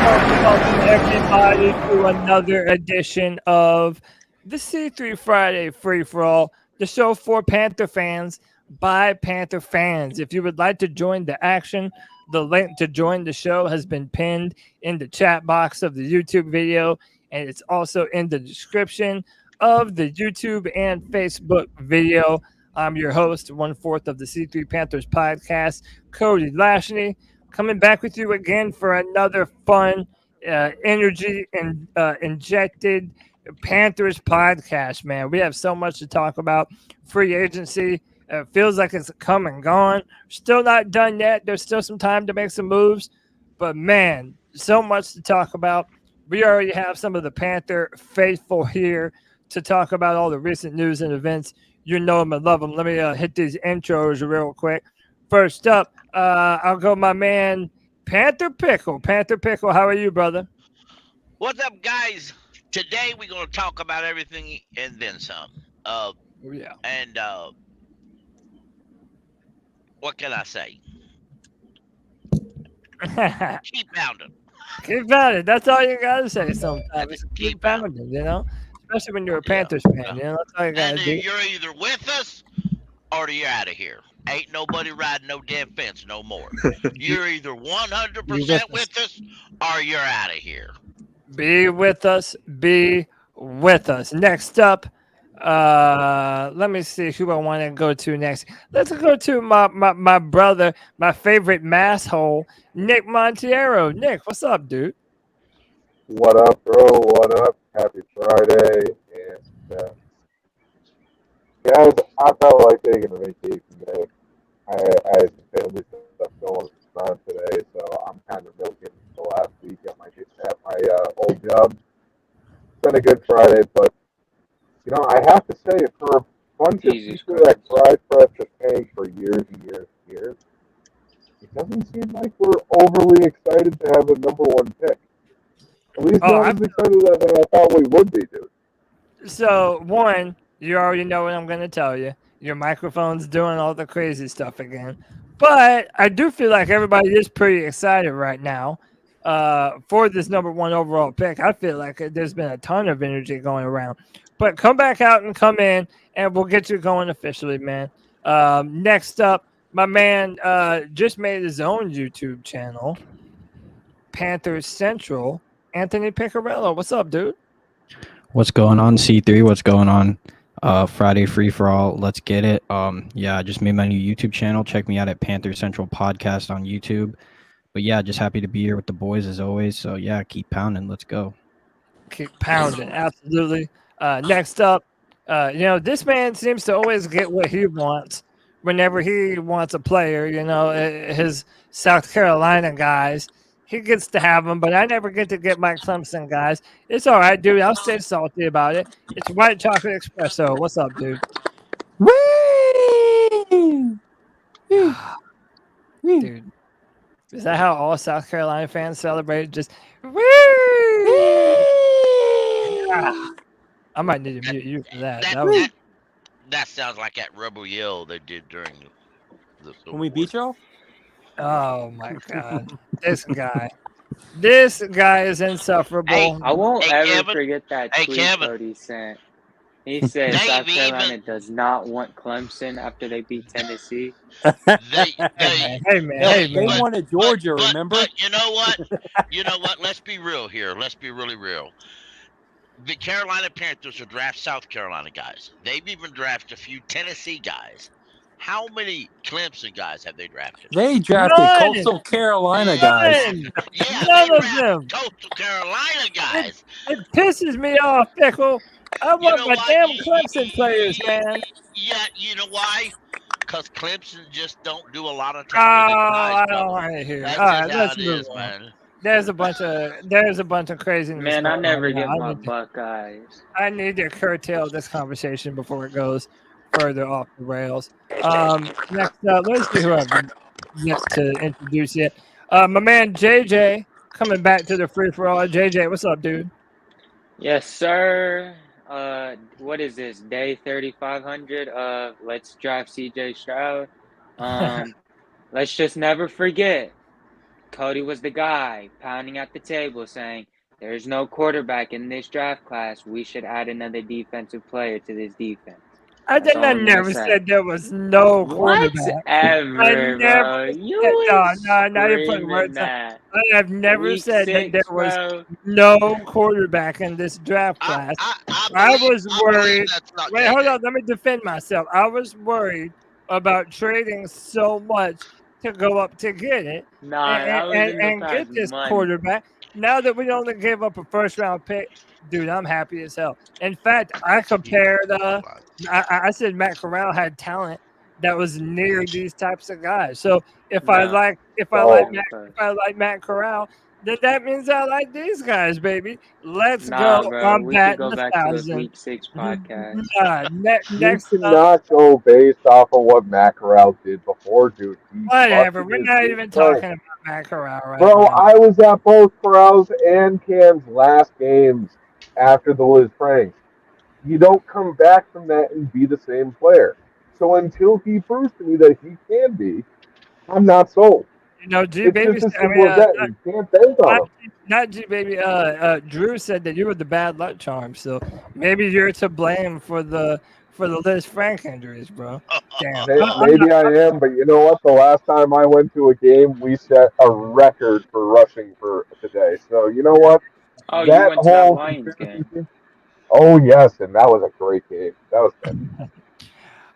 Welcome everybody to another edition of the C3 Friday Free For All, the show for Panther fans by Panther fans. If you would like to join the action, the link to join the show has been pinned in the chat box of the YouTube video, and it's also in the description of the YouTube and Facebook video. I'm your host, 1/4 of the C3 Panthers Podcast, Cody Lashney, coming back with you again for another fun, energy and injected Panthers podcast. Man, we have so much to talk about. Free agency feels like it's come and gone. Still not done yet. There's still some time to make some moves, but man, so much to talk about. We already have some of the Panther faithful here to talk about all the recent news and events. You know them and love them. Let me hit these intros real quick. First up, I'll go my man, Panther Pickle. Panther Pickle, how are you, brother? What's up, guys? Today we're going to talk about everything and then some. Yeah. And what can I say? Keep pounding. Keep pounding. That's all you got to say sometimes. Keep pounding, you know? Especially when you're a Panthers fan, you know? That's all you got to do. You're either with us or you're out of here. Ain't nobody riding no damn fence no more. You're either 100% with us or you're out of here. Be with us. Be with us. Next up, let me see who I want to go to next. Let's go to my brother, my favorite masshole, Nick Montiero. Nick, what's up, dude? What up, bro? What up? Happy Friday. And guys, I felt like taking a vacation day. I had some family stuff going on today, so I'm kind of milking the last week at my old job. It's been a good Friday, but you know, I have to say, for a bunch of people that cried for us just paying for years and years and years, it doesn't seem like we're overly excited to have a number one pick. At least not as excited as I thought we would be, dude. So, one, you already know what I'm going to tell you. Your microphone's doing all the crazy stuff again. But I do feel like everybody is pretty excited right now for this number one overall pick. I feel like there's been a ton of energy going around. But come back out and come in, and we'll get you going officially, man. Next up, my man just made his own YouTube channel, Panthers Central. Anthony Picarello, what's up, dude? What's going on, C3? What's going on? Friday Free For All. Let's get it. Yeah, I just made my new YouTube channel. Check me out at Panthers Central Podcast on YouTube. But yeah, just happy to be here with the boys as always. So yeah, keep pounding. Let's go. Keep pounding. Absolutely. Next up, you know, this man seems to always get what he wants whenever he wants a player. You know, his South Carolina guys. He gets to have them, but I never get to get my Clemson guys. It's all right, dude. I'll stay salty about it. It's White Chocolate Espresso. What's up, dude? Dude, is that how all South Carolina fans celebrate? Just woo! I might need to mute you for that. That sounds like that rebel yell they did during the when we beat y'all. Oh my God, this guy is insufferable. Hey, I won't ever Kevin. forget that tweet Cody sent. He said South Carolina does not want Clemson after they beat Tennessee. Hey man, they wanted Georgia, remember? But you know what? Let's be real here. Let's be really real. The Carolina Panthers will draft South Carolina guys. They've even drafted a few Tennessee guys. How many Clemson guys have they drafted? They drafted Coastal Carolina guys. Yeah, none of them. Coastal Carolina guys. It pisses me off, Pickle. I want my damn Clemson players, man. Yeah, you know why? Because Clemson just don't do a lot of Oh, time. I don't want to hear. That's All right, just let's how it move is, on. man. There's a bunch of craziness. Man, I never get get my Buckeyes. I need to curtail this conversation before it goes further off the rails. Next up, let's see who I've yet to introduce yet. My man JJ coming back to the free for all. JJ, what's up, dude? Yes, sir. What is this? Day 3,500. Let's draft CJ Stroud. Let's just never forget. Cody was the guy pounding at the table saying, there's no quarterback in this draft class. We should add another defensive player to this defense. I never said there was no quarterback. Whatever, bro. You no, you're putting words that. I have never Week said 6, that there was bro. no quarterback in this draft class. I was worried. Wait, hold on. Let me defend myself. I was worried about trading so much to go up to get it and get this quarterback. Now that we only gave up a first-round pick, dude, I'm happy as hell. In fact, I compared. I said Matt Corral had talent that was near these types of guys. So if I like Matt Corral, then that means I like these guys, baby. Let's go. Bro, I'm we back could go back to this Week 6 podcast. Next, you cannot go based off of what Matt Corral did before, dude. Whatever. We're not even talking about Matt Corral right now. now. I was at both Corral's and Cam's last games after the Liz Franks. You don't come back from that and be the same player. So until he proves to me that he can be, I'm not sold. You know, G Baby. You can't bank on him. Not G Baby. Drew said that you were the bad luck charm, so maybe you're to blame for the Liz Frank injuries, bro. Damn. Maybe I am, but you know what? The last time I went to a game, we set a record for rushing for today. So you know what? Oh, you went to that Lions game. Oh yes, and that was a great game. That was good.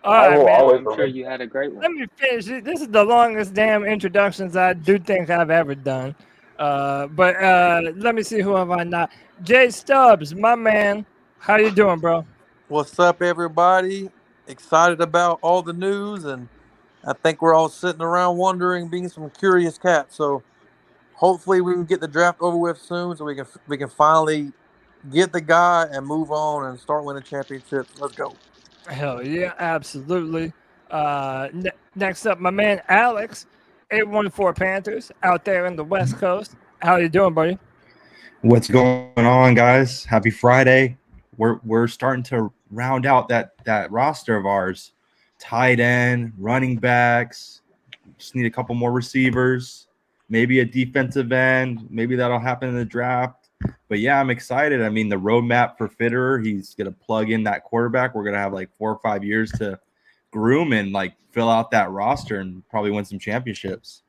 All right, man. I'm sure you had a great one. Let me finish. This is the longest damn introductions I do think I've ever done. But let me see who have I not. Jay Stubbs, my man. How you doing, bro? What's up, everybody? Excited about all the news, and I think we're all sitting around wondering, being some curious cats. So hopefully we can get the draft over with soon, so we can finally get the guy and move on and start winning championships. Let's go. Hell yeah, absolutely. Next up, my man Alex, 814 Panthers, out there in the West Coast. How you doing, buddy? What's going on, guys? Happy Friday. We're starting to round out that roster of ours. Tight end, running backs. Just need a couple more receivers. Maybe a defensive end. Maybe that'll happen in the draft. But yeah, I'm excited. I mean, the roadmap for Fitterer, he's going to plug in that quarterback. We're going to have like 4 or 5 years to groom and like fill out that roster and probably win some championships.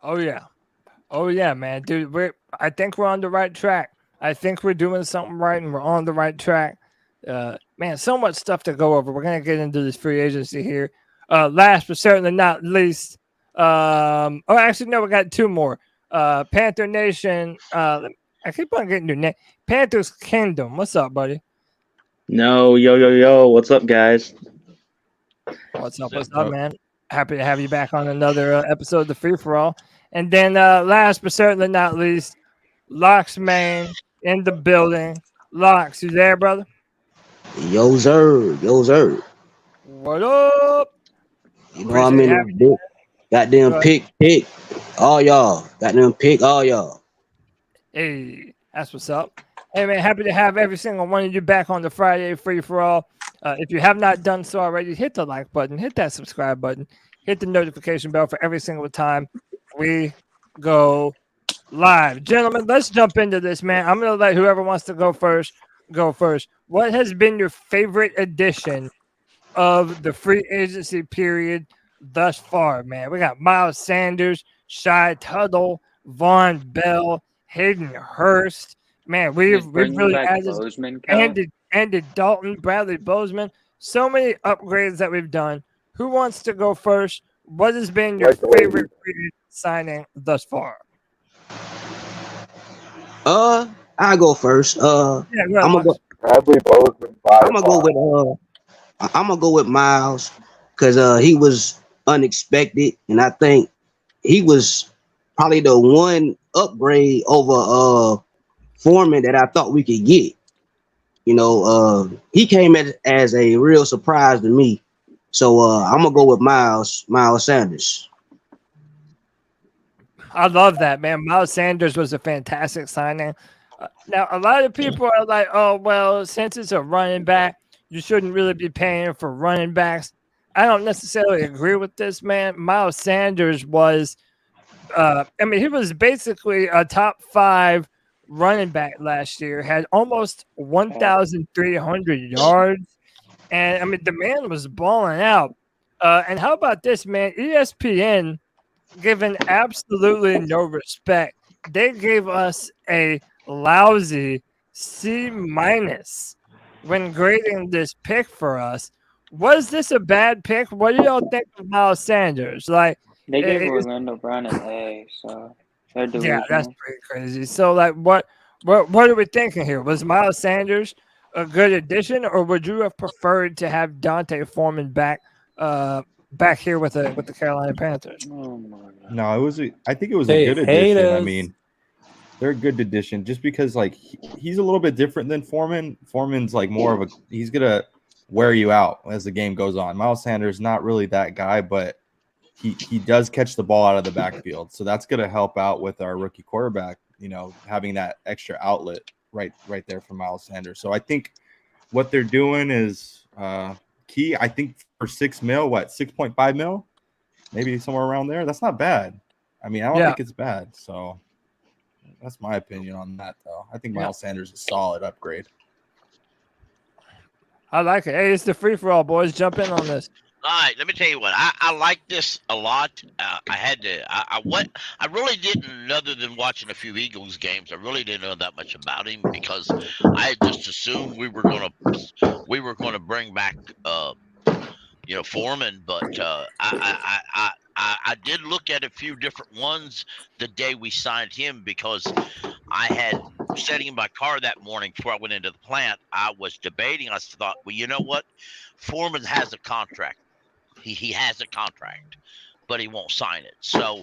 Oh yeah, man, dude. I think we're on the right track. I think we're doing something right and we're on the right track. Man, so much stuff to go over. We're going to get into this free agency here. Last but certainly not least, actually, no, we got 2 more. Panther Nation, I keep on getting your name. Panthers Kingdom. What's up, buddy? No, yo. What's up, guys? What's up, man? Happy to have you back on another episode of the Free For All. And then last but certainly not least, Locks Main in the building. Locks, you there, brother? Yo, sir. What up? You know I'm in the book. Goddamn pick. All y'all. Goddamn pick all y'all. Hey, that's what's up. Hey, man, happy to have every single one of you back on the Friday Free For All. If you have not done so already, hit the like button, hit that subscribe button, hit the notification bell for every single time we go live. Gentlemen, let's jump into this, man. I'm going to let whoever wants to go first go first. What has been your favorite edition of the free agency period thus far, man? We got Miles Sanders, Shy Tuttle, Von Bell, Hayden Hurst. Man, we've really added Andy Dalton, Bradley Bozeman. So many upgrades that we've done. Who wants to go first? What has been your favorite signing thus far? I go first. I'm gonna go. Bradley Bozeman. I'm gonna go with Miles because he was unexpected, and I think he was probably the one upgrade over Foreman that I thought we could get. You know, he came as a real surprise to me. So I'm gonna go with Miles Sanders. I love that, man. Miles Sanders was a fantastic signing. Now, a lot of people are like, oh, well, since it's a running back, you shouldn't really be paying for running backs. I don't necessarily agree with this, man. Miles Sanders was I mean, he was basically a top 5 running back last year. Had almost 1,300 yards, and I mean, the man was balling out. And how about this, man? ESPN given absolutely no respect. They gave us a lousy C- when grading this pick for us. Was this a bad pick? What do y'all think of Miles Sanders? Like, They gave Orlando Brown an A, so they're yeah, delusional. that's pretty crazy. So, like, what are we thinking here? Was Miles Sanders a good addition, or would you have preferred to have Dante Foreman back here with the Carolina Panthers? Oh my God. No, I think it was a good addition. I haters. mean, they're a good addition just because like he's a little bit different than Foreman. Foreman's like more of he's gonna wear you out as the game goes on. Miles Sanders not really that guy, but he does catch the ball out of the backfield, so that's gonna help out with our rookie quarterback. You know, having that extra outlet right there for Miles Sanders. So I think what they're doing is key. I think for $6 million, 6.5 million, maybe somewhere around there. That's not bad. I mean, I don't think it's bad. So that's my opinion on that, though. I think Miles Sanders is a solid upgrade. I like it. Hey, it's the free for all, boys. Jump in on this. All right, let me tell you what. I like this a lot. I really didn't, other than watching a few Eagles games. I really didn't know that much about him because I just assumed we were gonna bring back Foreman. But I did look at a few different ones the day we signed him because I had sitting in my car that morning before I went into the plant. I was debating. I thought, well, you know what? Foreman has a contract. He has a contract, but he won't sign it. So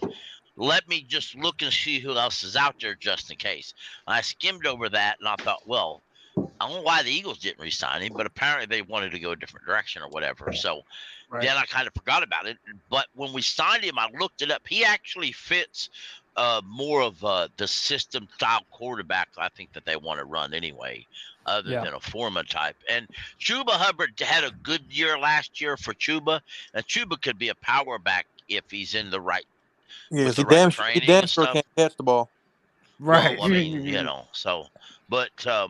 let me just look and see who else is out there just in case. I skimmed over that and I thought, well, I don't know why the Eagles didn't re-sign him, but apparently they wanted to go a different direction or whatever. So then I kind of forgot about it. But when we signed him, I looked it up. He actually fits more of the system style quarterback I think that they want to run anyway, other than a Foreman type. And Chuba Hubbard had a good year last year for Chuba, and Chuba could be a power back if he's in the right. Yeah, with he the right damn training sure and stuff. can't catch the ball. Right. Well, I mean, so, but I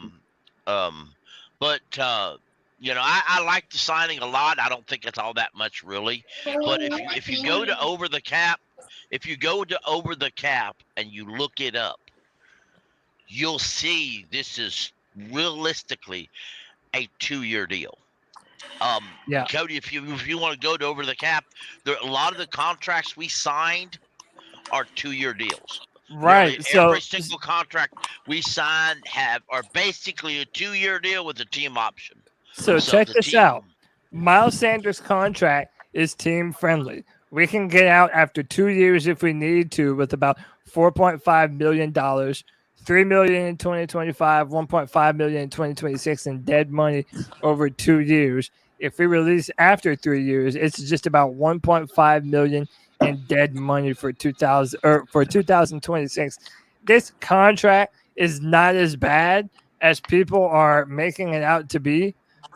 like the signing a lot. I don't think it's all that much really, but if you go to over the cap, and you look it up, you'll see this is realistically a 2-year deal. Cody, if you want to go to over the cap, a lot of the contracts we signed are 2-year deals. Right. Every single contract we signed are basically a 2-year deal with a team option. So check this out. Miles Sanders' contract is team friendly. We can get out after 2 years if we need to with about $4.5 million, $3 million in 2025, $1.5 million in 2026 in dead money over 2 years. If we release after 3 years, it's just about $1.5 million in dead money for 2026. This contract is not as bad as people are making it out to be.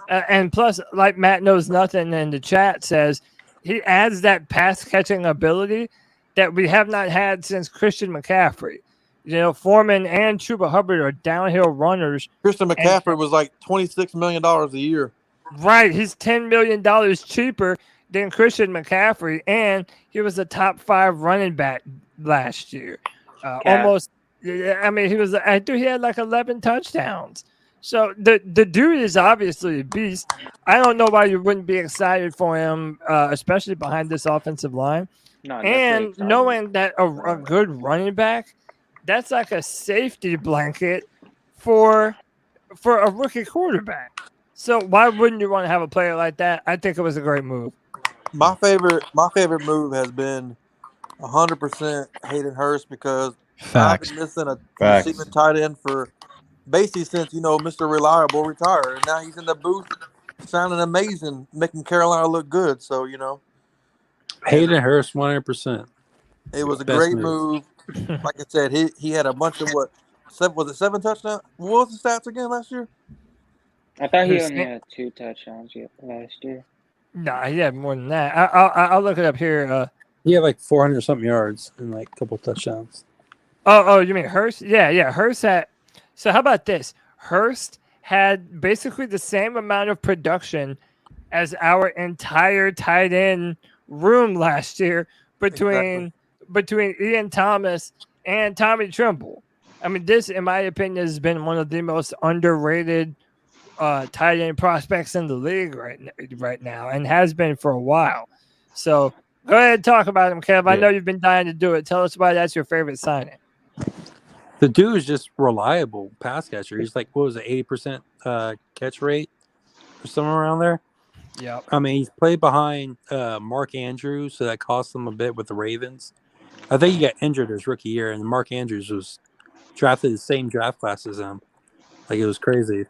And plus, like Matt Knows Nothing in the chat says, he adds that pass catching ability that we have not had since Christian McCaffrey. Foreman and Chuba Hubbard are downhill runners. Christian McCaffrey was like $26 million a year. Right. He's $10 million cheaper than Christian McCaffrey, and he was a top 5 running back last year. Almost. I mean, I think he had like 11 touchdowns. So the dude is obviously a beast. I don't know why you wouldn't be excited for him, especially behind this offensive line. No, and knowing that a good running back, that's like a safety blanket for a rookie quarterback. So why wouldn't you want to have a player like that? I think it was a great move. My favorite move has been 100% Hayden Hurst because I've been missing a receiving tight end for basically since Mr. Reliable retired, and now he's in the booth sounding amazing, making Carolina look good. So Hayden Hurst 100%. It was a great move. Like I said, he had a bunch of 7 touchdowns? What was the stats again last year? I thought he only had 2 touchdowns last year. Nah, he had more than that. I'll look it up here. He had like 400 something yards and like a couple touchdowns. Oh, you mean Hurst? Yeah. Hurst had. So how about this? Hurst had basically the same amount of production as our entire tight end room last year between Ian Thomas and Tommy Tremble. I mean, this, in my opinion, has been one of the most underrated tight end prospects in the league right now, and has been for a while. So go ahead and talk about him, Kev. I know you've been dying to do it. Tell us why that's your favorite signing. The dude is just reliable pass catcher. He's like, what was it, 80% catch rate or somewhere around there? Yeah. I mean, he's played behind Mark Andrews, so that cost him a bit with the Ravens. I think he got injured his rookie year, and Mark Andrews was drafted the same draft class as him. Like, it was crazy.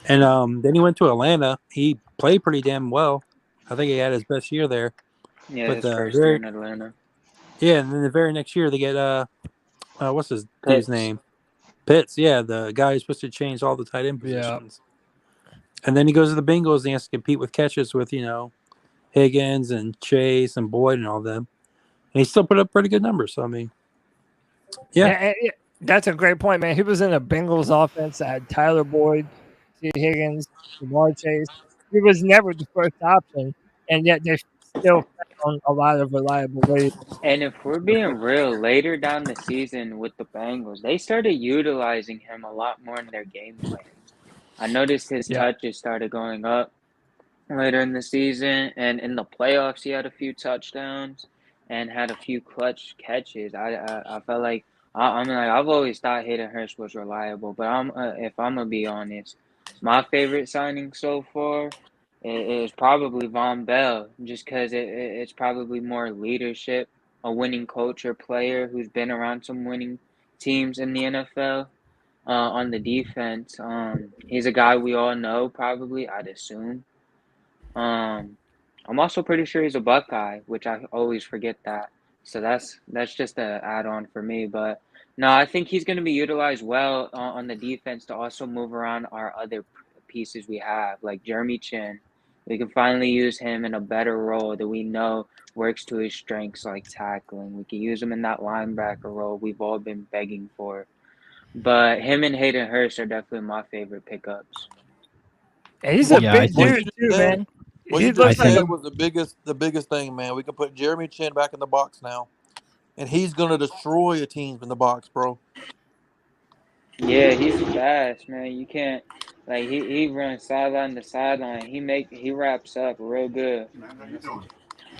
And then he went to Atlanta. He played pretty damn well. I think he had his best year there. Yeah, but his first year in Atlanta. Yeah, and then the very next year they get what's his dude's name? Pitts. Yeah, the guy who's supposed to change all the tight end positions. Yeah. And then he goes to the Bengals and he has to compete with catches with, Higgins and Chase and Boyd and all them. And he still put up pretty good numbers. So, I mean, yeah. That's a great point, man. He was in a Bengals offense that had Tyler Boyd, T. Higgins, Jamar Chase. He was never the first option, and yet they still found a lot of reliable ways. And if we're being real, later down the season with the Bengals, they started utilizing him a lot more in their game plan. I noticed his touches started going up later in the season, and in the playoffs, he had a few touchdowns and had a few clutch catches. I felt like I've always thought Hayden Hurst was reliable, but if I'm gonna be honest, my favorite signing so far is probably Von Bell, just because it's probably more leadership, a winning culture player who's been around some winning teams in the NFL. On the defense, he's a guy we all know, probably, I'd assume. I'm also pretty sure he's a Buckeye, which I always forget that. So that's just an add-on for me. But no, I think he's going to be utilized well on the defense to also move around our other pieces we have, like Jeremy Chin. We can finally use him in a better role that we know works to his strengths, like tackling. We can use him in that linebacker role we've all been begging for. But him and Hayden Hurst are definitely my favorite pickups. And he's a big dude too, man. What you just said was the biggest thing, man. We can put Jeremy Chin back in the box now, and he's gonna destroy a team in the box, bro. Yeah, he's fast, man. You can't he runs sideline to sideline. He wraps up real good.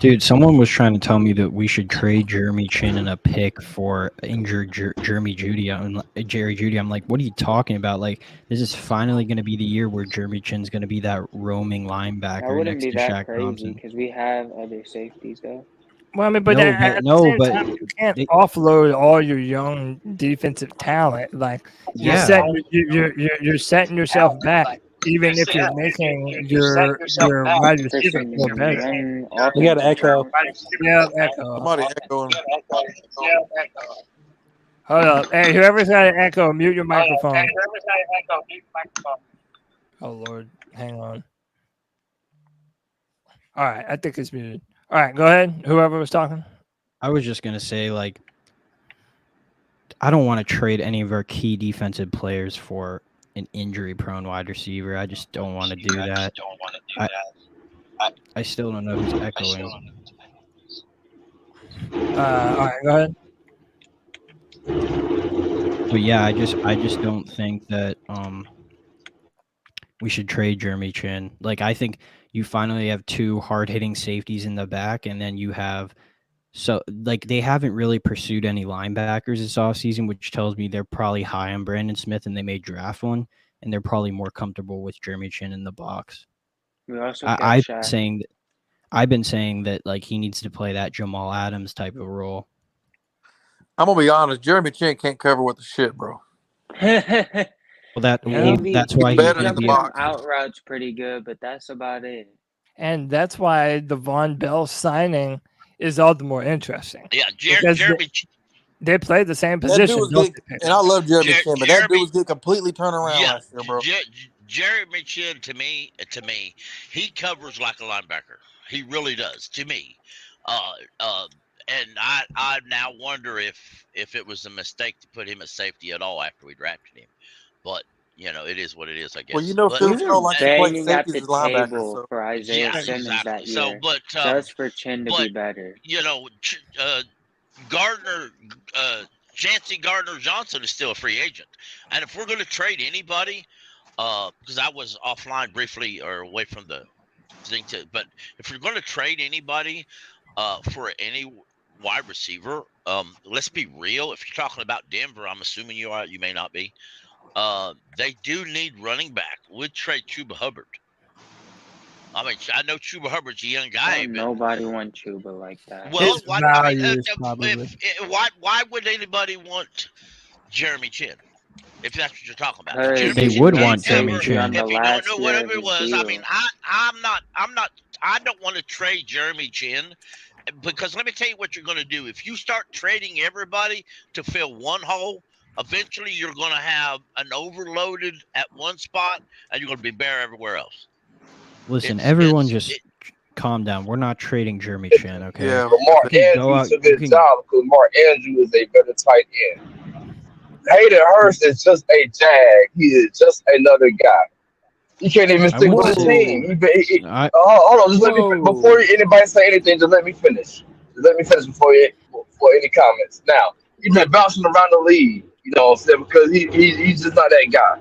Dude, someone was trying to tell me that we should trade Jeremy Chin in a pick for injured Jerry Jeudy. I'm like, what are you talking about? Like, this is finally going to be the year where Jeremy Chin's going to be that roaming linebacker next to Shaq Thompson. Because we have other safeties, though. Well, I mean, but at the same time, you can't offload all your young defensive talent. Like, you're setting yourself back. Even if you're making your wide receiver more better. You got to echo. Yeah, echo. Somebody echoing. Hold up. Hey, whoever's got an echo, mute your microphone. Oh, Lord. Hang on. All right. I think it's muted. All right. Go ahead. Whoever was talking. I was just going to say, like, I don't want to trade any of our key defensive players for an injury-prone wide receiver. I just don't want to do that. I still don't know who's echoing. All right, go ahead. But yeah, I just don't think that we should trade Jeremy Chin. Like, I think you finally have two hard-hitting safeties in the back, and then you have they haven't really pursued any linebackers this offseason, which tells me they're probably high on Brandon Smith and they may draft one, and they're probably more comfortable with Jeremy Chin in the box. I've been saying that like he needs to play that Jamal Adams type of role. I'm gonna be honest, Jeremy Chin can't cover with the shit, bro. Well, that's why he's better in the box. Out routes pretty good, but that's about it. And that's why the Von Bell signing is all the more interesting. Yeah, Jeremy. They play the same position. And I love Jeremy Chin, but that dude was getting completely turned around last year, bro. Jeremy Chin, to me, he covers like a linebacker. He really does, to me. And I now wonder if it was a mistake to put him at safety at all after we drafted him. But it is what it is, I guess. Well, But, Phil Snow likes to play Banging at safety the as linebacker. table So. for Isaiah Simmons exactly. that year, So, but just for Chin to be better. Gardner, Chancey Gardner Johnson is still a free agent, and if we're going to trade anybody, because I was offline briefly or away from the thing, but if we're going to trade anybody for any wide receiver, let's be real. If you're talking about Denver, I'm assuming you are. You may not be. They do need running back. We'd trade Chuba Hubbard. I mean, I know Chuba Hubbard's a young guy. But nobody wants Chuba like that. Well, His value is probably. why would anybody want Jeremy Chin? If that's what you're talking about, They would want Jeremy Chin. If you don't know whatever it was, I mean, I don't want to trade Jeremy Chin because let me tell you what you're going to do. If you start trading everybody to fill one hole, eventually you're going to have an overloaded at one spot and you're going to be bare everywhere else. Listen, everyone just calm down. We're not trading Jeremy Chin, okay? Yeah. But Mark Andrews took his job because Mark Andrews is a better tight end. Hayden Hurst is just a jag. He is just another guy. He can't even stick with the team. Hold on, just let me before anybody say anything. Just let me finish. Before any comments. Now he's been bouncing around the league, because he's just not that guy.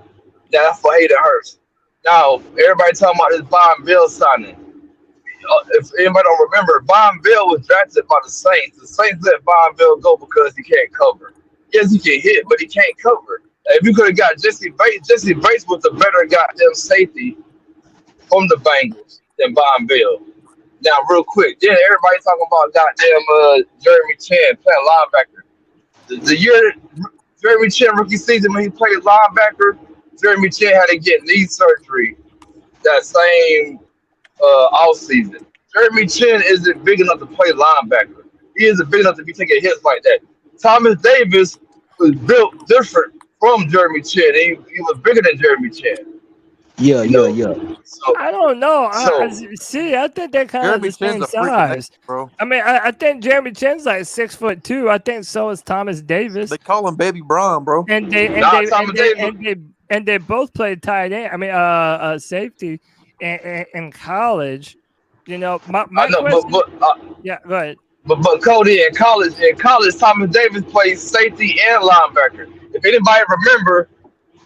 Now that's for Hayden Hurst. Now everybody talking about this Von Bell signing. If anybody don't remember, Von Bell was drafted by the Saints. The Saints let Von Bell go because he can't cover. Yes, he can hit, but he can't cover. If you could have got Jesse Bates was the better goddamn safety from the Bengals than Von Bell. Now, real quick, then everybody talking about goddamn Jeremy Chin playing linebacker. The year Jeremy Chin rookie season when he played linebacker, Jeremy Chin had to get knee surgery that same off season. Jeremy Chin isn't big enough to play linebacker. He isn't big enough to be taking hits like that. Thomas Davis was built different from Jeremy Chin. He was bigger than Jeremy Chin. Yeah. So, I don't know. I think they're kind of the same size. Bro. I mean, I think Jeremy Chin's like 6'2". I think so is Thomas Davis. They call him Baby Braun, bro. And they both played tight end. I mean, safety in college. My question. Yeah, go ahead. But Cody, in college, Thomas Davis played safety and linebacker. If anybody remember,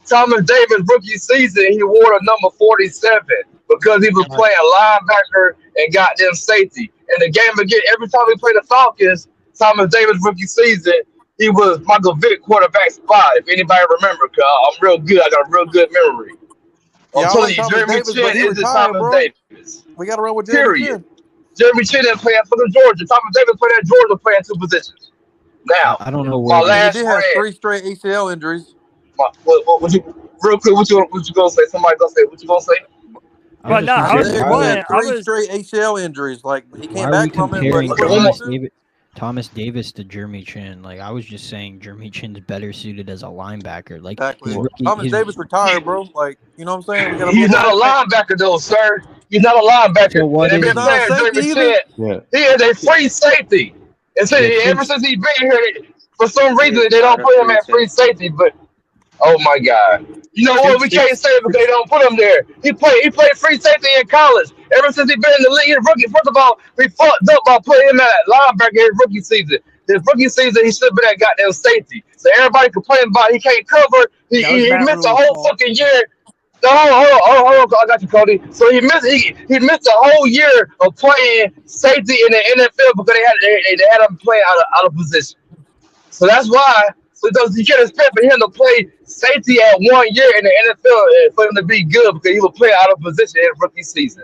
Thomas Davis rookie season, he wore a number 47 because he was playing linebacker and goddamn safety. In the game again, every time we played the Falcons, Thomas Davis rookie season, he was Michael Vick quarterback spot. If anybody remember, cause I'm real good. I got a real good memory. I'm telling you, Jeremy Chin is the Thomas Davis. We got to run with Jeremy Chin. Jeremy Chin didn't play for the Georgia. Thomas Davis played at Georgia, playing two positions. Now, I don't know where he did have 3 straight ACL injuries. Real quick, what you gonna say? Somebody gonna say what you gonna say? But no, I was 3 straight ACL injuries. Like he came back from it. Thomas Davis to Jeremy Chin. Like I was just saying, Jeremy Chin's better suited as a linebacker. Like exactly. Thomas Davis retired, bro. Like you know what I'm saying? He's not a linebacker though, sir. He's not a linebacker. So what is he is a free safety. And so ever since he's been here, for some reason they don't put him at free safety. But oh my God, you know what? We can't say it because they don't put him there. He played free safety in college. Ever since he's been in the league, his rookie. First of all, we fucked up by putting him at linebacker his rookie season. His rookie season, he should have been at goddamn safety. So everybody complaining about he can't cover. He missed a whole fucking year. No, hold on, I got you, Cody. So he missed a whole year of playing safety in the NFL because they had him playing out of position. So that's why. So you can't expect for him to play safety at 1 year in the NFL and for him to be good because he was playing out of position in rookie season.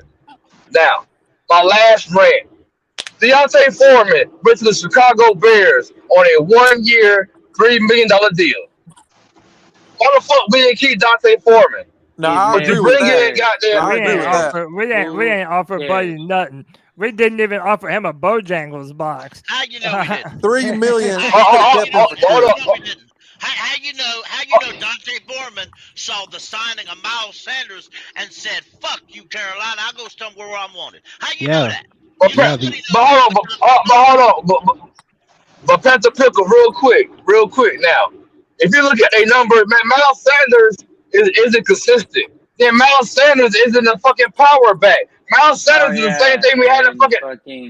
Now, my last rant. Deontay Foreman went to the Chicago Bears on a 1 year, $3 million deal. Why the fuck we didn't keep Deontay Foreman? No, I agree with that. We ain't offered Buddy nothing. We didn't even offer him a Bojangles box. How you know we didn't? $3 million. How you know Dante Foreman saw the signing of Miles Sanders and said, "Fuck you, Carolina. I'll go somewhere where I'm wanted." How you know that? But hold on. But Panther Pickle, real quick now. If you look at a number, man, Miles Sanders isn't consistent. Then Miles Sanders isn't a fucking power back. Miles Sanders is the same thing we had in fucking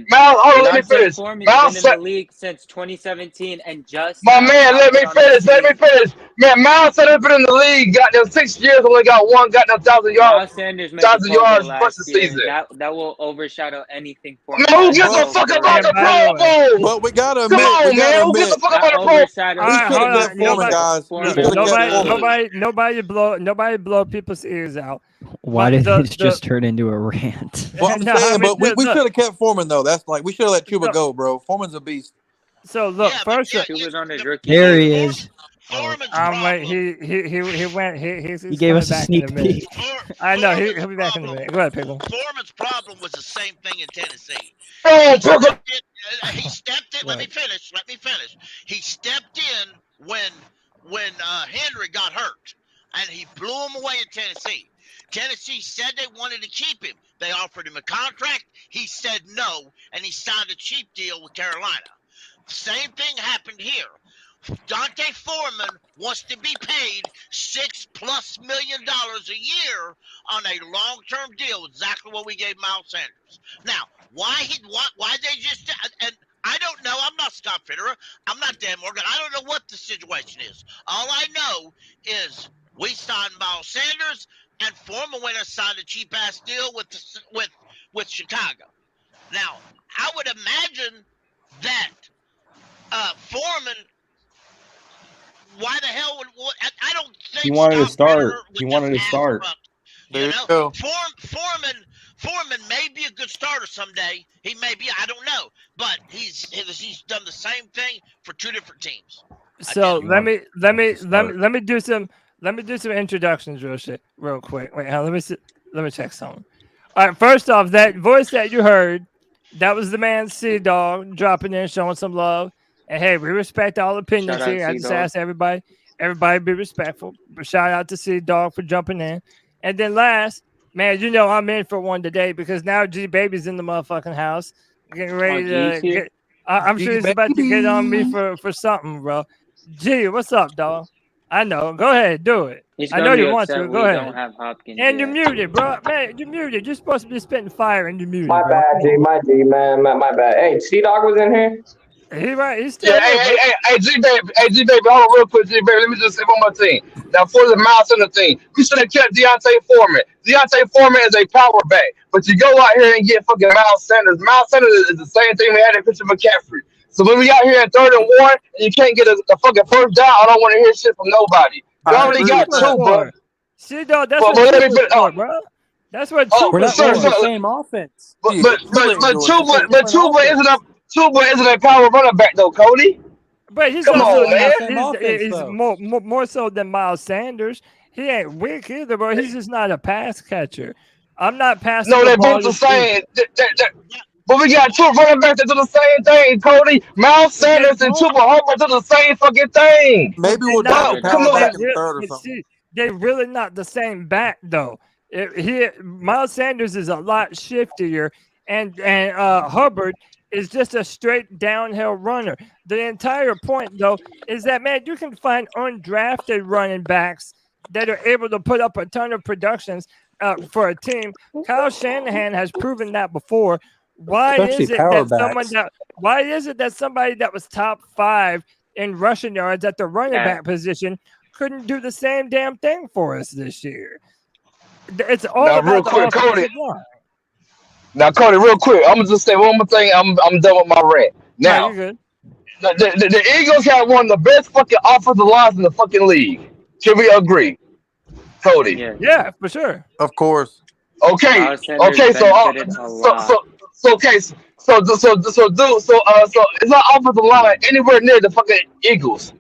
Miles. Hold on, let me finish. Miles been in the league since 2017 and just my man, let me finish. Man, Miles Sanders been in the league, got them 6 years, only got 1,000 yards. Miles Sanders made the Pro Bowl last season. That will overshadow anything for me. Man, who gives a fuck about the Pro Bowl? But we gotta admit, come on, man, who gives a fuck about the Pro Bowl? Nobody blow people's ears out. Why did this just turn into a rant? Well, I'm saying, but we should have kept Foreman though. That's like we should have let Chuba go, bro. Foreman's a beast. So look, first Chuba's on his rookie. There he is. Wait, he went. He gave us a sneak peek. I know he'll be back in a minute. Go ahead, Pickle. Foreman's problem was the same thing in Tennessee. He stepped in. Let me finish. He stepped in when Henry got hurt, and he blew him away in Tennessee. Tennessee said they wanted to keep him. They offered him a contract. He said no, and he signed a cheap deal with Carolina. Same thing happened here. Dante Foreman wants to be paid $6+ million a year on a long-term deal, exactly what we gave Miles Sanders. Now, why they just and I don't know. I'm not Scott Fitterer. I'm not Dan Morgan. I don't know what the situation is. All I know is we signed Miles Sanders, and Foreman went and signed a cheap-ass deal with Chicago. Now, I would imagine that Foreman. Why the hell would I don't think he wanted to start. You know, Go. Foreman may be a good starter someday. He may be. I don't know, but he's done the same thing for two different teams. So let me do some introductions real quick. Wait, let me check something. All right, first off, that voice that you heard, that was the man C-Dog dropping in, showing some love. And hey, we respect all opinions here. I just ask everybody be respectful. Shout out to C-Dog for jumping in. And then last, man, you know I'm in for one today because now G Baby's in the motherfucking house. Getting ready to get, I'm sure he's about to get on me for something, bro. G, what's up, dog? I know. Go ahead, do it. I know you want to. Go ahead. Don't have Hopkins and yet. you're muted, bro. Man, you're muted. You're supposed to be spitting fire and you're muted. My bro. bad, G. Man. My bad. Hey, C-Dog was in here? He's still hey, G-Baby, hold on real quick, G-Baby. Let me just say one more thing. Now, for the Miles Sanders thing, we should have kept Dante Foreman. Dante Foreman is a power back, but you go out here and get fucking Miles Sanders. Miles Sanders is the same thing we had in Christian McCaffrey. So when we got here in 3rd and 1, and you can't get a fucking first down, I don't want to hear shit from nobody. You already got two, bro. See, dog, that's what Chuba's for, bro. That's what Chuba's for. We're not the same offense. But Chuba isn't a power running back though, Cody. But he's Come also on, man. He's more so than Miles Sanders. He ain't weak either, bro. He's just not a pass catcher. I'm not passing. No, they're both the same. But we got two running backs that do the same thing, Cody. Miles Sanders and Chuba Hubbard do the same fucking thing. Maybe we'll drop power back in 3rd or something. They're really not the same back though. Miles Sanders is a lot shiftier, and Hubbard is just a straight downhill runner. The entire point, though, is that, man, you can find undrafted running backs that are able to put up a ton of productions for a team. Kyle Shanahan has proven that before. Why is it that somebody that was top 5 in rushing yards at the running back position couldn't do the same damn thing for us this year? It's all now, about real the quick, Cody. line. Now, Cody, real quick, I'm gonna just say one more thing. I'm done with my rant. Now, you're good. The Eagles have one of the best fucking offensive lines in the fucking league. Can we agree, Cody? Yeah, for sure. Of course. Okay. So it's not offensive line anywhere near the fucking Eagles.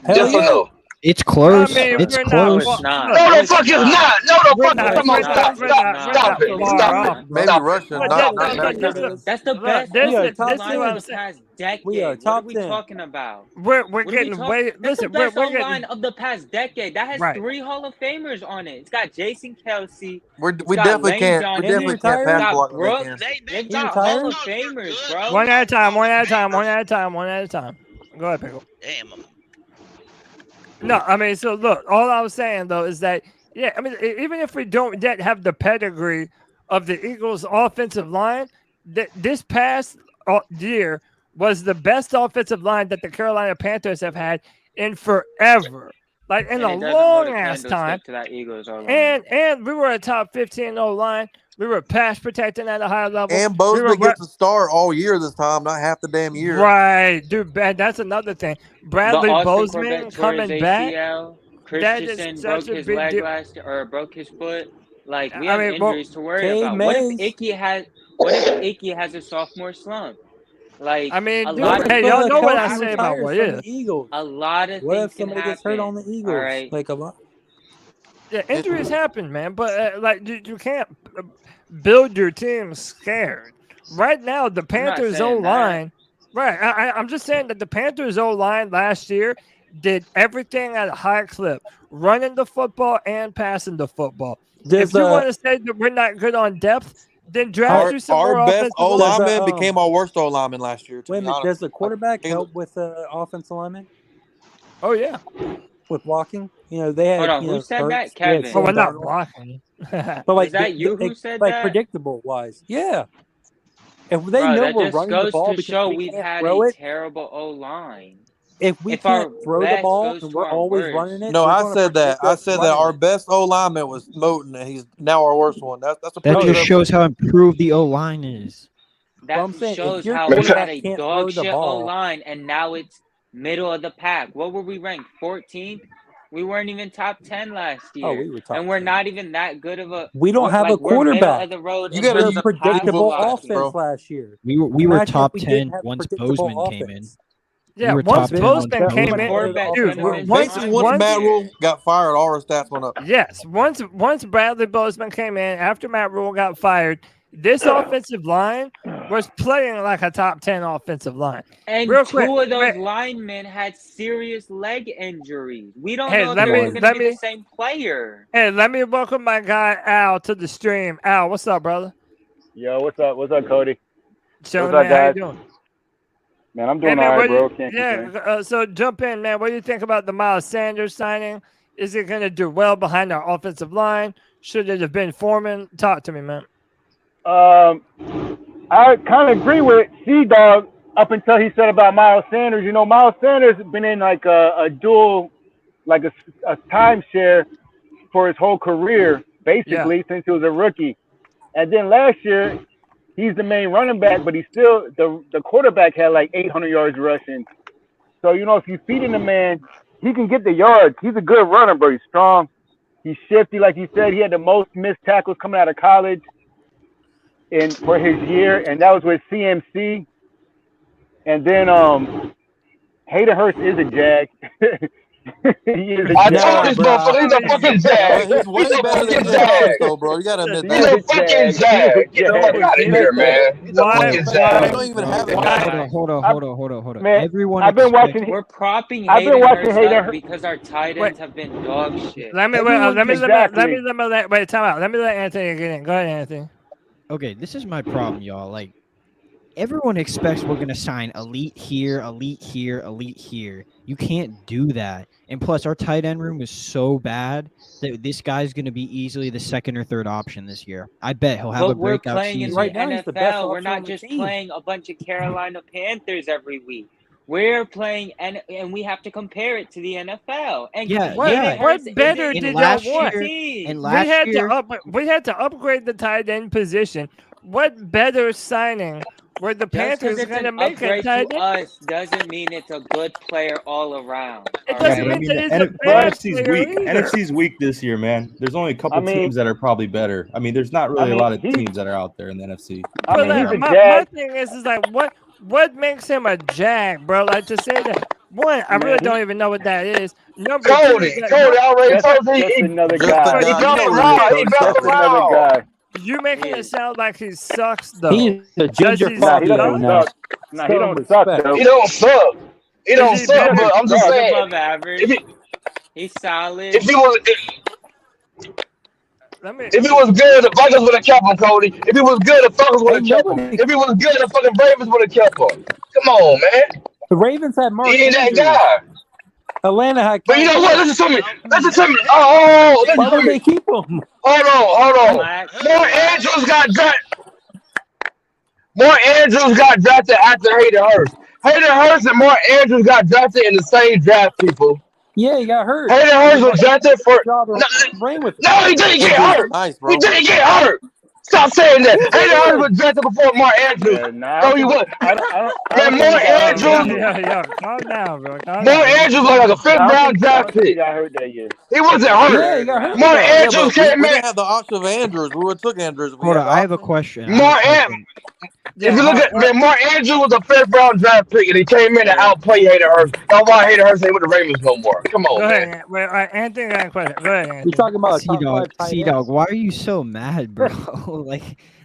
Hell Yes or yeah. no? It's close. I mean, It's we're close. No, it's not. No, the fuck is not. No, the We're fuck not. is come on, We're stop, not. We're stop, not. We're stop, not. We're stop far it. off, bro. Maybe Russia, But not that- not this Panthers. is- That's the look, best this are is top offensive this is 10. what line I'm of the saying. past decade. We are What are top we 10. talking about? We're What are we getting talking? way. That's the Listen, best we're O-line getting of the past decade. That has right. 3 Hall of Famers on it. It's got Jason Kelsey. We It's got definitely Lane can't. We Johnson. definitely Andy can't It's retired? pass got block the Brooks. weekend. They've He got Hall retired? of Famers, bro. One at a time. One at a time. One at a time. One at a time. Go ahead, Pickle. Damn. No, I mean, so look, all I was saying though is that, yeah, I mean, even if we don't yet have the pedigree of the Eagles' offensive line, this past year was the best offensive line that the Carolina Panthers have had in forever, like in And a it doesn't hold long a ass time. candlestick to that Eagles O-line. And we were a top 15 line. We were pass protecting at a high level. And We Bozeman were gets to start all year this time, not half the damn year. right, dude. That's another thing. Bradley But Austin Bozeman Corbett tore his coming back. ACL. That is Christensen such broke a his big leg deal. last year, or broke his foot. Like, we I have mean, well, injuries to worry Cade about. What if Mays. Icky has a sophomore slump? Like, I mean, a dude, lot of hey, things y'all can know what I happen. say about retires what from is. the Eagles? A lot of What things if somebody can gets hurt on the happen. Eagles? All right. Like a lot. Yeah, injuries happen, man. But like, you can't build your team scared. Right now, the I'm not Panthers O saying that. line. Right, I'm just saying that the Panthers O line last year did everything at a high clip, running the football and passing the football. If you want to say that we're not good on depth, then draft you some more Our best offensive O linemen. lineman became our worst O lineman last year. To Wait a be minute. honest, Does the quarterback Like, help with offensive lineman Oh yeah. with blocking? You know, they had. Hold on, You who know, said that? Hurts, they had Kevin. Oh, we're Sam not Darnold. blocking. But like, Was that you who said like that? predictable wise, yeah. If they Bro, know that we're just running the goes ball to because show we we've can't had throw a it, terrible O-line. if we If our can't throw the best ball goes and to we're our always worst. running it, no, they're I gonna said that. predict I us said that running our it. best O lineman was Moten, and he's now our worst one. That's a That pretty just good shows upgrade. how improved the O line is. That I'm saying, if shows your how we had quarterback a can't dog throw the shit ball, O-line, and now it's middle of the pack. What were we ranked? 14th? We weren't even top 10 last oh, year. we were top And we're 10. not even that good of a. We don't have a We're middle quarterback. of the road You in gotta We're a terms use of pass predictable blocks, blocking. offense bro. last year. We were Imagine top if we didn't 10 have a once predictable Bozeman came in. offense. We Yeah, were once top 10 Ben, once Bozeman that came one in, Quarterback's dude. gonna miss Once Basically, once time Matt this year. Rule got fired, all our stats went up. yes, once Bradley Bozeman came in after Matt Rule got fired, this offensive line was playing like a top 10 offensive line. And Real two quick, of those wait, linemen had serious leg injuries. We don't hey, know if let they're me going to let be the me same player. hey, let me welcome my guy Al to the stream. Al, what's up, brother? Yo, what's up? What's up, Cody? Chilling, What's up, man. How you guys? doing? Man, I'm Hey, doing man, all right, what do bro. you, Can't complain. yeah, so jump in, man. What do you think about the Miles Sanders signing? Is it going to do well behind our offensive line? Should it have been Foreman? Talk to me, man. I kind of agree with C-Dog up until he said about Miles Sanders. You know, Miles Sanders has been in like a dual, like a timeshare for his whole career, basically, since he was a rookie. And then last year, he's the main running back, but he's still the quarterback had like 800 yards rushing. So, you know, if you feed in the man, he can get the yards. He's a good runner, bro. He's strong. He's shifty, like you said. He had the most missed tackles coming out of college for his year, and that was with CMC. And then Hayden Hurst is a Jag. He is a I Jag, told this bro. motherfucker he's a fucking Bro, jag. he's way He's a better than fucking Hayden jag. Hurst, though, bro. You gotta admit He's a that. fucking jag. Get the fuck out of here, man. He's a fucking We jag. don't even have Why? a Hold on. Man, Everyone I've been expects watching. We're propping I've been Hayden watching Hurst Hayden up Hurst. because our tight Wait, ends have been dog shit. let me Everyone, let me exactly. wait, time out. Let me let Anthony get in. Go ahead, Anthony. Okay, this is my problem, y'all. Like, everyone expects we're gonna sign elite here, elite here, elite here. You can't do that. And plus, our tight end room is so bad that this guy's gonna be easily the second or third option this year. I bet he'll have a But we're breakout playing in season. the Right now, he's the best NFL. We're option on not the just team. playing a bunch of Carolina Panthers every week. We're playing, and we have to compare it to the NFL. And Yeah, What yeah. what better And did y'all last want? year, team. and We last had year, we had to upgrade the tight end position. What better signing were the Just because Panthers it's going to an make a upgrade tight to end? us doesn't mean it's a good player all around. It All doesn't Yeah, but I right. mean mean, that the he's a bad NFC's player weak. either. NFC's weak this year, man. There's only a couple I mean, teams that are probably better. I mean, there's not I really a mean, lot of he. teams that are out there in the NFC. I But mean, he's like, a my Jag. thing is like what makes him a Jag, bro? Like to say that one, I really Man, don't even know what that is. Number Cody, two, Cody already told you That's he another Just guy. the he guy. built You know around. who he He is, built That's another around. guy. you're making it sound like he sucks though. He's a Ginger he Nah, he Fabio doesn't now. suck. Nah, he Some don't suck respect. though. He don't suck. He don't Is he suck, better? but I'm just He's saying, above average. if he He's solid. if he was Let me. if he was good, the Vikings would have kept him, Cody. If he was good, the Falcons would have Ain't kept him. nobody. If he was good, the fucking Ravens would have kept him. Come on, man. The Ravens had Mark He ain't that Andrews. guy. Atlanta had But you know Kyle what? Pitts. Listen to me. Listen to me. Oh, Why listen to would they me. keep him? Hold on. Black. More Andrews got drafted. More Andrews got drafted after Hayden Hurst. Hayden Hurst and More Andrews got drafted in the same draft, people. Yeah, he got hurt. Hayden Hurst was drafted for. Job No, to brain with him. no, he didn't get hurt. Nice, He bro. didn't get hurt. Stop saying that. Hayden Hurst was drafted before More Andrews. Yeah, nah, No, he was. I don't Man, think More he got hurt. Andrews. Yeah. Calm down, bro. Calm More down. Andrews was like a fifth I round don't draft think he pick. got hurt that year. He wasn't Yeah, hurt. he got hurt. More though. Yeah, Andrews but we came in. didn't have the option of Andrews. We would have took Andrews if we Hold had on, the I have a option. question. More An- If you look at man, Mark Andrews was a fifth round draft pick, and he came in and outplayed Hayden Hurst. That's why Hayden Hurst ain't with the Ravens no more. Come on, Go man. ahead. Wait, Anthony got a question. Go ahead, We're Anthony. talking about C top Dog, five tight C Dog, ends. why are you so mad, bro?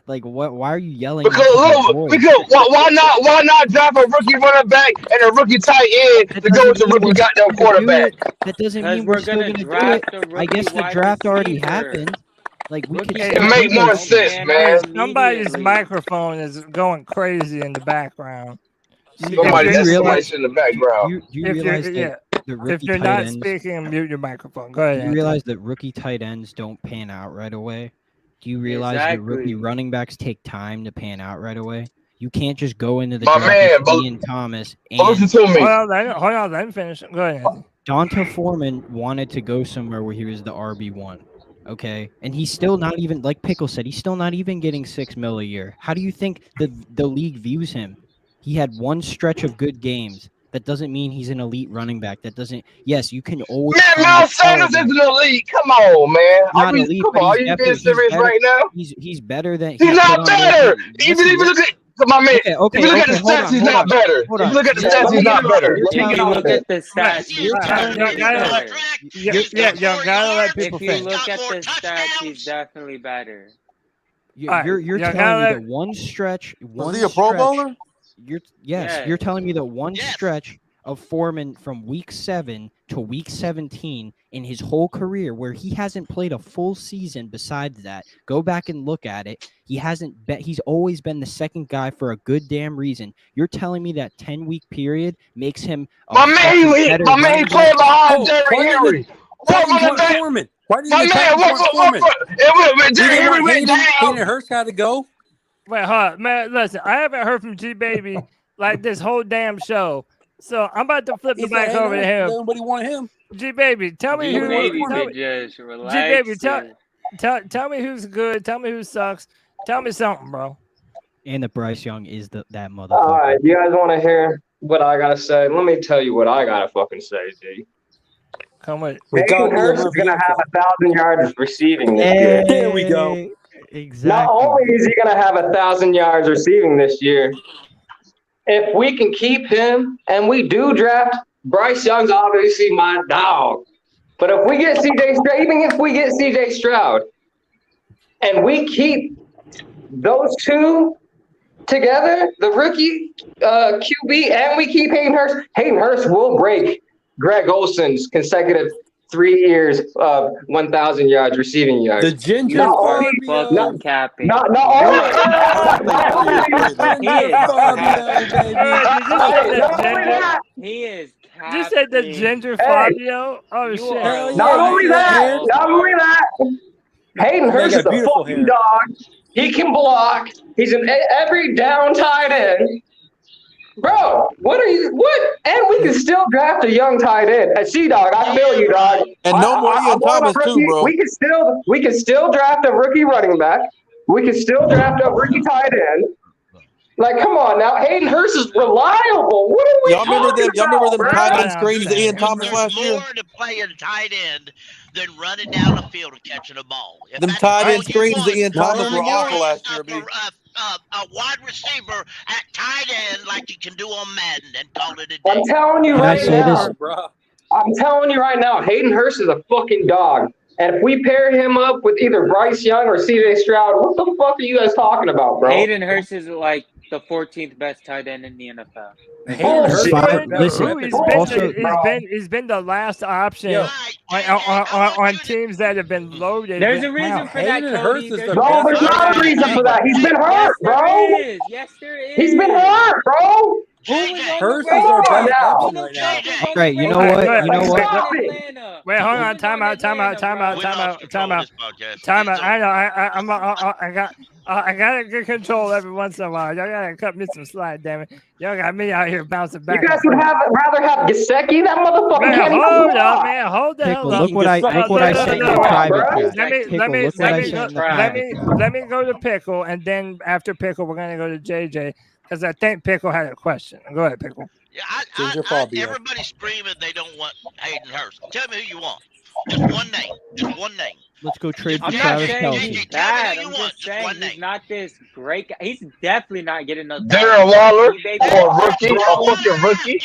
like what? Why are you yelling into Because your look, voice? because why not draft a rookie running back and a rookie tight end That to go with the doesn't mean rookie we're goddamn still gonna do quarterback? it. That doesn't Because mean we're we're still gonna gonna do it. draft a I guess rookie the wide draft already receiver. happened. Like we could Rookie It still make do receivers more that don't sense, shit. pan out man. Somebody's immediately. microphone is going crazy in the background. C If Dog, Somebody, do you that's somebody realize? shit in the Do background. you If you're realize that the if rookie you're tight not ends? speaking, mute your microphone. Go Do ahead, you Anthony. realize that rookie tight ends don't pan out right away? Do you realize that rookie Exactly. running backs take time to pan out right away? You can't just go into the My draft man, with Ian Thomas but listen and to me. Hold on, let me finish. Go ahead, Anthony. Donta Foreman wanted to go somewhere where he was the RB1. Okay. And he's still not even, like Pickle said, he's still not even getting $6 million a year. How do you think the league views him? He had one stretch of good games. That doesn't mean he's an elite running back. That doesn't. Yes, you can always. Man, Miles Sanders is an elite. Come on, man. Not elite, Come but on, are he's you being definitely serious better. right now? He's better than. He's put not on better. more- Even listen, if you look at my man, Okay, if you look at the hold stats, on, he's hold not on, better. hold If on. you look at the You're stats, telling he's me not that- better. you're If telling you me look that- at the stats, he's you're telling me definitely better. Yeah, y'all gotta let people If you finish. look at the stats, he's definitely better. You're y'all telling gotta me let- that one stretch. Was he a Pro Bowler? Yes, Yeah. you're telling me that one stretch of Foreman from week 7 to week 17 in his whole career, where he hasn't played a full season. Besides that, go back and look at it. He's always been the second guy for a good damn reason. You're telling me that 10-week period makes him My man, he played behind Derrick Henry. What running back? Foreman? Why did My you man, want Foreman? Derrick Henry went down. Hayden Hurst had to go. Wait, hold on, man. Listen, I haven't heard from G Baby like this whole damn show. So I'm about to flip the mic over to him. Nobody wanted him. G Baby, tell me G who. Baby tell could me- just G relax. Baby, tell me who's good. Tell me who sucks. Tell me something, bro. And that Bryce Young is that motherfucker. All right, you guys want to hear what I gotta say? Let me tell you what I gotta fucking say, G. Come with. Hayden Hurst is gonna have 1,000 yards receiving this year. There we go. Exactly. Not only is he gonna have 1,000 yards receiving this year, if we can keep him and we do draft Bryce Young's obviously my dog. But if we get even if we get CJ Stroud and we keep those two together, the rookie QB, and we keep Hayden Hurst will break Greg Olson's consecutive 3 years of 1,000 yards receiving yards. The ginger Not Fabio. capping. Not He is You said the ginger Fabio. Oh You shit! are Not only that, Hayden Hurst is a fucking dog. He can block. He's an every down tight end. Bro, what? And we can still draft a young tight end. At C-Dog, I feel you, dog. And no more Ian Thomas too, bro. We can still draft a rookie running back. We can still draft a rookie tight end. Like, come on now, Hayden Hurst is reliable. What are we Y'all remember them? Y'all remember them bro? tight end screens to Ian Thomas There's last year? more to playing tight end than running down the field and catching a ball. If Them that's tight all end you screens to want, Ian Thomas were run awful last year, B. a wide receiver at tight end like you can do on Madden and call it a day. I'm telling you Can I right say now. this? I'm telling you right now, Hayden Hurst is a fucking dog. And if we pair him up with either Bryce Young or CJ Stroud, what the fuck are you guys talking about, bro? Hayden Hurst is like the 14th best tight end in the NFL. He's been the last option on teams that have been loaded. There's a reason for that, Cody. There's not a reason for that. He's been hurt, bro. Yes, there is. He's been hurt, bro. Hurst is our best option right now. Right, you know what? Wait, hold on. Time out. I gotta get control every once in a while. Y'all gotta cut me some slack, damn it. Y'all got me out here bouncing back. You guys would rather have Gesicki? That motherfucker can't even walk. Hold the hell up. Look what I said in the private chat. Let me go to Pickle, and then after Pickle, we're gonna go to JJ because I think Pickle had a question. Go ahead, Pickle. Yeah, everybody's screaming they don't want Hayden Hurst. Tell me who you want. Just one name. Let's go trade for I'm not Travis saying Kelce. he's bad. I'm just saying he's not this great guy. He's definitely not getting enough. Darren Waller or rookie, a fucking rookie.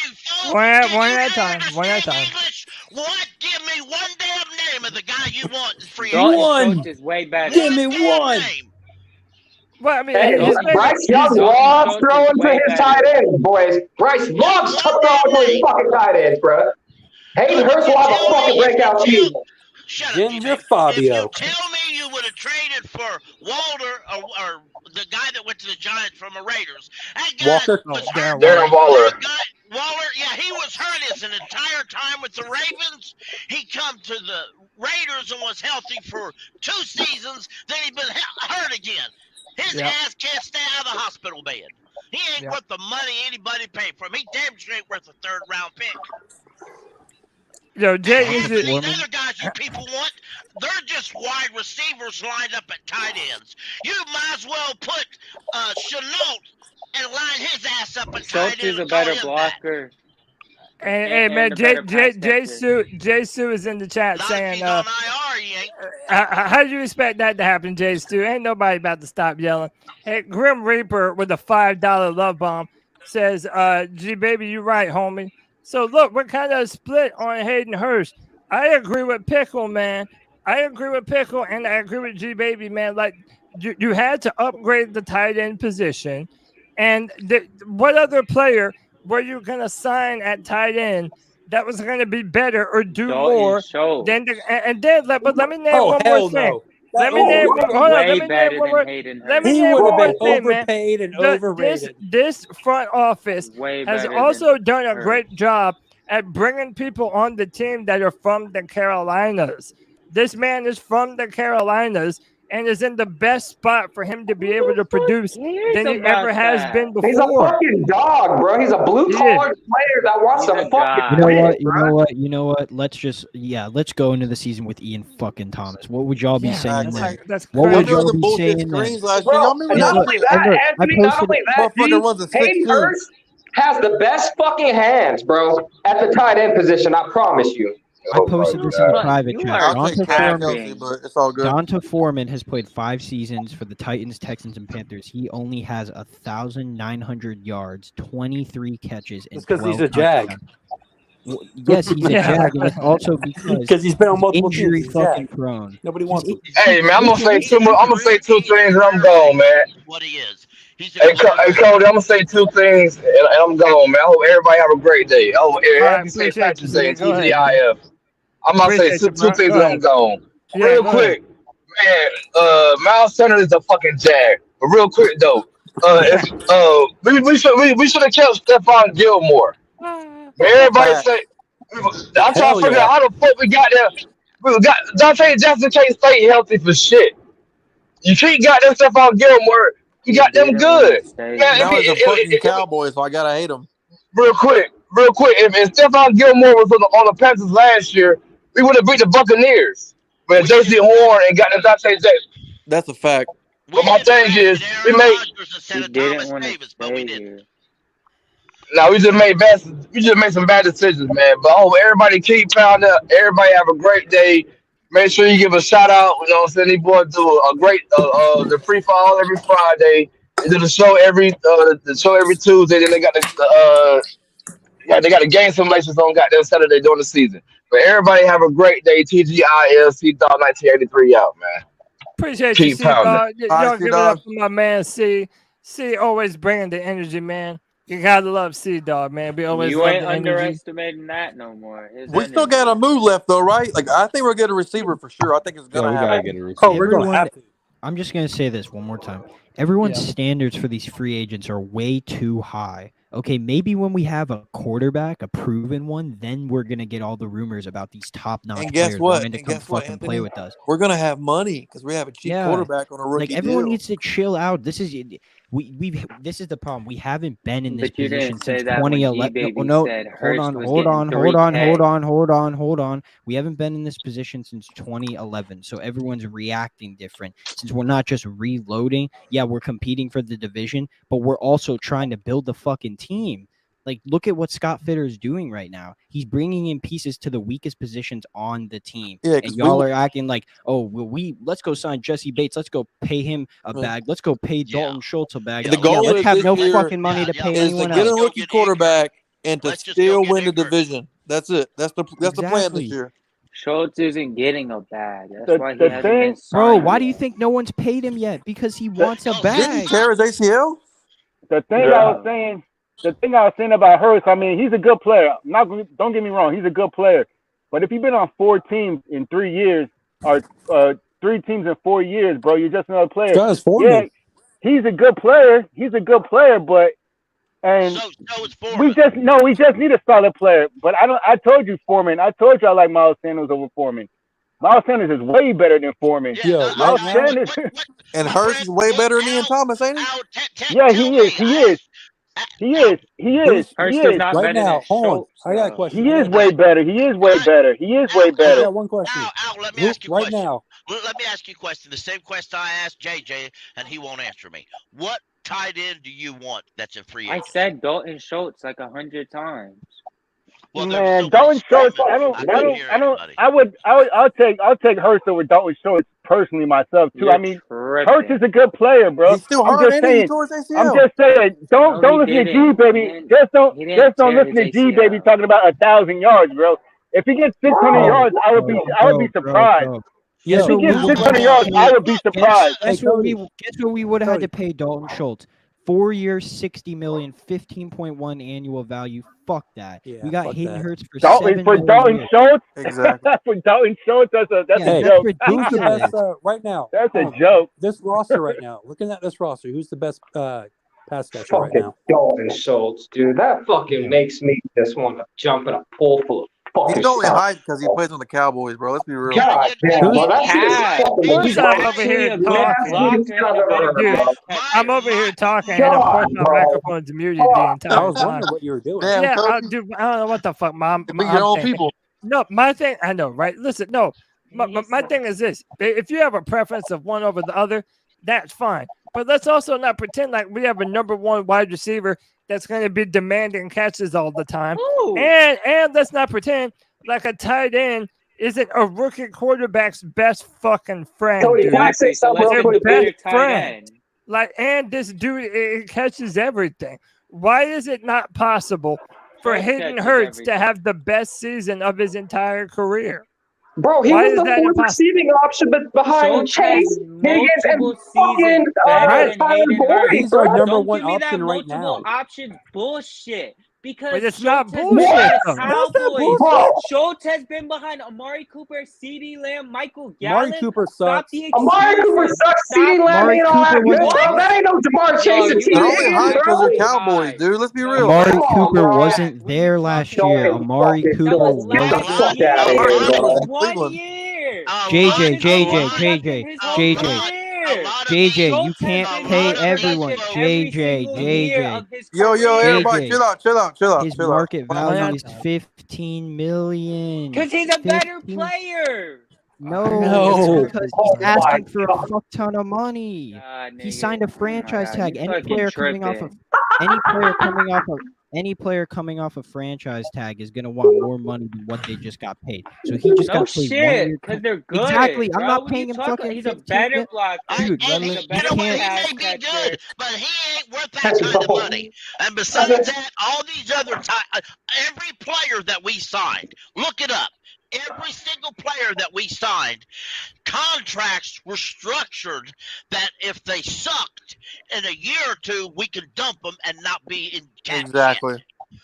One at a time. What? Give me one damn name of the guy you want free Dalton One. Schultz is way better. Give me one. Well, I mean, Bryce Young loves throwing to his tight ends, boys. Bryce loves throwing to his fucking tight ends, bro. Hayden Hurst will have a fucking breakout season. Ginger Fabio. If you tell me you would have traded for Walter or the guy that went to the Giants from the Raiders, that guy Walker? was Darren Waller. Waller, yeah, he was hurt his entire time with the Ravens. He come to the Raiders and was healthy for 2 seasons. Then he been hurt again. His ass can't stay out of the hospital bed. He ain't worth the money anybody paid for him. He damn sure ain't worth a 3rd round pick. Yo, Jay, these other guys you people want, they're just wide receivers lined up at tight ends. You might as well put Chenault and line his ass up at tight Schultz end. is a better blocker. Hey man, Jay Sue is in the chat saying, how do you expect that to happen, Jay Stu? Ain't nobody about to stop yelling. Hey, Grim Reaper with a $5 love bomb says, G baby, you right, homie. So look, we're kind of split on Hayden Hurst. I agree with Pickle, man. I agree with Pickle, and I agree with G baby, man. Like you had to upgrade the tight end position, and what other player were you gonna sign at tight end that was gonna be better or do more than but let me name one more thing. Let me name one more thing, man. Overpaid and overrated. This front office has also done a great job at bringing people on the team that are from the Carolinas. This man is from the Carolinas and is in the best spot for him to be able to produce than he ever has been before. He's a fucking dog, bro. He's a blue-collar player that wants to fucking You know what? Let's go into the season with Ian fucking Thomas. What would y'all be saying then? What would y'all be saying then? Not only that, Hayden Hurst has the best fucking hands, bro, at the tight end position. I promise you. I posted this in the private chat. Donta Foreman has played 5 seasons for the Titans, Texans, and Panthers. He only has 1,900 yards, 23 catches, and because he's a Jag. Yes, he's a Jag, and it's also because he's been on multiple injury fucking prone. Nobody wants him. Hey man, I'm gonna say 2 things and I'm gone, man. What he is. Hey Cody, I'm gonna say 2 things and I'm gone, man. I hope everybody have a great day. Happy St. Patrick's Day and TGIF. I'm gonna say 2 things and I'm gone. Real quick, man. Miles Sanders is a fucking Jag. But real quick though, we should have kept Stephon Gilmore. Everybody say, I'm trying to figure out how the fuck we got there. We got Dante Jackson can't stay healthy for shit. You keep got that stuff on Gilmore. You got them good. Now he's a fucking Cowboy, so I gotta hate him. Real quick. If Stephon Gilmore was on the Panthers last year, we would have beat the Buccaneers. But J.C. Horn and got the Dante Jackson. That's a fact. But my thing is, we just made some bad decisions, man. But I hope everybody keep pounding up. Everybody have a great day. Make sure you give a shout out. You know what I'm saying? These boys do a great the free fall every Friday. They do the show every Tuesday. Then they got the They got a game simulations on goddamn Saturday during the season. But everybody have a great day. TGIL Dog 1983 out, man. Appreciate you, Keep C pounding. Dog. Y'all give it up for my man C. C always bringing the energy, man. You gotta love C Dog, man. We always You love ain't the energy. underestimating that no more. We still got a move left though, right? Like I think we'll get a receiver for sure. I think it's gonna happen. Oh, we're gonna have to. I'm just gonna say this one more time. Everyone's standards for these free agents are way too high. Okay, maybe when we have a quarterback, a proven one, then we're gonna get all the rumors about these top-notch And guess players what? wanting to And come guess what, fucking play Anthony? with us. We're gonna have money because we have a cheap quarterback on a rookie Like everyone deal. needs to chill out. This is this is the problem. We haven't been in this But you position didn't say since that when 2011. G-Baby No, said hold Hurst on, was hold getting on, hold on, 3K. hold on. We haven't been in this position since 2011. So everyone's reacting different. Since we're not just reloading, yeah, we're competing for the division, but we're also trying to build the fucking team. Like, look at what Scott Fitter is doing right now. He's bringing in pieces to the weakest positions on the team. Yeah, and y'all are acting like, oh, well, let's go sign Jesse Bates. Let's go pay him a bag. Let's go pay Dalton Schultz a bag. The goal let's is have this no year fucking money to pay is to anyone get a else. rookie quarterback and to still win the division. That's it. That's the plan Exactly. this year. Schultz isn't getting a bag. That's why he hasn't been signed. Bro, why do you think no one's paid him yet? Because he wants a bag. Didn't he tear his ACL? The thing I was saying about Hurst, I mean, he's a good player. Don't get me wrong, he's a good player. But if you've been on 4 teams in 3 years, or 3 teams in 4 years, bro, you're just another player. Yeah, he's a good player. He's a good player, but we just need a solid player. But I told you Foreman. I told you I like Miles Sanders over Foreman. Miles Sanders is way better than Foreman. Miles Sanders and Hurst is way better than Ian Thomas, ain't he? Yeah, he is. Right now, hold on. I got a question. He is way better. I got one question. Let me ask you a right question. now. Let me ask you a question. The same question I asked JJ, and he won't answer me. What tight end do you want that's a free agent? I said Dalton Schultz like 100 times. Well, man, Dalton Schultz. I'll take Hurst over Dalton Schultz personally myself too. You're I mean, tripping. Hurst is a good player, bro. He's still I'm hurt, just ain't he? He saying. tore his ACL. I'm just saying. Don't listen to G baby. Just don't listen to G baby talking about 1,000 yards, bro. If he gets 600 yards, I would be surprised. If he gets 600 yards, I would be surprised. Guess what we would have had to pay Dalton Schultz? 4 years, $60 million, 15.1 annual value. Fuck that. Yeah, we got fuck Hayden that. Hurst for Dalton Schultz. Exactly. For Dalton Schultz, that's a Yeah, joke. Who's the best right now? That's a joke. This roster right now. Looking at this roster, who's the best pass catcher right Fucking now? Dalton Schultz, dude. That fucking makes me just want to jump in a pool full of fucking He's only stuff. hyped because he plays on the Cowboys, bro. Let's be real. God damn, bro. That shit is Cat. fucking He's I'm over here actually a good talking. blocker and a better Dude, pass catcher. I'm over here talking, and of course my microphone's muted the I entire was time. wondering what you were doing. Damn, Yeah, Cody. I don't know what the fuck, Mom. Be your own people. No, my thing, I know, right? Listen, no, my thing is this: if you have a preference of one over the other, that's fine. But let's also not pretend like we have a number 1 wide receiver that's going to be demanding catches all the time, and let's not pretend like a tight end isn't a rookie quarterback's best fucking friend. Cody, Dude. can I say something real quick? Best friend. Like, and this dude, it catches everything. Why is it not possible for Hayden Hurst to have the best season of his entire career? Bro, he Why was is the that 4th impossible? receiving option behind Schultz Chase, has Higgins, and multiple fucking seasons better than Tyler Hayden Boyd, Hurst. He's our bro. number Don't one give me that option right multiple now. options bullshit. Because But it's not Schultz has bullshit, been behind though. the How's that Cowboys. Bro, Schultz has been behind Amari Cooper, CeeDee Lamb, Michael Amari Gallup. Cooper Stop sucks. the Amari Cooper excuses. sucks. Stop. CeeDee Lamb Amari ain't all that Cooper good, was bro. That ain't no Jamar Chase and you T. They're guys only Higgins, hyped because bro. they're Cowboys, dude. Let's be real. Amari Come on, Cooper bro. wasn't What are there you last talking year. about? Amari Fucking Cooper don't get the wasn't fuck there. out of here, It bro. was Cleveland. 1 year. JJ, He JJ, wasn't productive JJ, his whole JJ, career. JJ, you Schultz has can't been pay more productive everyone. every JJ, single year JJ. of his Yo, career. everybody, JJ. chill out. His Chill out. market value Atlanta. is 15 million. Because he's a better 15 player. No, No. it's because Oh he's asking my for a God. fuck ton of money. God, He nigga. signed a Oh my franchise God, tag. you Any fucking player coming off of tripping. any player coming off a franchise tag is gonna want more money than what they just got paid. So he just got to play 1 year. Because they're good. Exactly. Bro. I'm not What are you paying him talking fucking about? He's a 15 better mil. blocker. Dude, He's let me. a You better know what? He pass may be catcher. good, but he ain't worth that kind of money. And besides that, all these other every player that we signed, look it up. Every single player that we signed, contracts were structured that if they sucked in a year or two, we could dump them and not be in cap Exactly. shit.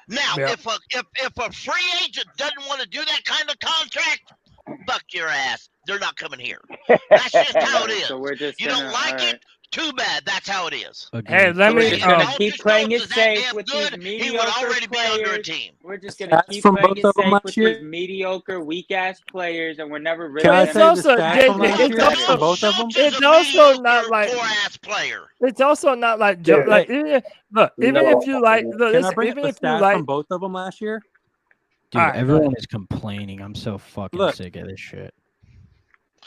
Now, if a free agent doesn't want to do that kind of contract, fuck your ass. They're not coming here. That's just how it is. So we're just you don't like it? Too bad. That's how it is. Hey, let me. We're just gonna keep playing it safe with these He would mediocre already be under a players. team. We're just gonna Stats keep from playing both it of them safe last with year? these mediocre, weak ass players, and we're never really. Can I It's say the also stats from last year it's for both of them? it's also not like poor-ass player. it's also not like Dude, like hey. even if you like look, Can I listen, bring up even the if you stats like from both of them last year? Dude, All right, go everyone ahead. is complaining. I'm so fucking Look. sick of this shit.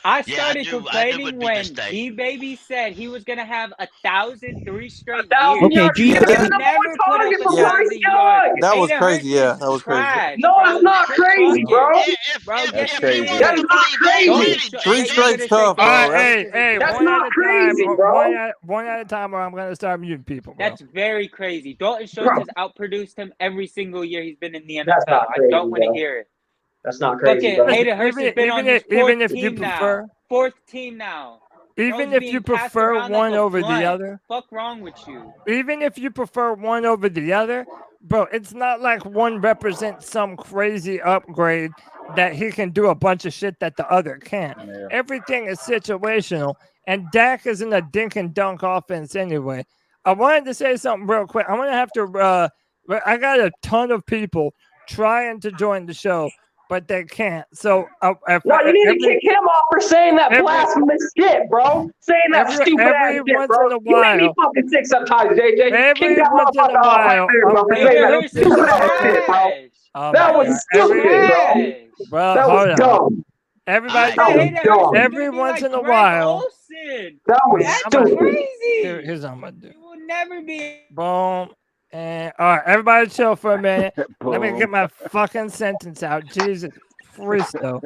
I Yeah, started I knew complaining it'd be when this day. G-Baby said he was going to have 1,000 3 straight 1,000 years. Okay, yards. G. He That's would the never more put up target for 1,000 Bryce yards. Young. That was Hayden crazy. Hurst Yeah, is that was crazy. trash, No, bro. that's not Quit crazy, talking. bro. Bro, That's get crazy. your That hands. is not crazy. Three straight's tough, All bro. right, hey, That's one not at a crazy, time, bro. one at a time, or I'm gonna start muting people, bro. That's very crazy. Dalton Schultz Bro. has outproduced him every single year he's been in the That's NFL. not I crazy, don't want to bro. hear it. That's not crazy, Fucking bro. Hayden Hurst has been on his even fourth if you team prefer, now. Fourth team now. even Bro's if being you passed prefer around one like a over the blunt. other, Fuck wrong with you? even if you prefer one over the other, bro, it's not like one represents some crazy upgrade that he can do a bunch of shit that the other can't. Yeah. Everything is situational, and Dak isn't a dink and dunk offense anyway. I wanted to say something real quick. I'm gonna have to. I got a ton of people trying to join the show, but they can't. So No, you need to kick him off for saying that blasphemous shit, bro. Saying that stupid ass shit, once bro. in a You made me while, fucking sick sometimes, JJ. every Kick that once in a motherfucker off right while, there, bro, for saying that stupid ass shit, bro. Oh That my was God. stupid, bro. Bro, That hold was on. dumb. Everybody, That was dumb. every once in a while. That was That's stupid. crazy. Here's what I'm gonna do. You will never be. Boom. And all right, everybody chill for a minute. Let me get my fucking sentence out. Jesus Christo.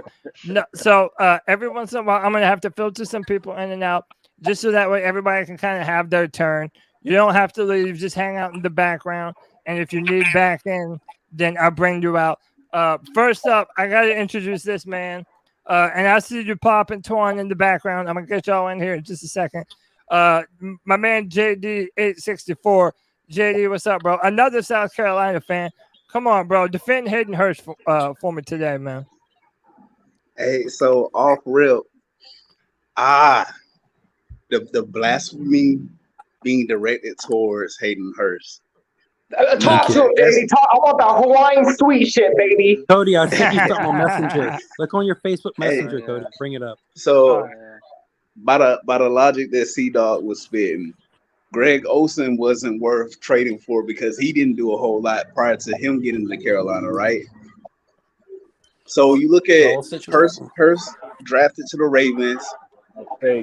No, so every once in a while, I'm gonna have to filter some people in and out, just so that way everybody can kind of have their turn. You don't have to leave; just hang out in the background. And if you need back in, then I'll bring you out. First up, I gotta introduce this man. And I see you popping Torn in the background. I'm gonna get y'all in here in just a second. My man JD864. JD, what's up, bro? Another South Carolina fan. Come on, bro. Defend Hayden Hurst for me today, man. Hey, so off rip, the blasphemy being directed towards Hayden Hurst. Talk to him, baby. I want the Hawaiian sweet shit, baby. Cody, I sent you something on Messenger. Look on your Facebook Messenger, Cody. Bring it up. So, by the logic that C-Dog was spitting, Greg Olsen wasn't worth trading for because he didn't do a whole lot prior to him getting to Carolina, right? So you look at Hurst drafted to the Ravens,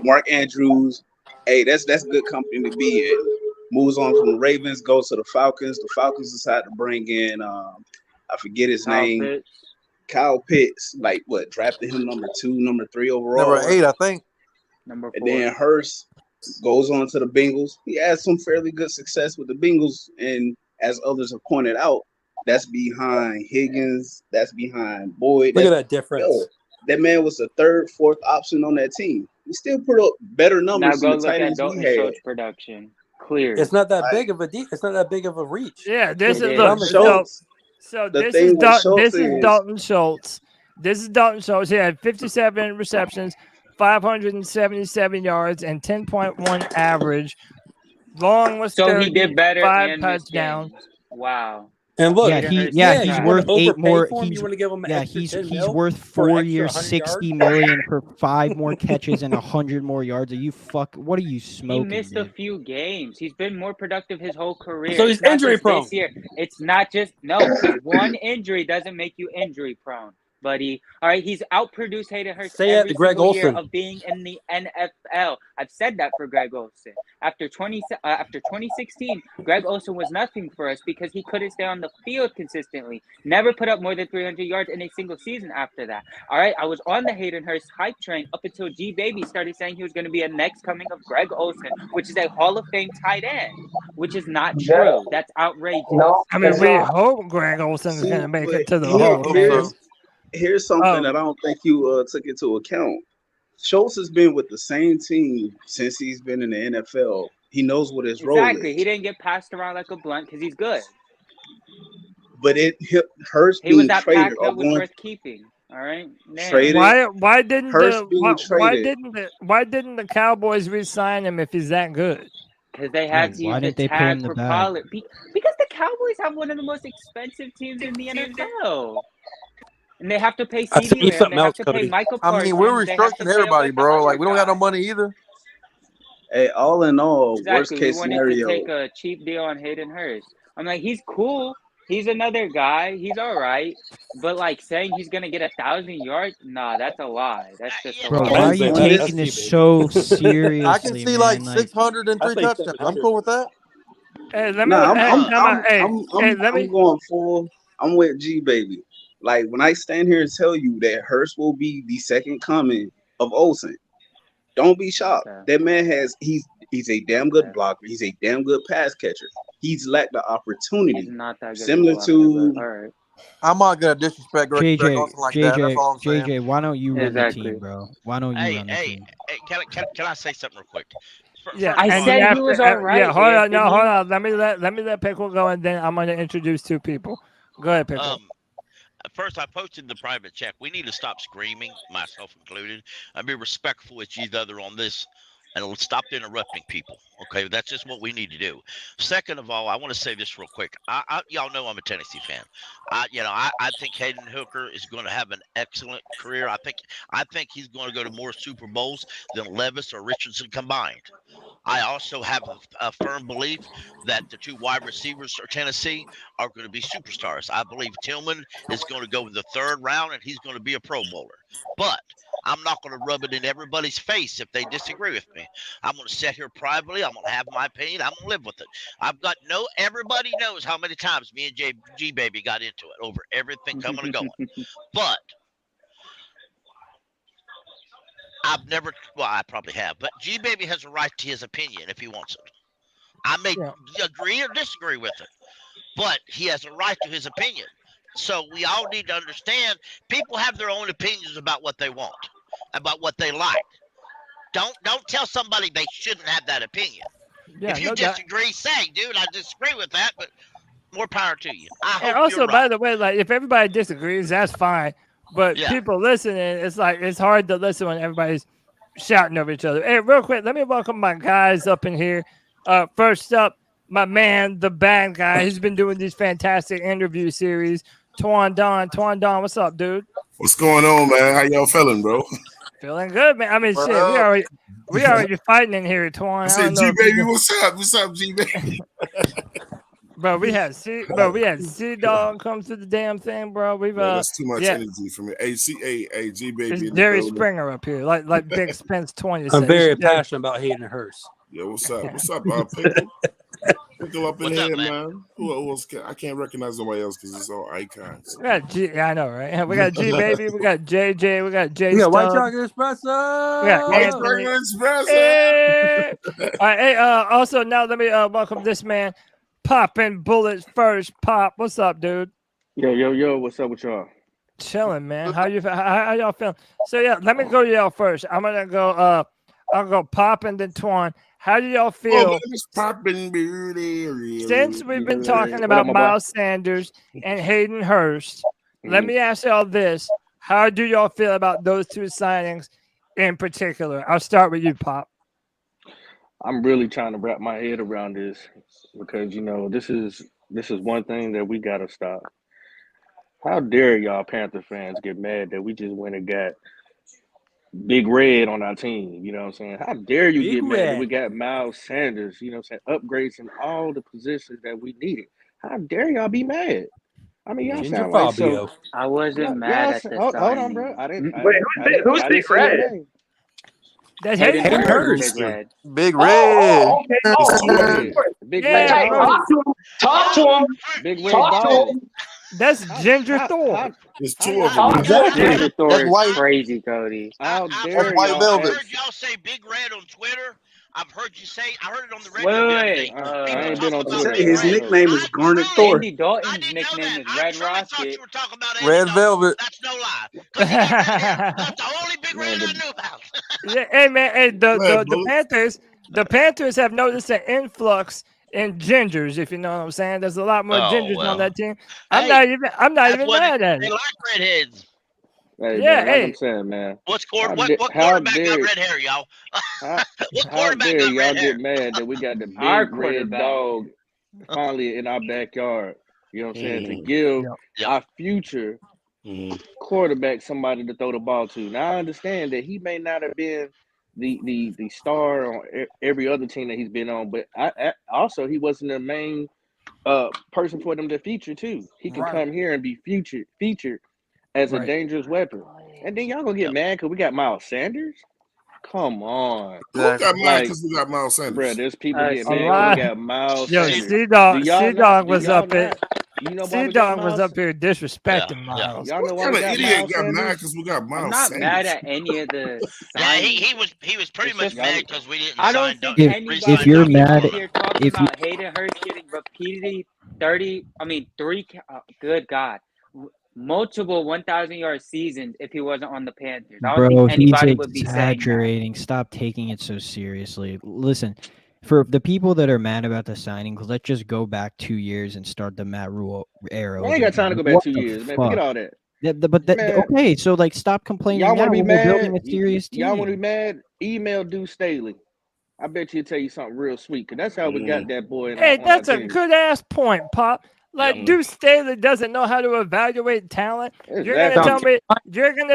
Mark Andrews. Hey, that's good company to be in. Moves on from the Ravens, goes to the Falcons. The Falcons decide to bring in I forget his name. Kyle Pitts, like what, drafted him number 2, number 3 overall. Number 8, I think. Number 4. And then Hurst goes on to the Bengals. He had some fairly good success with the Bengals, and as others have pointed out, that's behind Higgins. That's behind Boyd. Look at that difference. Yo, that man was the 3rd, 4th option on that team. He still put up better numbers Now than go the look tight at ends we Dalton had. Schultz production. Clear. It's not that big of a it's not that big of a reach. Yeah, this is Schultz. So The this thing is with Schultz this is is- Dalton Schultz. This is Dalton Schultz. He had 57 receptions, 577 yards, and 10.1 average. Long was So 30, he did better 5 and missed touchdowns. games. Wow. And look, he's worth 8 more. You want to give him an extra he's 10 mil worth for 4 extra years, 100 60 yards? million for 5 more catches and 100 more yards. Are you what are you He smoking? missed a dude? few games. He's been more productive his whole career. So he's It's not injury just prone. This year. It's not just no. 'Cause one injury doesn't make you injury prone. buddy. All right, he's outproduced Hayden Hurst Say it every to Greg single year Olson. of being in the NFL. I've said that for Greg Olson. After 2016, Greg Olson was nothing for us because he couldn't stay on the field consistently. Never put up more than 300 yards in a single season after that. All right, I was on the Hayden Hurst hype train up until G Baby started saying he was going to be a next coming of Greg Olson, which is a Hall of Fame tight end, which is not true. That's outrageous. No, I mean, it's we not. hope Greg Olson is See, going to make but it to the Hall of Fame. here's something that I don't think you took into account. Schultz has been with the same team since he's been in the NFL. He knows what his role Exactly. is. He didn't get passed around like a blunt because he's good. But Hurst He was being that traded pack or that was going worth keeping. All right. Man. traded. Why didn't Hurst the being why traded. didn't the Cowboys re-sign him if he's that good? Because they had to Why use the didn't they pay tag him the for bag? Pollard. Because the Cowboys have one of the most expensive teams in the NFL. And they have to pay I tell CeeDee you Lamb. something They have else, to pay Cody. Michael I Parsons. mean, we're They have to restructuring pay a everybody, bunch of bro. other Like, we don't got no guys. money either. Hey, all in all, worst Exactly. We case wanted to scenario. take a cheap deal on Hayden Hurst. I'm like, he's cool. He's another guy. He's all right. But, like, saying he's going to get 1,000 yards, nah, that's a lie. That's just a Bro, lie. why are you taking this so seriously, I can see like man? 603 touchdowns. I'm cool with that. Hey, let me. No, I'm going full. I'm with G Baby. Like when I stand here and tell you that Hurst will be the second coming of Olsen, don't be shocked. That man he's a damn good blocker. He's a damn good pass catcher. He's lacked the opportunity. He's not that good. Similar to all right. I'm not gonna disrespect Greg JJ, Olsen like that. That's all I'm saying. JJ, why don't you run Exactly. the team, bro? Why don't you run the Hey, team? can I say something real quick? Yeah, I and said you he have was to- all right, Yeah, hold on, no, Anthony. hold on. Let me let Pickle go, and then I'm going to introduce two people. Go ahead, Pickle. First, I posted the private check. We need to stop screaming, myself included, and be respectful with each other on this, and stop interrupting people. Okay, that's just what we need to do. Second of all, I want to say this real quick. Y'all know I'm a Tennessee fan. I think Hayden Hooker is going to have an excellent career. I think he's going to go to more Super Bowls than Levis or Richardson combined. I also have a firm belief that the two wide receivers for Tennessee are going to be superstars. I believe Tillman is going to go in the third round, and he's going to be a Pro Bowler. But I'm not going to rub it in everybody's face if they disagree with me. I'm going to sit here privately. I'm going to have my opinion. I'm going to live with it. Everybody knows how many times me and G Baby got into it over everything coming and going. But I probably have, but G Baby has a right to his opinion if he wants it. I may agree or disagree with it, but he has a right to his opinion. So we all need to understand people have their own opinions about what they want, about what they like. Don't tell somebody they shouldn't have that opinion. Yeah, if you no doubt. disagree, say, dude, I disagree with that, but more power to you. I And hope also, you're by right. the way, like if everybody disagrees, that's fine. But Yeah. people listening, it's like it's hard to listen when everybody's shouting over each other. Hey, real quick, let me welcome my guys up in here. First up, my man, the bad guy. He's been doing these fantastic interview series. Twan Don, what's up, dude? What's going on, man? How y'all feeling, bro? Feeling good, man. I mean, What shit, up? we already fighting in here, Twan. I I said, don't know G if you baby, know- what's up? What's up, G baby? Bro, we had C Dog come to the damn thing, bro. We've Man, that's too much yeah, energy for me. Hey, G baby. it's in the Jerry building. Springer up here, like Big Spence 20. I'm said. very It's Jerry- passionate about Hayden Hurst. Yeah, what's up? What's up, Pickle? Pickle up in here, man. Who else? I can't recognize nobody else because it's all icons. We got G, yeah, I know, right? We got G Baby, we got JJ, we got J. We got White Stub, Chocolate Espresso. we got White Anthony. Chocolate Espresso. Hey! All right, hey, also now let me welcome this man, Popping Bullets First. Pop, what's up, dude? Yo, what's up with y'all? Chilling, man. How y'all feeling? So yeah, let me go to y'all first. I'm gonna go. I'll go Pop and then Twan. How do y'all feel? Popping beauty. Since we've been talking about Miles Sanders and Hayden Hurst, let me ask y'all this. How do y'all feel about those two signings in particular? I'll start with you, Pop. I'm really trying to wrap my head around this because this is one thing that we gotta stop. How dare y'all Panther fans get mad that we just went and got Big Red on our team? You know what I'm saying? How dare you get mad that we got Miles Sanders, upgrades in all the positions that we needed? How dare y'all be mad? I mean, y'all Ginger sound like so. Fabio. I wasn't Y'all, mad y'all at the hold on, signing. bro. I didn't Who's say Big your Red? name. That's Hayden Hayden Hayden Hurst, Hurst. Big Hurst. Red. Big Oh, Red. okay. There's Oh, two of them. Big Yeah, Red hey, Dog. talk to him. Big Red Talk to Dog. him. That's Ginger Thor. There's How two y'all of them. Talk Man. to him. Exactly. Ginger Thor That's is white. crazy, Cody. how I've That's dare white I've velvet. heard y'all say Big Red on Twitter. I've heard you say. I heard it on the Wait, radio the other wait, day. wait. I ain't been on I Twitter. say Big his Red. nickname is I Garnet truly, Thor. Andy I Dalton's didn't know nickname that. is I Red truly thought Rocket. you were talking about Andy Red Dalton. velvet. That's no lie. Because he got red hair. That's the only Big Red I knew about. Yeah, hey man, hey, Go ahead, the Bullets. Panthers have noticed an influx in gingers, if you know what I'm saying. There's a lot more Oh gingers on well. that team. Hey, I'm not that's even what mad at they it. like redheads. Hey Yeah, man, like I'm hey, saying, man. What How quarterback got red hair, y'all? how What how quarterback dare got y'all red hair? get mad that we got the Our big red quarterback. dog finally in our backyard? You know what I'm saying? To Mhm. give Yep. our future Mhm. quarterback somebody to throw the ball to. Now I understand that he may not have been the star on every other team that he's been on, but I also he wasn't the main person for them to feature too. He can right, come here and be featured as a right. dangerous weapon. And then y'all gonna get Yep. mad because we got Miles Sanders? Come on. Who got Exactly. mad Like, because we got Miles bruh, Sanders? there's people getting A mad because we lot. got Miles Yo, Sanders. Sea Do y'all Dog do was y'all up here. not? You know why Sea we got Dog was Miles? up here Yeah. disrespecting Yeah. Miles. Y'all know What why kind we of got idiot Miles got mad Sanders? because we got I'm Miles not mad Sanders? at any of the Yeah, signings. he was pretty It's much just y'all. mad because we didn't I don't sign think Doug, anybody If re-sign you're is Dante mad, here Foreman. talking if you about Hayden Hurst getting repeatedly good God, multiple 1,000-yard seasons if he wasn't on the Panthers. I don't think Bro, he's anybody would be saying that. exaggerating. Stop taking it so seriously. Listen, for the people that are mad about the signing, let's just go back 2 years and start the Matt Rule era I over ain't got time to again. go back What 2 the years, man. Forget fuck? all that. Man, Okay, so like stop complaining y'all want now to be when we're building mad? a serious Y'all want to team. be mad? Email Deuce Staley. I bet he'll tell you something real sweet, because that's how we got that boy Hey, on our that's a team. good ass point, Pop. Like Deuce Staley doesn't know how to evaluate talent. You're gonna Exactly.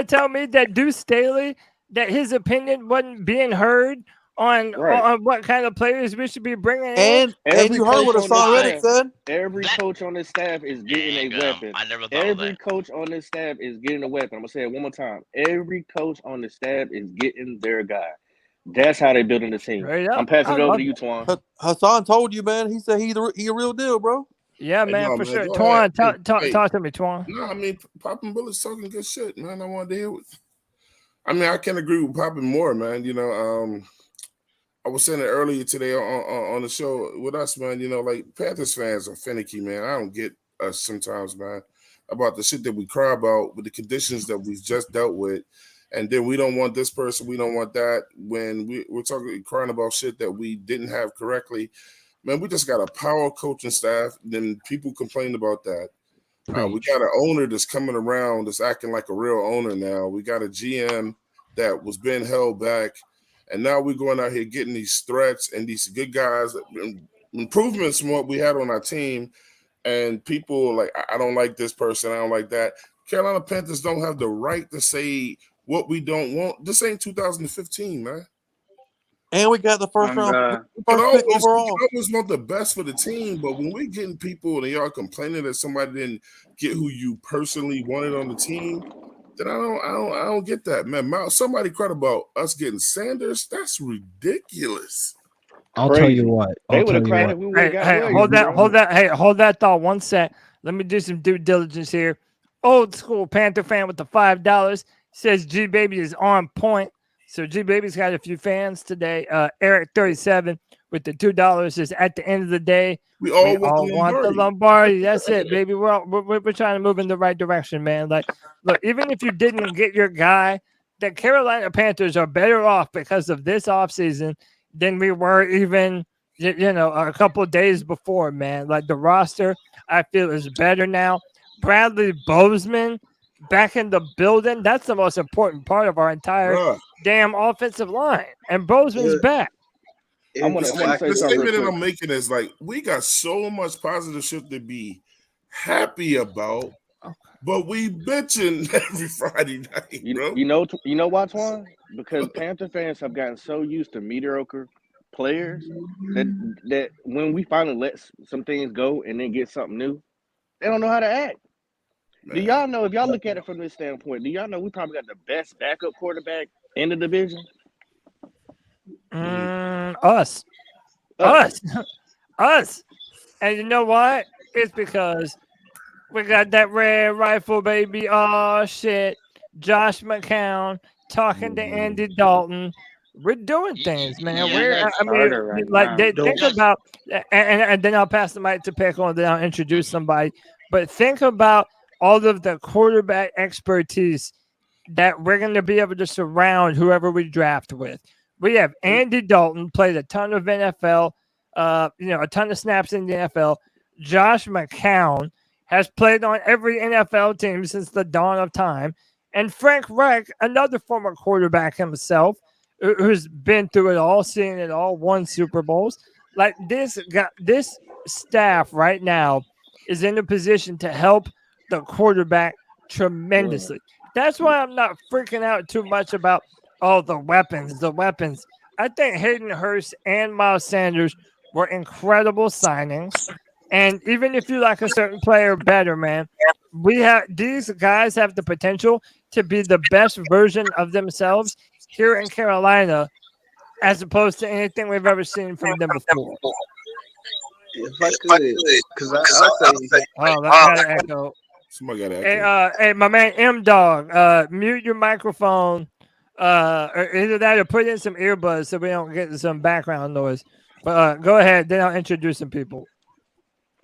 tell me that Deuce Staley, that his opinion wasn't being heard on Right. on what kind of players we should be bringing in. And Every you heard coach what on this Hassan Reddick staff, said. every coach on this staff is getting a weapon. I never thought of Every that. coach on this staff is getting a weapon. I'm gonna say it one more time. Every coach on the staff is getting their guy. That's how they building the team. Straight I'm up. passing I it over love to you, it. Twan. Hassan told you, man. He said he a real deal, bro. Yeah, Hey, man, no, for man, sure. go ahead. Twan, Hey, talk to me, Twan. no, I mean, Popping Bullets talking good shit, man. I want to hear it. I mean, I can agree with Popping more, man. You know, I was saying it earlier today on the show with us, man. You know, like Panthers fans are finicky, man. I don't get us sometimes, man, about the shit that we cry about with the conditions that we've just dealt with. And then we don't want this person, we don't want that. When we're talking crying about shit that we didn't have correctly, man, we just got a power coaching staff. Then people complain about that. We got an owner that's coming around that's acting like a real owner now. We got a GM that was being held back. And now we're going out here getting these threats and these good guys, improvements from what we had on our team. And people like, I don't like this person, I don't like that. Carolina Panthers don't have the right to say what we don't want. This ain't 2015, man. And we got the first And pick overall. You always want the best for the team, but when we're getting people and y'all complaining that somebody didn't get who you personally wanted on the team, then I don't get that, man. Somebody cried about us getting Sanders. That's ridiculous. I'll tell you what. They would have cried if we would have got Williams. Hold that thought 1 sec. Let me do some due diligence here. Old school Panther fan with the $5 says G Baby is on point. So G Baby's got a few fans today. Eric 37 with the $2 says at the end of the day, we all want the Lombardi. That's it, baby. We're trying to move in the right direction, man. Like, look, even if you didn't get your guy, the Carolina Panthers are better off because of this offseason than we were even, a couple of days before, man. Like the roster, I feel is better now. Bradley Bozeman back in the building. That's the most important part of our entire damn offensive line. And Bozeman's back. I'm gonna say The something real statement that quick. I'm making is like, we got so much positive shit to be happy about, but we bitching every Friday night, bro. You know why, Twan? Because Panther fans have gotten so used to mediocre players that when we finally let some things go and then get something new, they don't know how to act. Do y'all know, if y'all look at it from this standpoint, do y'all know we probably got the best backup quarterback in the division? Us. And you know what? It's because we got that red rifle, baby. Oh, shit. Josh McCown talking to Andy Dalton. We're doing things, man. Think about, and then I'll pass the mic to Pickle, and then I'll introduce somebody. But think about all of the quarterback expertise that we're going to be able to surround whoever we draft with. We have Andy Dalton, played a ton of NFL, a ton of snaps in the NFL. Josh McCown has played on every NFL team since the dawn of time. And Frank Reich, another former quarterback himself, who's been through it all, seen it all, won Super Bowls. Like this staff right now is in a position to help the quarterback tremendously. That's why I'm not freaking out too much about the weapons. I think Hayden Hurst and Miles Sanders were incredible signings. And even if you like a certain player better, man, these guys have the potential to be the best version of themselves here in Carolina, as opposed to anything we've ever seen from them before. If I could, because I say, that's got to echo. Somebody got to echo. Hey, my man M Dog, mute your microphone. Or either that or put in some earbuds so we don't get some background noise. But go ahead, then I'll introduce some people.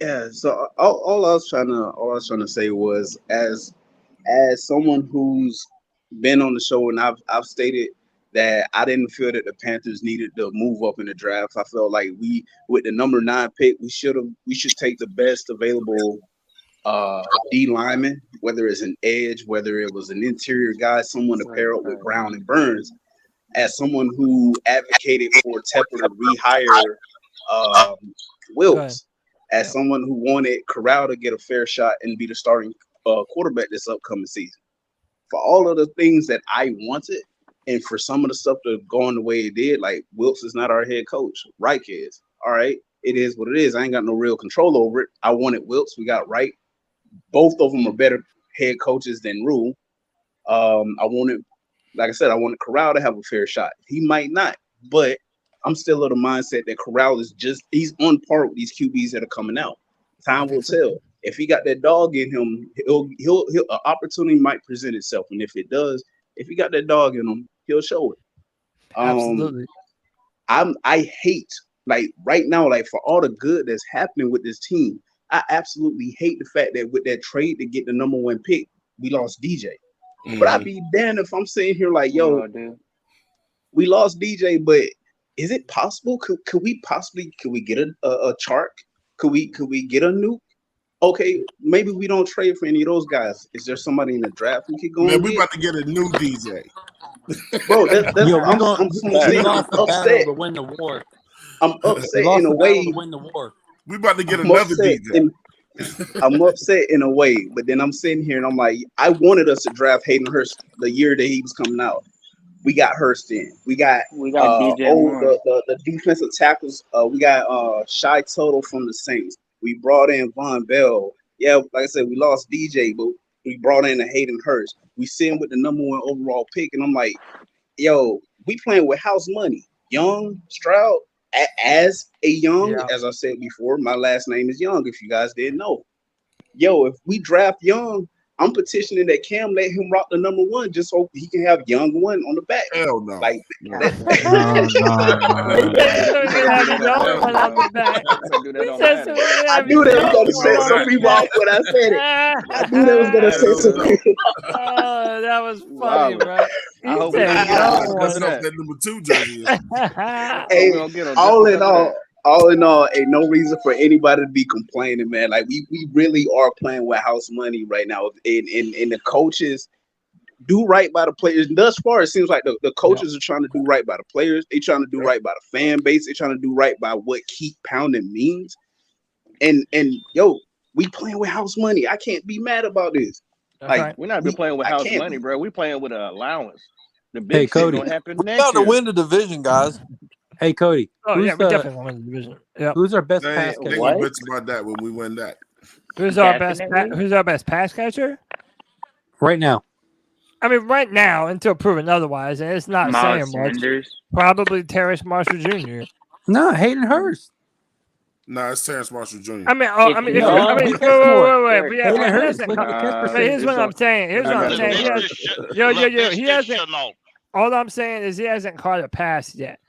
Yeah. So all I was trying to say was, as someone who's been on the show, and I've stated that I didn't feel that the Panthers needed to move up in the draft. I felt like with the number 9 pick, we should take the best available D lineman, whether it's an edge, whether it was an interior guy, someone to pair up with Brown and Burns. As someone who advocated for Tepper to rehire Wilkes, as someone who wanted Corral to get a fair shot and be the starting quarterback this upcoming season. For all of the things that I wanted, and for some of the stuff to go on the way it did, like Wilkes is not our head coach. Reich is. All right. It is what it is. I ain't got no real control over it. I wanted Wilkes. We got Reich. Both of them are better head coaches than Rule. I wanted Corral to have a fair shot. He might not, but I'm still of the mindset that Corral he's on par with these QBs that are coming out. Time will tell. If he got that dog in him, he'll an opportunity might present itself. And if it does, if he got that dog in him, he'll show it. Absolutely. I hate, like right now, like for all the good that's happening with this team, I absolutely hate the fact that with that trade to get the number 1 pick, we lost DJ. Mm-hmm. But I'd be damned if I'm sitting here like, we lost DJ, but is it possible? Could we get a Chark? Could we get a Nuke? Okay, maybe we don't trade for any of those guys. Is there somebody in the draft we could go? Man, we about to get a new DJ. Bro, I'm upset to win the war. I'm upset in a way. To win the war. We about to get another DJ. I'm upset in a way, but then I'm sitting here and I'm like, I wanted us to draft Hayden Hurst the year that he was coming out. We got Hurst in. We got DJ the defensive tackles. We got Shy Total from the Saints. We brought in Von Bell. Yeah, like I said, we lost DJ, but we brought in a Hayden Hurst. We see him with the number 1 overall pick, and I'm like, yo, we playing with house money. Young, Stroud, as a Young, as I said before, my last name is Young, if you guys didn't know. Yo, if we draft Young, I'm petitioning that Cam let him rock the number 1 just so he can have Young 1 on the back. Hell no. Like, I knew they was going to say some people off when I said it. I knew they was going to say some people. Oh, that was funny, bro. I hope that number 2 jersey. Hey, all in all, ain't no reason for anybody to be complaining, man. Like we really are playing with house money right now, and the coaches do right by the players. And thus far, it seems like the coaches are trying to do right by the players. They trying to do right by the fan base. They trying to do right by what keep pounding means. And yo, we playing with house money. I can't be mad about this. Like we're not playing with house money, bro. We playing with an allowance. The big thing gonna happen next year. We got to win the division, guys. Hey, Cody. Oh, yeah, we definitely win the division. Yeah. Who's our best pass catcher? They gonna bitch about that when we win that. Who's our best? Definitely. Who's our best pass catcher? Right now. I mean, right now, until proven otherwise, and it's not Miles saying much. Sanders. Probably Terrace Marshall Jr. No, Hayden Hurst. Nah, it's Terrence Marshall Jr. I mean, wait. But here's what I'm saying. Here's what I'm saying. He hasn't. All I'm saying is he hasn't caught a pass yet.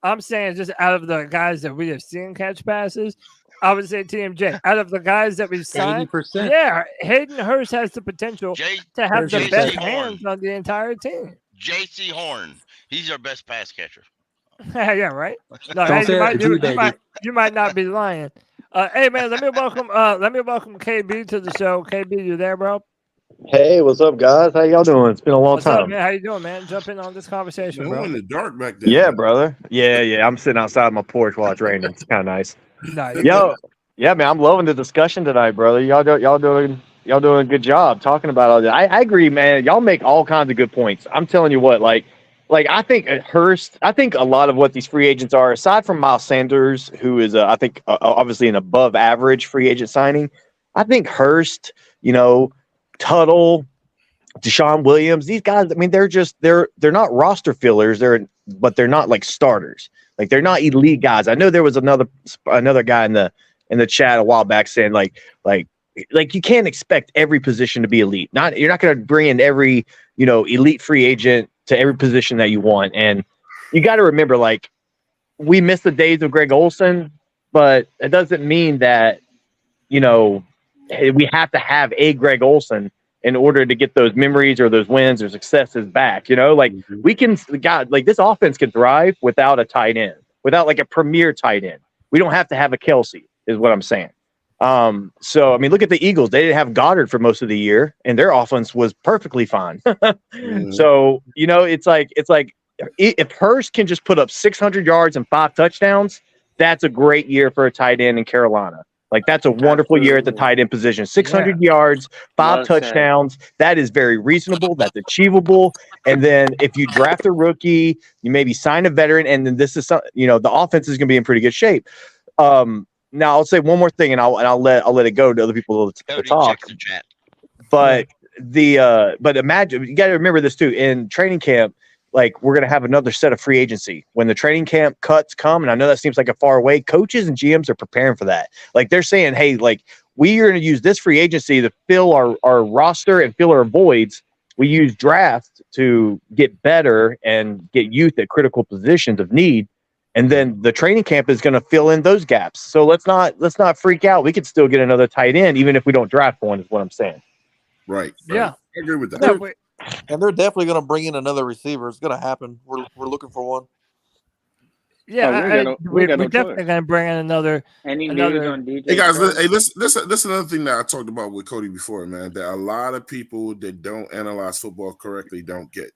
I'm saying just out of the guys that we have seen catch passes, I would say TMJ. Out of the guys that we've signed, 80%. yeah, Hayden Hurst has the potential to have the J.C. best Horn. hands on the entire team. J.C. Horn. He's our best pass catcher. Yeah, right. No, Don't hey, say that to G, baby. you might not be lying. Hey man, let me welcome KB to the show. KB, you there, bro? Hey, what's up, guys? How y'all doing? It's been a long What's up, time. man? How you doing, man? Jump in on this conversation, Man, bro. we're in the dark back there. Yeah, brother. Yeah. I'm sitting outside my porch while it's raining. It's kind of nice. Nice. Yo, yeah, man. I'm loving the discussion tonight, brother. Y'all doing a good job talking about all that. I agree, man. Y'all make all kinds of good points. I'm telling you what, like I think Hurst. I think a lot of what these free agents are, aside from Miles Sanders, who is I think obviously an above average free agent signing. I think Hurst, Tuttle, Deshaun Williams, these guys, I mean, they're not roster fillers, but they're not like starters. Like they're not elite guys. I know there was another guy in the chat a while back saying like you can't expect every position to be elite. You're not going to bring in every, elite free agent to every position that you want. And you got to remember, like, we miss the days of Greg Olsen, but it doesn't mean that, we have to have a Greg Olsen in order to get those memories or those wins or successes back. We can, this offense can thrive without a tight end, without like a premier tight end. We don't have to have a Kelsey, is what I'm saying. So, I mean, look at the Eagles. They didn't have Goddard for most of the year, and their offense was perfectly fine. So, it's like if Hurst can just put up 600 yards and 5 touchdowns, that's a great year for a tight end in Carolina. Like, that's a wonderful year at the tight end position. 600 yards, 5 touchdowns. That is very reasonable. That's achievable. And then if you draft a rookie, you maybe sign a veteran, and then this is the offense is going to be in pretty good shape. Now I'll say one more thing, and I'll let it go to other people to talk. But but imagine, you got to remember this too. In training camp, like, we're gonna have another set of free agency when the training camp cuts come, and I know that seems like a far away. Coaches and GMs are preparing for that. Like, they're saying, hey, like, we are gonna use this free agency to fill our roster and fill our voids. We use draft to get better and get youth at critical positions of need. And then the training camp is going to fill in those gaps. So let's not freak out. We could still get another tight end, even if we don't draft one, is what I'm saying. Right. Yeah. I agree with that. And they're definitely going to bring in another receiver. It's going to happen. We're looking for one. Yeah, we're definitely going to bring in another. Any news on DJ? Hey guys, listen. Another thing that I talked about with Cody before, man, that a lot of people that don't analyze football correctly don't get.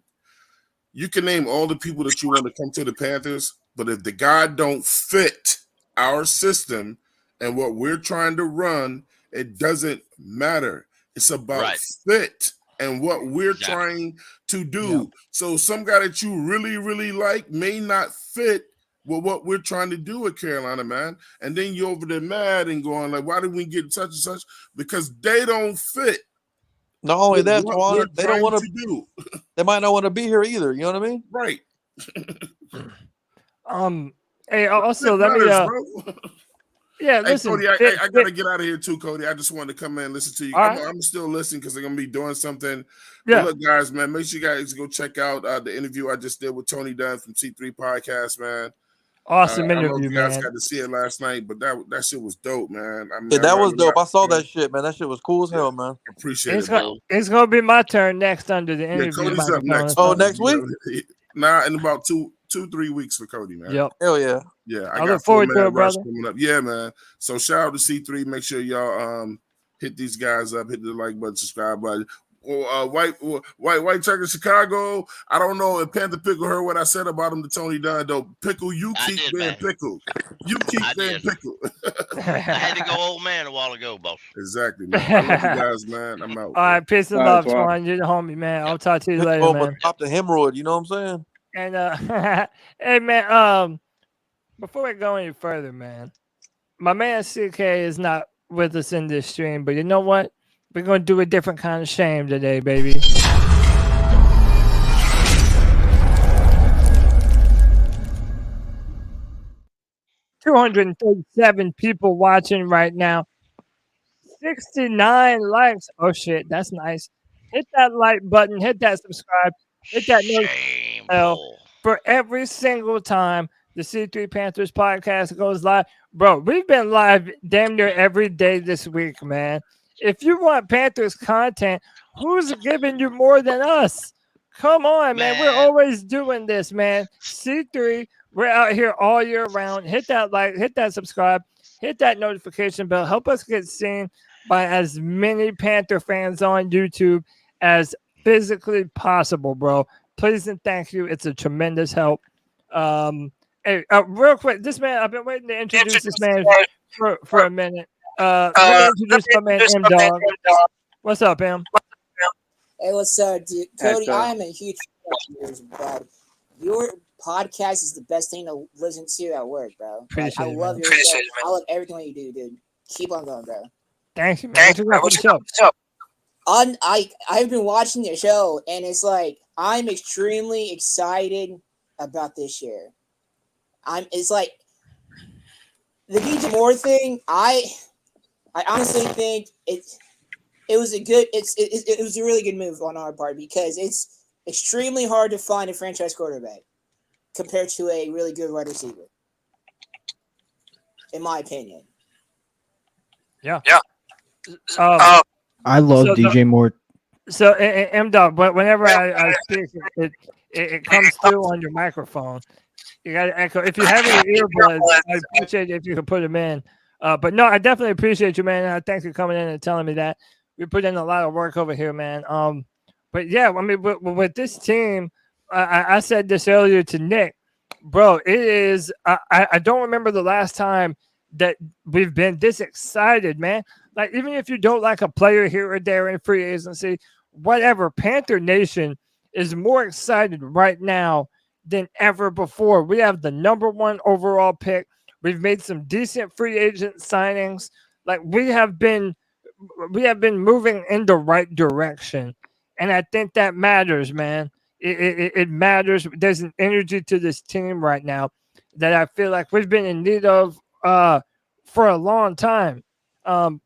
You can name all the people that you want to come to the Panthers, but if the guy don't fit our system and what we're trying to run, it doesn't matter. It's about fit and what we're trying to do. Yeah. So some guy that you really, really like may not fit with what we're trying to do at Carolina, man. And then you're over there mad and going like, why did we get such and such? Because they don't fit. Not only that, they don't want to do. They might not want to be here either. You know what I mean? Right. Hey, also let me. Yeah, listen. Cody, I gotta get out of here too, Cody. I just wanted to come in and listen to you. I'm still listening because they're gonna be doing something. Yeah. But look, guys, man, make sure you guys go check out the interview I just did with Tony Dunn from C3 Podcast, man. Awesome interview, I know you guys man. got to see it last night, but that shit was dope, man. I mean, yeah, that was dope. I saw that shit, man. That shit was cool as hell, man. Appreciate it, bro. It's gonna be my turn next under the interview. Yeah, Cody's up next. Oh, next week? Nah, in about 2-3 weeks for Cody, man. Yep. Hell yeah. Yeah, I look forward to it, brother. Coming up. Yeah, man. So shout out to C3. Make sure y'all hit these guys up, hit the like button, subscribe button. White Turkey Chicago. I don't know if Panther Pickle heard what I said about him to Tony Dunn, though. Pickle, you keep being pickled. You keep being pickled. I had to go old man a while ago, boss. Exactly, man. I love you guys, man. I'm out. All right, peace and love, Twan. You're the homie, man. I'll talk to you later, man. Pop the hemorrhoid, you know what I'm saying? And hey, man. Before we go any further, man, my man CK is not with us in this stream. But you know what? We're going to do a different kind of shame today, baby. $237 people watching right now. 69 likes. Oh, shit. That's nice. Hit that like button. Hit that subscribe. Hit that notification bell for every single time the C3 Panthers podcast goes live. Bro, we've been live damn near every day this week, man. If you want Panthers content, who's giving you more than us? Come on, man. We're always doing this, man. C3, we're out here all year round. Hit that like, hit that subscribe, hit that notification bell. Help us get seen by as many Panther fans on YouTube as physically possible, bro. Please and thank you. It's a tremendous help. Hey, real quick, this man, I've been waiting to introduce this man for a minute. Let me introduce my man M Dog. What's up, M? Hey, what's up, dude? Cody, I am a huge fan of yours, bro. Your podcast is the best thing to listen to at work, bro. Like, I love your show. I love everything that you do, dude. Keep on going, bro. Thank you, man. What's up? I've been watching the show, and it's like I'm extremely excited about this year. It's like the DJ Moore thing. I honestly think it was a really good move on our part because it's extremely hard to find a franchise quarterback compared to a really good wide receiver, in my opinion. Yeah. I love DJ Moore. So, M Dog, but whenever I speak, it comes through on your microphone. You got to echo. If you have any earbuds, I appreciate it if you could put them in. But no, I definitely appreciate you, man. And thanks for coming in and telling me that. We put in a lot of work over here, man. But yeah, I mean, with this team, I said this earlier to Nick, bro. It is. I don't remember the last time that we've been this excited, man. Like, even if you don't like a player here or there in free agency, whatever, Panther Nation is more excited right now than ever before. We have the #1 overall pick. We've made some decent free agent signings. Like, we have been moving in the right direction. And I think that matters, man. It matters. There's an energy to this team right now that I feel like we've been in need of for a long time.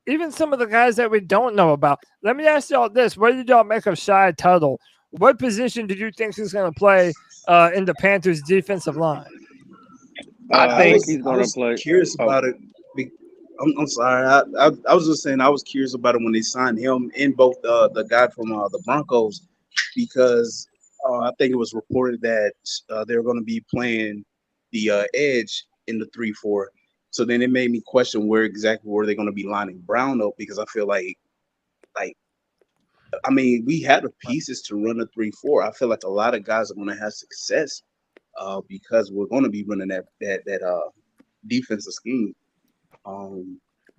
Even some of the guys that we don't know about. Let me ask y'all this. What did y'all make of Shy Tuttle? What position did you think he's going to play in the Panthers defensive line? I think he's going to play. Curious about it. I'm sorry. I was just saying I was curious about it when they signed him and both the guy from the Broncos because I think it was reported that they're going to be playing the edge in the 3-4. So then it made me question where they're going to be lining Brown up because I feel like I mean, we had the pieces to run a 3-4. I feel like a lot of guys are going to have success because we're going to be running that defensive scheme.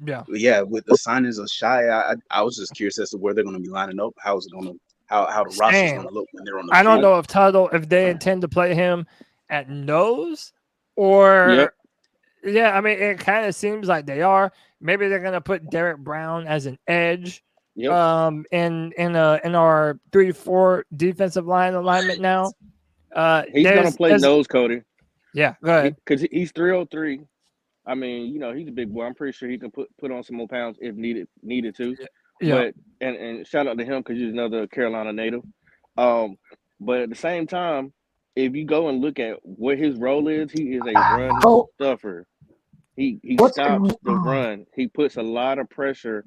Yeah. With the signings of Shy, I was just curious as to where they're going to be lining up. How the roster's going to look when they're on the field. I don't know if Tuttle, if they intend to play him at nose or. Yep. Yeah, I mean, it kind of seems like they are. Maybe they're going to put Derek Brown as an edge. Yep. In our 3-4 defensive line alignment now. He's going to play nose, Cody. Yeah, go ahead. Because he's 303. I mean, you know, he's a big boy. I'm pretty sure he can put on some more pounds if needed to. Yeah. But and shout out to him because he's another Carolina native. But at the same time, if you go and look at what his role is, he is a run stuffer. He stops the run. He puts a lot of pressure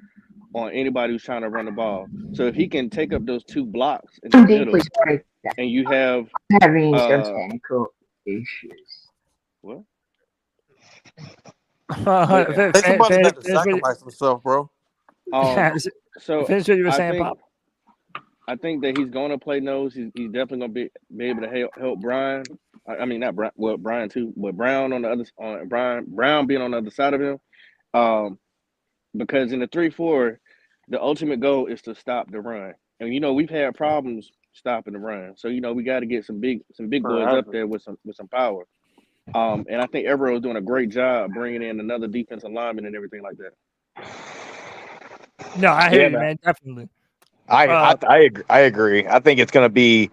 on anybody who's trying to run the ball. So if he can take up those 2 blocks in the middle, and you have having some technical issues. What? Somebody's got to sacrifice himself, bro. So finish what you were saying, Pop. I think that he's going to play nose. He's definitely going to be able to help Brian. I mean, not Brian. Well, Brian too, but Brown on the other. Brown being on the other side of him. Because in the 3-4, the ultimate goal is to stop the run. And, you know, we've had problems stopping the run. So, you know, we got to get some big boys up there with some power. And I think Everett was doing a great job bringing in another defensive lineman and everything like that. No, I hear you, man. Definitely. I agree. I think it's gonna be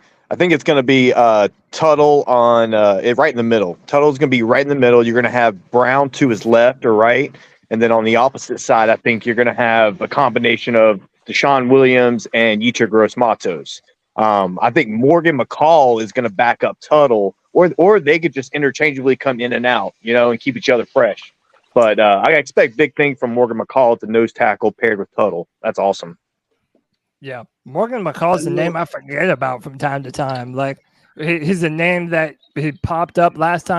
Tuttle on right in the middle. Tuttle's gonna be right in the middle. You're gonna have Brown to his left or right, and then on the opposite side, I think you're gonna have a combination of Deshaun Williams and Yetur Gross-Matos. I think Morgan McCall is gonna back up Tuttle, or they could just interchangeably come in and out, and keep each other fresh. But I expect big things from Morgan McCall at the nose tackle paired with Tuttle. That's awesome. Yeah, Morgan McCall's a name I forget about from time to time. Like, he's a name that he popped up last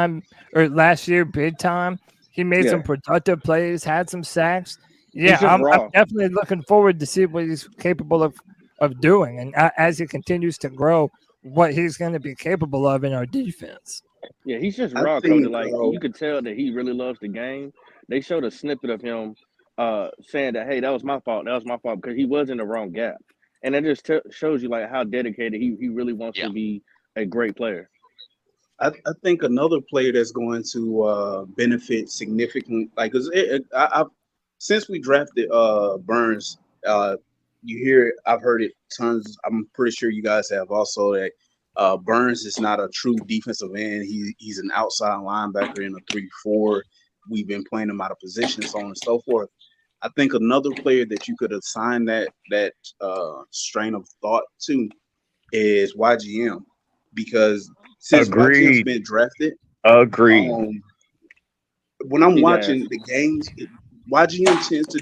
year, big time. He made some productive plays, had some sacks. Yeah, I'm definitely looking forward to see what he's capable of doing, and as he continues to grow, what he's going to be capable of in our defense. Yeah, he's just raw, Cody. Like, you could tell that he really loves the game. They showed a snippet of him saying that, hey, that was my fault, because he was in the wrong gap. And it just shows you like how dedicated he really wants to be a great player. I think another player that's going to benefit significantly, like, cause since we drafted Burns, I've heard it tons. I'm pretty sure you guys have also that Burns is not a true defensive end. He's an outside linebacker in a 3-4. We've been playing him out of position, so on and so forth. I think another player that you could assign that strain of thought to is YGM, because since YGM's been drafted, when I'm watching the games, YGM tends to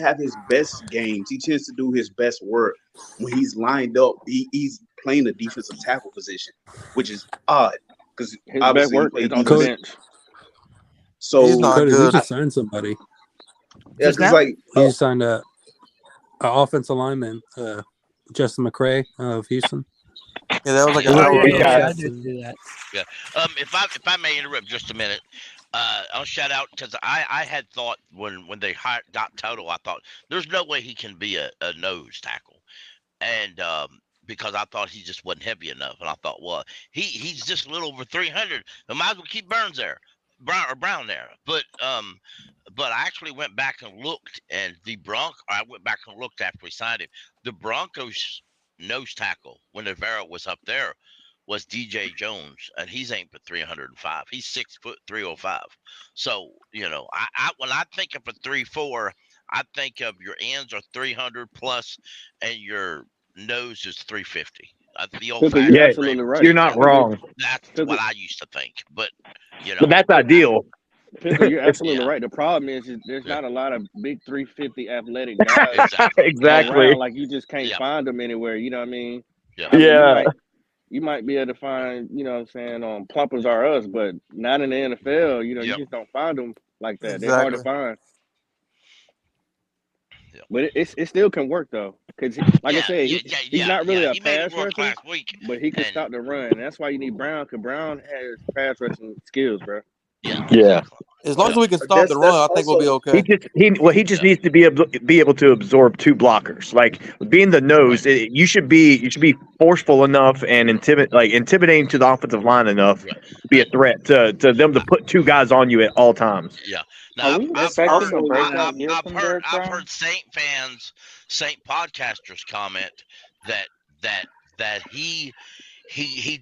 have his best games. He tends to do his best work when he's lined up. He's playing the defensive tackle position, which is odd because his best work is on the bench. So he's not good. We just signed somebody. Yeah, because like he just signed a offensive lineman, Justin McCray of Houston. Yeah, that was like I didn't do that. Yeah. If I may interrupt just a minute, I'll shout out because I had thought when they got Tuttle, I thought there's no way he can be a nose tackle, and because I thought he just wasn't heavy enough, and I thought, well, he's just a little over 300. I might as well keep Burns there. Brown there, but I actually went back and looked, and I went back and looked after we signed him. The Broncos nose tackle when Navarro was up there was DJ Jones, and he's aimed for 305. He's 6 foot 305. So I when I think of a 3-4, I think of your ends are 300 plus, and your nose is 350. The old you're absolutely right. You're not wrong. That's what I used to think, but but that's ideal. You're absolutely right. The problem is there's not a lot of big 350 athletic guys. Exactly. Around, like you just can't find them anywhere. You know what I mean? Yeah. I mean, you might be able to find, what I'm saying, Plumpers Are Us, but not in the NFL. You just don't find them like that. They're hard to find. But it still can work though, because like I said, he's not really a pass rusher, but he can stop the run. And that's why you need Brown, because Brown has pass rushing skills, bro. Yeah. As long as we can stop the run, I think we'll be okay. He just needs to be able to absorb two blockers. Like being the nose, you should be forceful enough and intimidating to the offensive line enough to be a threat to them to put two guys on you at all times. Yeah. Now, I've heard Saint podcasters comment that he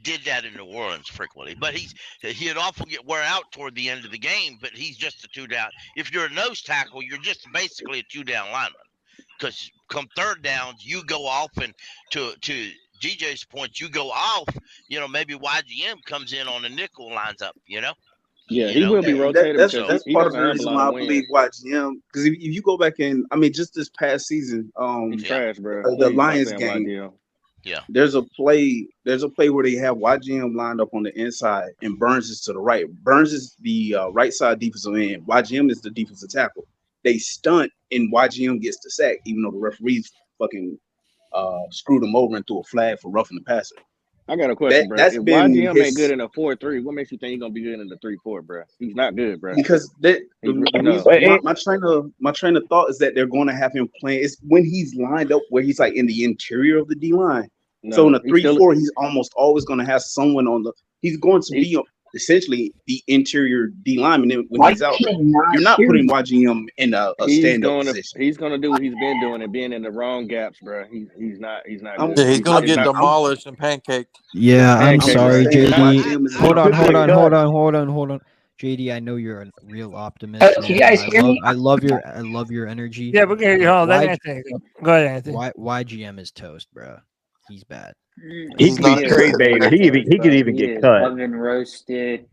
did that in New Orleans frequently, but he'd often get wear out toward the end of the game. But he's just a 2-down. If you're a nose tackle, you're just basically a 2-down lineman, because come third downs, you go off, and to GJ's point, you go off. Maybe YGM comes in on the nickel, lines up. Yeah, he will be rotated. That's part of the reason why I believe YGM. Because if you go back in, just this past season, he's trash, bro. The Lions game. Yeah. There's a play where they have YGM lined up on the inside and Burns is to the right. Burns is the right side defensive end. YGM is the defensive tackle. They stunt and YGM gets the sack, even though the referees fucking screwed him over and threw a flag for roughing the passer. I got a question, bro. If YGM ain't good in a 4-3, what makes you think he's gonna be good in the 3-4, bro? He's not good, bro. Because my train of thought is that they're going to have him playing. It's when he's lined up where he's like in the interior of the D line. So in a 3-4, he's almost always going to have someone on the. He's going to be essentially the interior D lineman when Why he's out there. cannot You're not hear putting me? YGM in a stand-up position. He's gonna do what he's been doing and being in the wrong gaps, bro. He's not I'm- good. Yeah, he's gonna get not- demolished and pancaked. Yeah, I'm Pancake, sorry, right? JD. Hold on. Good. Hold on. JD, I know you're a real optimist. Can you Man. guys hear me? I love your energy. Yeah, we can hear you. Hold on, let Why- Anthony go. Go ahead, Anthony. YGM is toast, bro. He's bad. He could be trade bait, or he could even get cut. Oven roasted.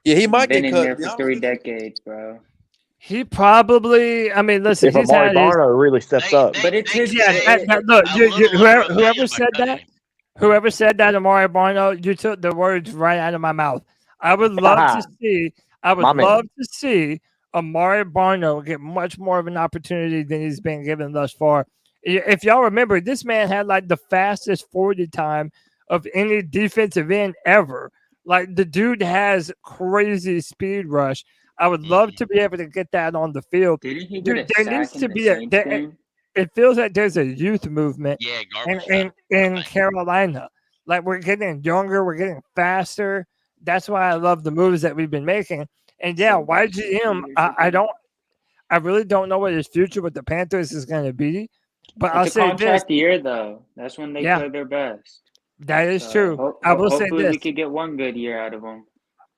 Yeah, he might Been get in cut. there to be for honest 3 with you. decades, bro. He probably. I mean, listen. If He's Amari had his, Barno really steps up, But it's his look, whoever said that, Amari Barno, you took the words right out of my mouth. I would love to see. My man. love to see Amari Barno get much more of an opportunity than he's been given thus far. If y'all remember, this man had like the fastest 40 time of any defensive end ever. Like the dude has crazy speed rush. I would love to be able to get that on the field. Didn't he Dude, get a there sack needs in to the be a. Saints There, game? it feels like there's a youth movement Yeah, garbage in Carolina. Like we're getting younger, we're getting faster. That's why I love the moves that we've been making. And yeah, YGM, I really don't know what his future with the Panthers is going to be. But I'll It's a say this: contract year, though. That's when they play their best. that is true. I will say Hopefully, we this: could get one good year out of him.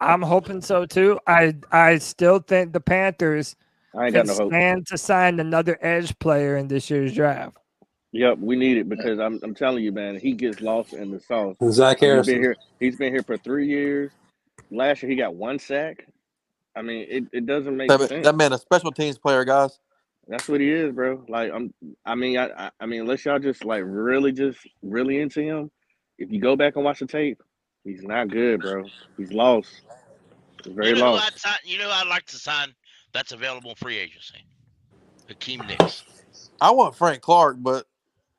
I'm hoping so too. I still think the Panthers I ain't can got no hope. stand to sign another edge player in this year's draft. Yep, we need it because I'm telling you, man, he gets lost in the sauce. Zach Harrison. He's been here for 3 years. Last year he got 1 sack. I mean, it doesn't make sense. That man a special teams player, guys. That's what he is, bro. Like I mean, unless y'all just really into him, if you go back and watch the tape, he's not good, bro. He's lost. He's very lost. You know, I'd like to sign. That's available in free agency. Hakeem Nicks. I want Frank Clark, but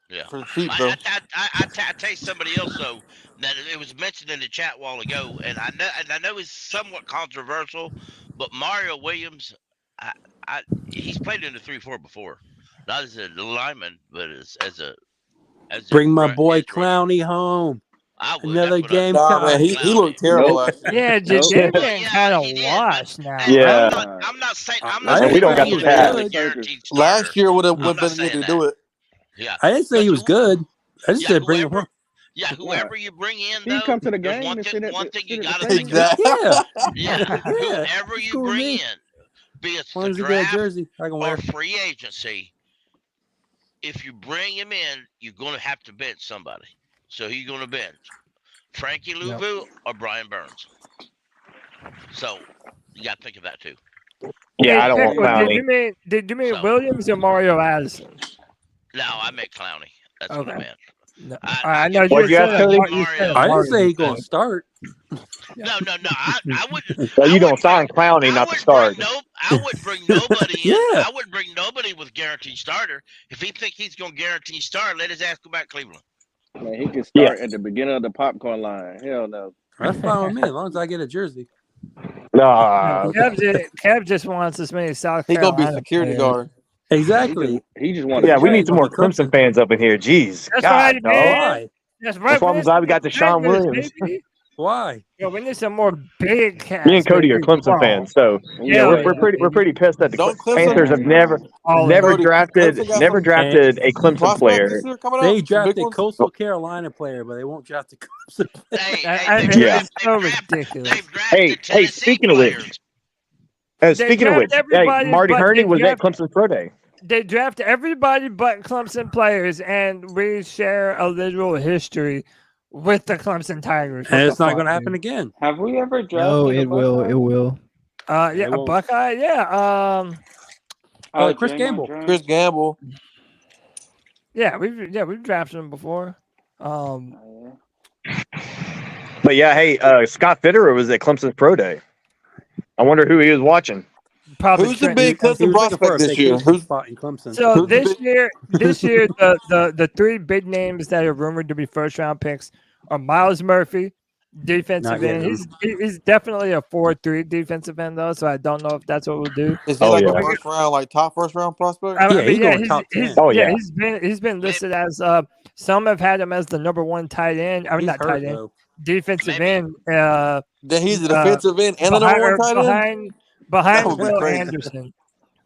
Yeah. for the cheap though. I tell you somebody else though that it was mentioned in the chat a while ago, and I know it's somewhat controversial, but Mario Williams, he's played in the 3-4 before, not as a lineman, but as a Bring my boy Clowney home. I would. Another game. Nah, man, he looked terrible last year. Yeah, Jim getting kind of washed now. Yeah. I'm not saying And we don't got the pass. Last year would have been the year to do it. Yeah. I didn't say he was good. I just said bring him home. Yeah, whoever you bring in, He though, come to the there's game one and thing, sit one at thing the- you sit at got the to think Exactly. about. Yeah. Yeah, Yeah. whoever you Cool with bring me. in, be it As long the as he got a draft jersey, I can wear. or free agency, if you bring him in, you're going to have to bench somebody. So who you going to bench? Frankie Louvu or Brian Burns? So you got to think of that too. Yeah, I don't want Pickle, Clowney. Did you mean Williams or Mario Addison? No, I meant Clowney. That's what I Okay. meant. No, I know What'd you ask, Cody? I didn't say he's going to start. No. I wouldn't. So you gonna sign Clowney, not the start? I wouldn't bring nobody in. Yeah. I wouldn't bring nobody with guaranteed starter. If he think he's going to guarantee start, let his ass go back to Cleveland. Man, he can start at the beginning of the popcorn line. Hell no. That's fine with me as long as I get a jersey. Nah. Kev just wants as many South He Carolina gonna be security players. guard. Exactly. He just wanted. Yeah, we need some more Clemson fans up in here. Jeez. That's God, right, dog. man. Why? That's right. That's why I'm glad we got the Deshaun Tigers, Williams. baby. Why? Yo, we need some more big cats. Me and Cody are baby. Clemson Come on. fans, so Yeah, we're pretty pissed that the Don't Clemson- Panthers have never Cody, drafted Clemson got never some drafted a Clemson prospects player. this year coming out? They Some drafted big ones? Coastal Carolina player, but they won't draft the Clemson player. Yeah. It's so ridiculous. Hey, speaking of which, everybody Marty but Herney they was at draft- Clemson Pro Day. They draft everybody but Clemson players, and we share a literal history with the Clemson Tigers. And it's not going to happen again. Have we ever drafted? No, a it will. Buckeye? It will. Yeah, They a won't. Buckeye. Yeah. Chris Draymond Gamble. Jones? Chris Gamble. Yeah, we've drafted them before. Oh, yeah. But yeah, hey, Scott Fitterer was at Clemson Pro Day. I wonder who he was watching. Probably Who's the Trenton. big He Clemson was looking for prospect a this year? vacation Who's spot in Clemson. So Who's the this year, the three big names that are rumored to be first round picks are Miles Murphy, defensive Not yet, end. no. He's definitely a 4-3 defensive end though, so I don't know if that's what we'll do. Is he Oh, like yeah. a first round, like top first round prospect? I Yeah, mean, he's going top 10. Oh, yeah. he's been listed as some have had him as the number one tight end. I mean, He's not hurt, tight end. though. defensive end. Then he's the defensive end and the number one tight end. Behind Will Anderson.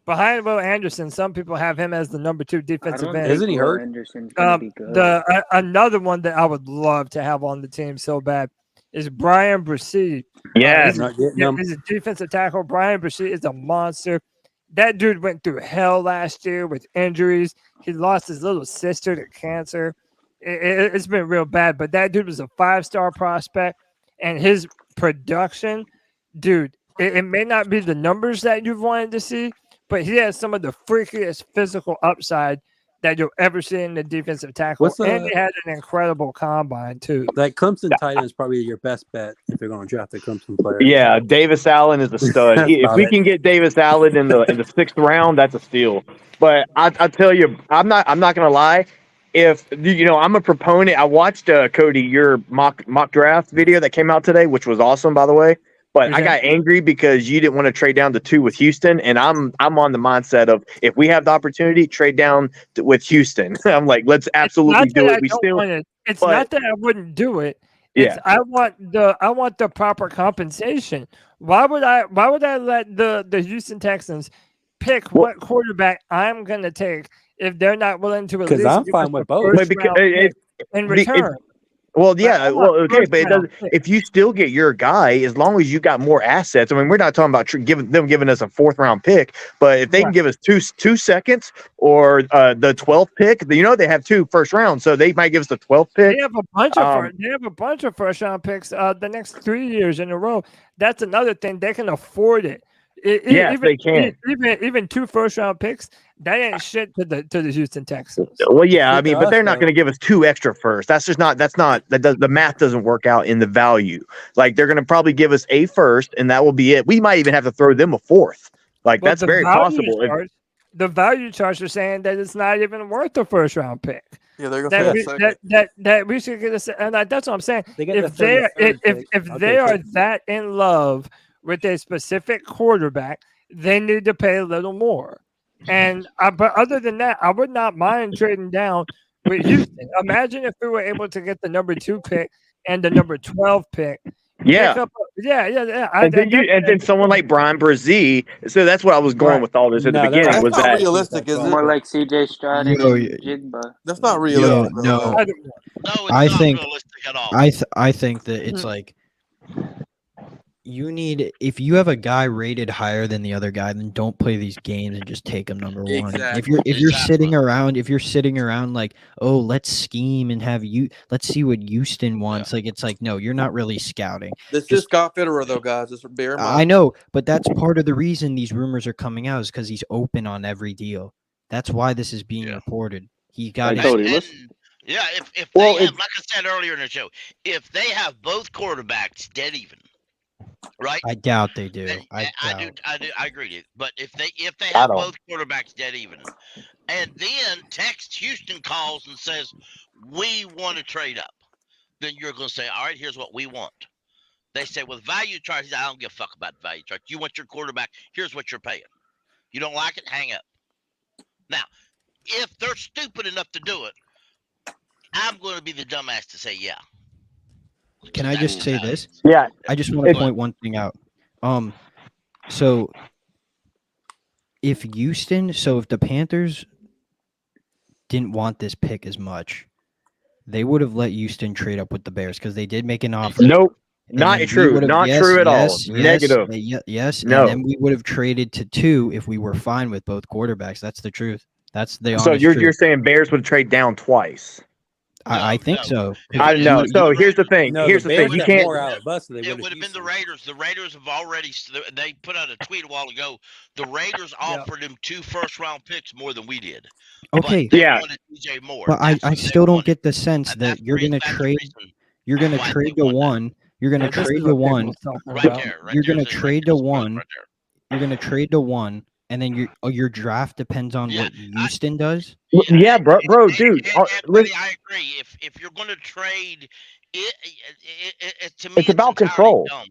Behind Will Anderson, some people have him as the number 2 defensive end. Isn't he hurt? Anderson's gonna be good. Another one that I would love to have on the team so bad is Brian Bresee. Yes. He's a defensive tackle. Brian Bresee is a monster. That dude went through hell last year with injuries. He lost his little sister to cancer. It's been real bad, but that dude was a 5-star prospect, and his production, dude, it may not be the numbers that you've wanted to see, but he has some of the freakiest physical upside that you'll ever see in the defensive tackle. And he had an incredible combine, too. That Clemson tight end is probably your best bet if they're going to draft a Clemson player. Yeah, Davis Allen is a stud. If we can get Davis Allen in the 6th round, that's a steal. But I tell you, I'm not gonna lie. If I'm a proponent. I watched Cody your mock draft video that came out today, which was awesome, by the way. But I got angry because you didn't want to trade down to 2 with Houston, and I'm on the mindset of if we have the opportunity, trade down with Houston. I'm like, let's absolutely do it. It's not that I wouldn't do it. Yeah, I want the proper compensation. Why would I let the Houston Texans pick what quarterback I'm gonna take if they're not willing to? Because I'm fine with both. In return. Well, yeah, okay, but it doesn't. If you still get your guy, as long as you got more assets. I mean, we're not talking about giving us a 4th round pick, but if they can give us two seconds or the 12th pick, they have 2 first rounds, so they might give us the 12th pick. They have a bunch of first round picks the next 3 years in a row. That's another thing. They can afford it. Yes, they can. Even 2 first round picks, that ain't shit to the Houston Texans. Well, yeah, I mean, but they're not going to give us 2 extra first. The math doesn't work out in the value. Like, they're going to probably give us a first, and that will be it. We might even have to throw them a 4th. Like, that's very possible. The value charts are saying that it's not even worth a first round pick. Yeah, they're going to say that we should get a, and that's what I'm saying. If they are that in love with a specific quarterback, they need to pay a little more. And but other than that, I would not mind trading down with Houston. Imagine if we were able to get the number 2 pick and the number 12 pick. Yeah. And then someone like Brian Bresee. So that's what I was going with all this at the beginning. That's was not that realistic, is it? More like CJ Stroud and Jigba. That's not realistic. No, I think I think that it's like if you have a guy rated higher than the other guy, then don't play these games and just take him number 1. If you're sitting around like, oh, let's scheme and let's see what Houston wants. Like, it's like, no, you're not really scouting. This is Scott Fitterer though, guys. Just bear in mind. I know, but that's part of the reason these rumors are coming out is because he's open on every deal. That's why this is being reported. He got Yeah, if they have, like I said earlier in the show, if they have both quarterbacks dead even, right? I doubt they do. I agree with you. But if they have both quarterbacks dead even, and then Houston calls and says, we want to trade up, then you're going to say, all right, here's what we want. They say, with value charts, I don't give a fuck about the value chart. You want your quarterback, here's what you're paying. You don't like it, hang up. Now, if they're stupid enough to do it, I'm going to be the dumbass to say, yeah. Can I just say this? Yeah. I just want to point one thing out. So if the Panthers didn't want this pick as much, they would have let Houston trade up with the Bears because they did make an offer. Nope. Not true. Not true at all. Negative. Yes. No. And then we would have traded to 2 if we were fine with both quarterbacks. That's the truth. That's the honest So you're truth. saying Bears would trade down twice? I think so. I know. So here's the thing. You can't. It would have been the Raiders. The Raiders have already. They put out a tweet a while ago. The Raiders offered him 2 first-round picks more than we did. Okay. Wanted DJ Moore. But I still don't get the sense that you're going to trade. You're going to trade to 1. You're going to trade to 1. You're going to trade to 1. You're going to trade to 1. And then your draft depends on what Houston does. Yeah, bro, dude. I agree. If you're going to trade, to me, it's about control. dumb.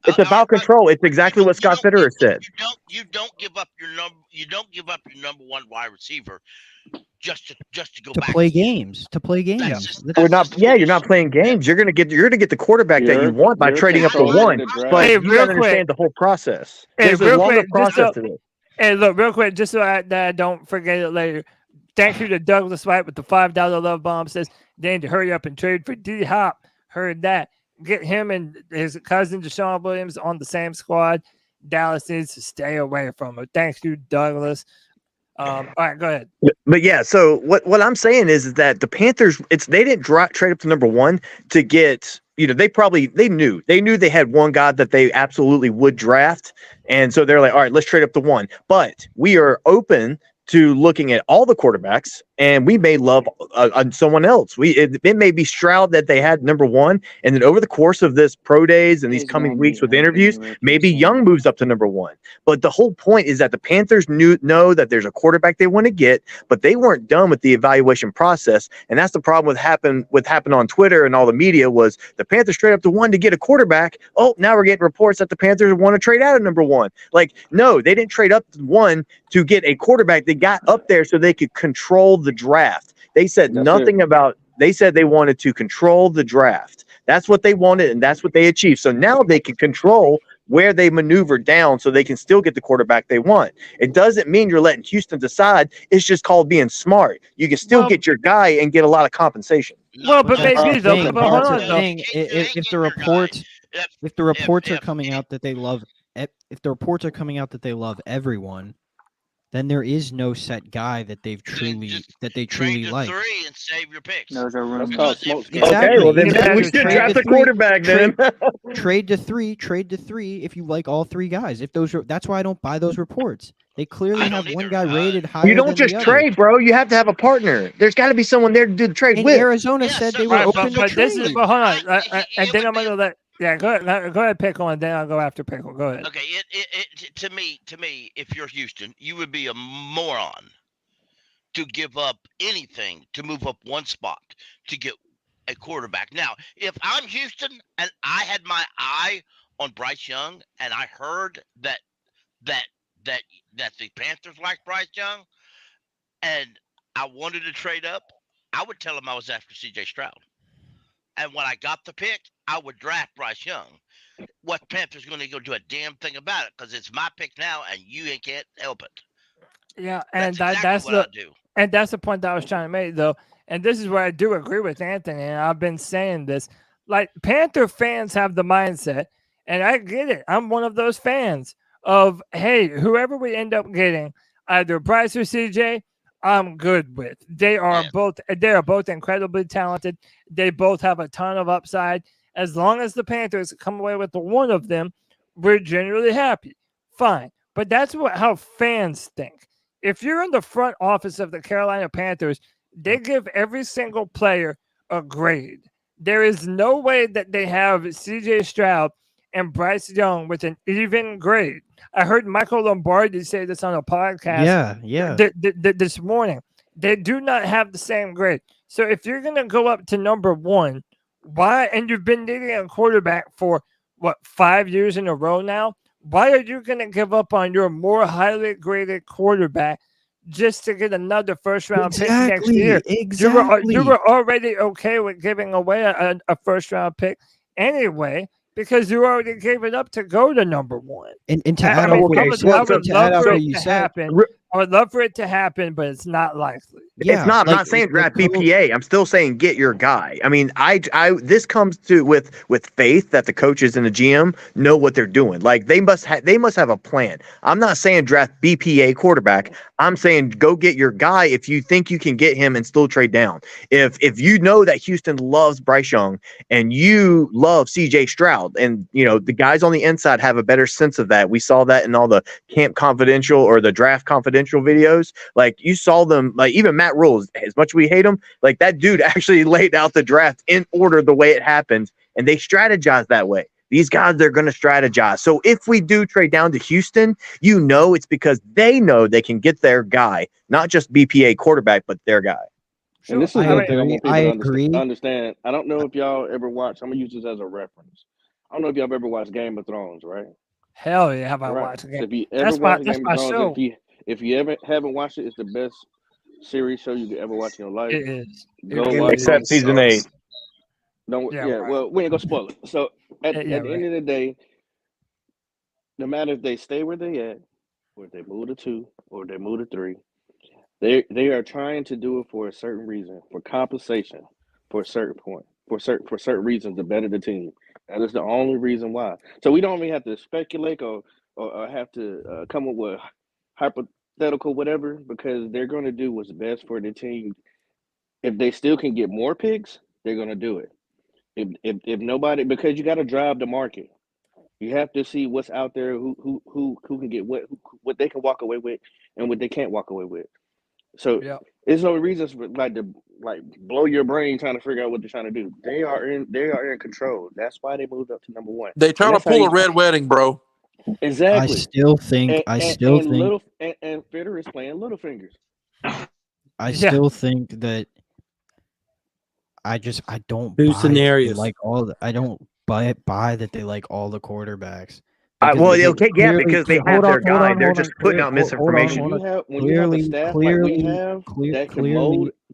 It's about control. It's exactly what Scott Fitterer said. You don't give up your number. You don't give up your number one wide receiver just to go To back. play games. To play games. We're not. Yeah, you're not playing games. You're gonna get the quarterback that you want by trading up to one. But you gotta understand the whole process. There's a longer process to this. Hey, look, real quick, just so that I don't forget it later. Thank you to Douglas White with the $5 love bomb. Says, Dan, to hurry up and trade for D Hop. Heard that. Get him and his cousin Deshaun Williams on the same squad. Dallas needs to stay away from it. Thank you, Douglas. All right, go ahead. But yeah, so what I'm saying is that the Panthers, they didn't trade up to number one to get, they knew they had one guy that they absolutely would draft. And so they're like, all right, let's trade up to one. But we are open to looking at all the quarterbacks, and we may love someone else. It may be Stroud that they had number one, and then over the course of this pro days and these coming weeks with interviews, maybe Young moves up to number one. But the whole point is that the Panthers know that there's a quarterback they want to get, but they weren't done with the evaluation process, and that's the problem with happened on Twitter and all the media was the Panthers trade up to one to get a quarterback. Oh, now we're getting reports that the Panthers want to trade out of number one. Like, no, they didn't trade up to one to get a quarterback. They got up there so they could control the draft. They said nothing about. They said they wanted to control the draft. That's what they wanted, and that's what they achieved. So now they can control where they maneuver down so they can still get the quarterback they want. It doesn't mean you're letting Houston decide. It's just called being smart. You can still get your guy and get a lot of compensation. Well, but maybe If the reports are coming out that they love everyone, then there is no set guy that they truly like. Three and save your picks. Those are rumors. Exactly. Okay, well then we should draft a quarterback then. Trade to three if you like all three guys. That's why I don't buy those reports. They clearly have one guy rated higher. You don't than just the other. trade, bro. You have to have a partner. There's got to be someone there to do the trade And with. Arizona said they were open to trade. Hold on, and then I'm gonna let. Yeah, go ahead, Pickle, and then I'll go after Pickle. Go ahead. Okay, to me, if you're Houston, you would be a moron to give up anything to move up one spot to get a quarterback. Now, if I'm Houston and I had my eye on Bryce Young and I heard that the Panthers liked Bryce Young and I wanted to trade up, I would tell them I was after C.J. Stroud. And when I got the pick, I would draft Bryce Young. What Panthers going to go do a damn thing about it? Because it's my pick now, and you can't help it. Yeah, and that's what I do. And that's the point that I was trying to make, though. And this is where I do agree with Anthony, and I've been saying this. Like, Panther fans have the mindset, and I get it. I'm one of those fans of, hey, whoever we end up getting, either Bryce or CJ, I'm good with. They are both incredibly talented. They both have a ton of upside. As long as the Panthers come away with the one of them, we're generally happy. Fine. But that's how fans think. If you're in the front office of the Carolina Panthers, they give every single player a grade. There is no way that they have CJ Stroud and Bryce Young with an even grade. I heard Michael Lombardi say this on a podcast this morning. They do not have the same grade. So if you're going to go up to number one, why? And you've been needing a quarterback for, 5 years in a row now? Why are you going to give up on your more highly graded quarterback just to get another first-round pick next year? Exactly. You were already okay with giving away a first-round pick anyway, because you already gave it up to go to number one. And to add on what you said, I would love for it to happen, but it's not likely. I'm not saying draft BPA. I'm still saying get your guy. I mean, this comes to with faith that the coaches and the GM know what they're doing. Like they must have a plan. I'm not saying draft BPA quarterback. I'm saying go get your guy if you think you can get him and still trade down. If you know that Houston loves Bryce Young and you love CJ Stroud, and the guys on the inside have a better sense of that. We saw that in all the Camp Confidential or the Draft Confidential videos. Like you saw them, like even Matt Rule, as much as we hate him, like that dude actually laid out the draft in order the way it happened, and they strategize that way. These guys, they're going to strategize. So if we do trade down to Houston, it's because they know they can get their guy, not just BPA quarterback, but their guy. And this is one thing I want people I to agree. understand. I don't know if y'all ever watched. I'm gonna use this as a reference. I don't know if y'all ever watched Game of Thrones, right? Hell yeah, have I All right. watched So it? if you ever That's watched my Game of Thrones, show. if you ever haven't watched it, it's the best series show you could ever watch in your life. It is. Go It watch Except it. season 8. Don't Yeah, yeah. right. Well, we ain't gonna spoil it. So at Yeah, the end of the day, no matter if they stay where they at, or if they move to 2, or if they move to 3, they are trying to do it for a certain reason, for compensation, for a certain point, for certain reasons to better the team. That is the only reason why. So we don't even have to speculate or have to come up with hypothetical whatever, because they're going to do what's best for the team. If they still can get more picks, they're going to do it. If nobody, because you got to drive the market. You have to see what's out there, who can get what they can walk away with and what they can't walk away with. So Yeah. there's no reasons for to blow your brain trying to figure out what they're trying to do. They are in control. That's why they moved up to number 1. They trying to pull a red wedding, bro. Exactly. I still think and Fitter is playing little fingers. I still think that I don't Two buy that they scenarios. like I don't buy that they like all the quarterbacks. Well, Because okay, yeah, clearly- because they hold have on, their hold guy. on, They're hold just on, putting out hold on, misinformation. When you have a staff like we have that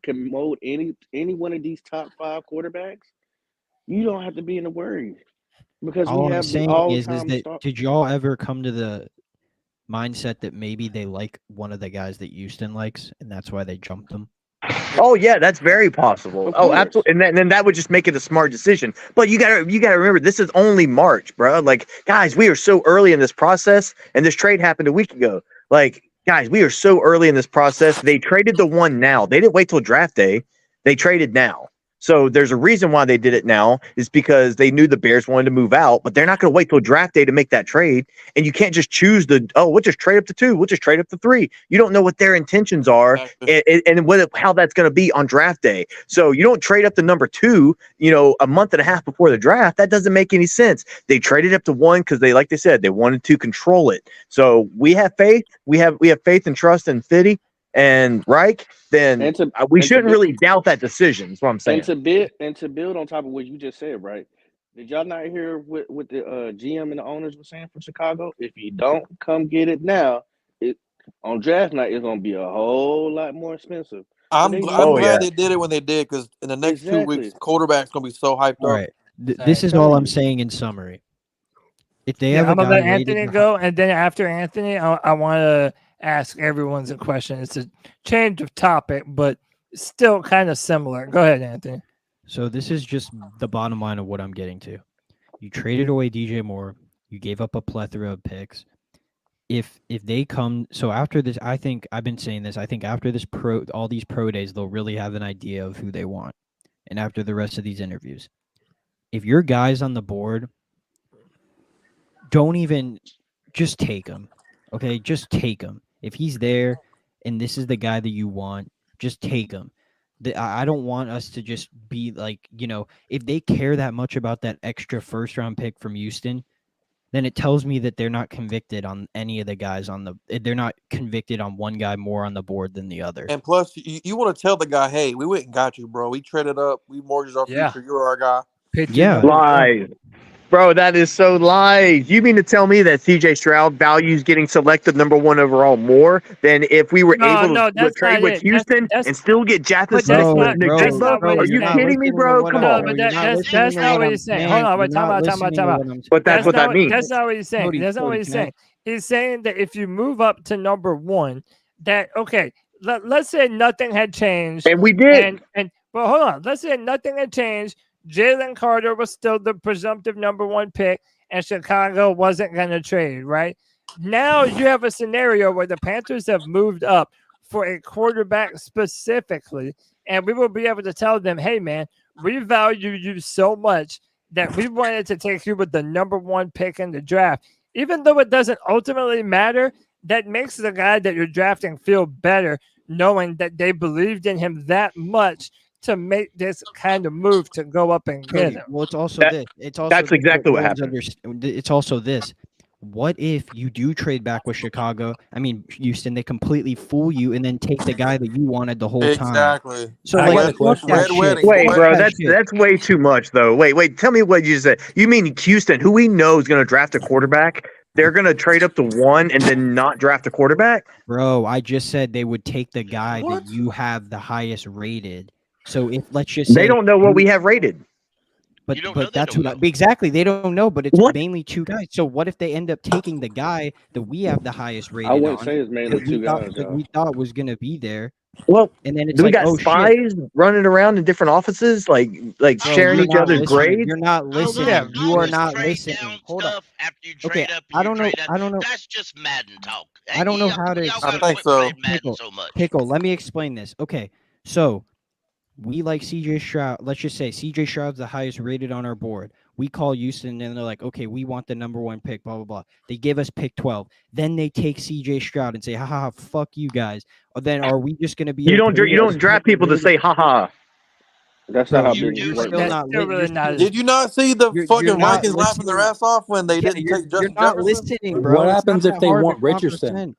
can mold any one of these top 5 quarterbacks, you don't have to be in a worry, because all we I'm have saying all is time that start. did y'all ever come to the mindset that maybe they like one of the guys that Houston likes and that's why they jumped them? Oh yeah, that's very possible. Of Oh, course. absolutely, and then that would just make it a smart decision. But you gotta remember, this is only March, bro. Like, guys, we are so early in this process, and this trade happened a week ago. Like, guys, we are so early in this process. They traded the one now. They didn't wait till draft day. They traded now. So there's a reason why they did it now, is because they knew the Bears wanted to move out, but they're not going to wait till draft day to make that trade. And you can't just choose we'll just trade up to 2, we'll just trade up to 3. You don't know what their intentions are and how that's going to be on draft day. So you don't trade up to number 2, a month and a half before the draft. That doesn't make any sense. They traded up to 1 because like they said, they wanted to control it. So we have faith. We have faith and trust in Fitty and Reich. Then we shouldn't really doubt that decision. Is what I'm saying. And to build on top of what you just said, right? Did y'all not hear what the GM and the owners were saying for Chicago? If you don't come get it now, on draft night it's gonna be a whole lot more expensive. I'm glad they did it when they did, because in the next 2 weeks, quarterback's gonna be so hyped All up. right. This is all I'm saying in summary. If they have I'm a gonna guy let rated Anthony go, and then after Anthony, I want to ask everyone's a question. It's a change of topic, but still kind of similar. Go ahead, Anthony. So this is just the bottom line of what I'm getting to. You traded away DJ Moore. You gave up a plethora of picks. If they come, so after this, I think I've been saying this. I think after this all these pro days, they'll really have an idea of who they want. And after the rest of these interviews, if your guy's on the board, don't even just take him. Okay, just take him. If he's there and this is the guy that you want, just take him. I don't want us to just be like, if they care that much about that extra first-round pick from Houston, then it tells me that they're not convicted on any of the guys they're not convicted on one guy more on the board than the other. And plus, you want to tell the guy, hey, we went and got you, bro. We traded up. We mortgaged our future. You're our guy. Yeah. Lies. Bro, that is so lies. You mean to tell me that CJ Stroud values getting selected number 1 overall more than if we were able to trade with Houston and still get Jackson Smith? Are you kidding me, bro? Come on. That's not what he's saying. Hold on, wait, time out. But that's what that means. That's not what he's saying. That's not what he's saying. He's saying that if you move up to number 1, that let's say nothing had changed, and we did. But hold on, let's say nothing had changed. Jalen Carter was still the presumptive number 1 pick, and Chicago wasn't going to trade, right? Now you have a scenario where the Panthers have moved up for a quarterback specifically, and we will be able to tell them, hey, man, we value you so much that we wanted to take you with the number 1 pick in the draft. Even though it doesn't ultimately matter, that makes the guy that you're drafting feel better, knowing that they believed in him that much to make this kind of move to go up and get him. Well, it's also this. It's also that's exactly what happened. It's also this. what if you do trade back with Chicago? I mean, Houston, they completely fool you and then take the guy that you wanted the whole time. Exactly. So I got a like, fuck question. that Red shit. wedding. Wait, Fuck bro, that shit. that's way too much, though. Wait, tell me what you said. You mean Houston, who we know is going to draft a quarterback? They're going to trade up to 1 and then not draft a quarterback? Bro, I just said they would take the guy What? that you have the highest rated. So if let's just They say don't know what we have rated. But You don't know, but they that's don't what know. exactly they don't know. But it's What? mainly 2 guys. So what if they end up taking the guy that we have the highest rated I wouldn't on? say it's mainly that we 2 thought guys, that y'all. we thought was gonna be there, Well, and then it's do we like, got oh shit, spies running around in different offices, like bro, sharing you're each not other's listening. grades? You're not All listening. this, You all are this not trade listening. down Hold on. stuff after you Okay, trade up I and you don't know. trade up, I don't know. that's just Madden talk. I don't know Y'all how to I gotta think quit so. playing Madden so much. Pickle, let me explain this. Okay, so we like CJ Stroud. Let's just say CJ Stroud's the highest rated on our board. We call Houston and they're like, okay, we want the number 1 pick, blah, blah, blah. They give us pick 12. Then they take CJ Stroud and say, ha, ha, ha, fuck you guys. Or then are we just going to be You okay don't with draft people to say haha. That's Bro, not how You business do. works, still bro. not Still really you're not. Did you not see the you're fucking not Vikings laughing their listening. ass off when they Yeah, didn't you're take Justin not Jefferson? listening, bro. What It's happens not if that they hard to want Richardson? comprehend.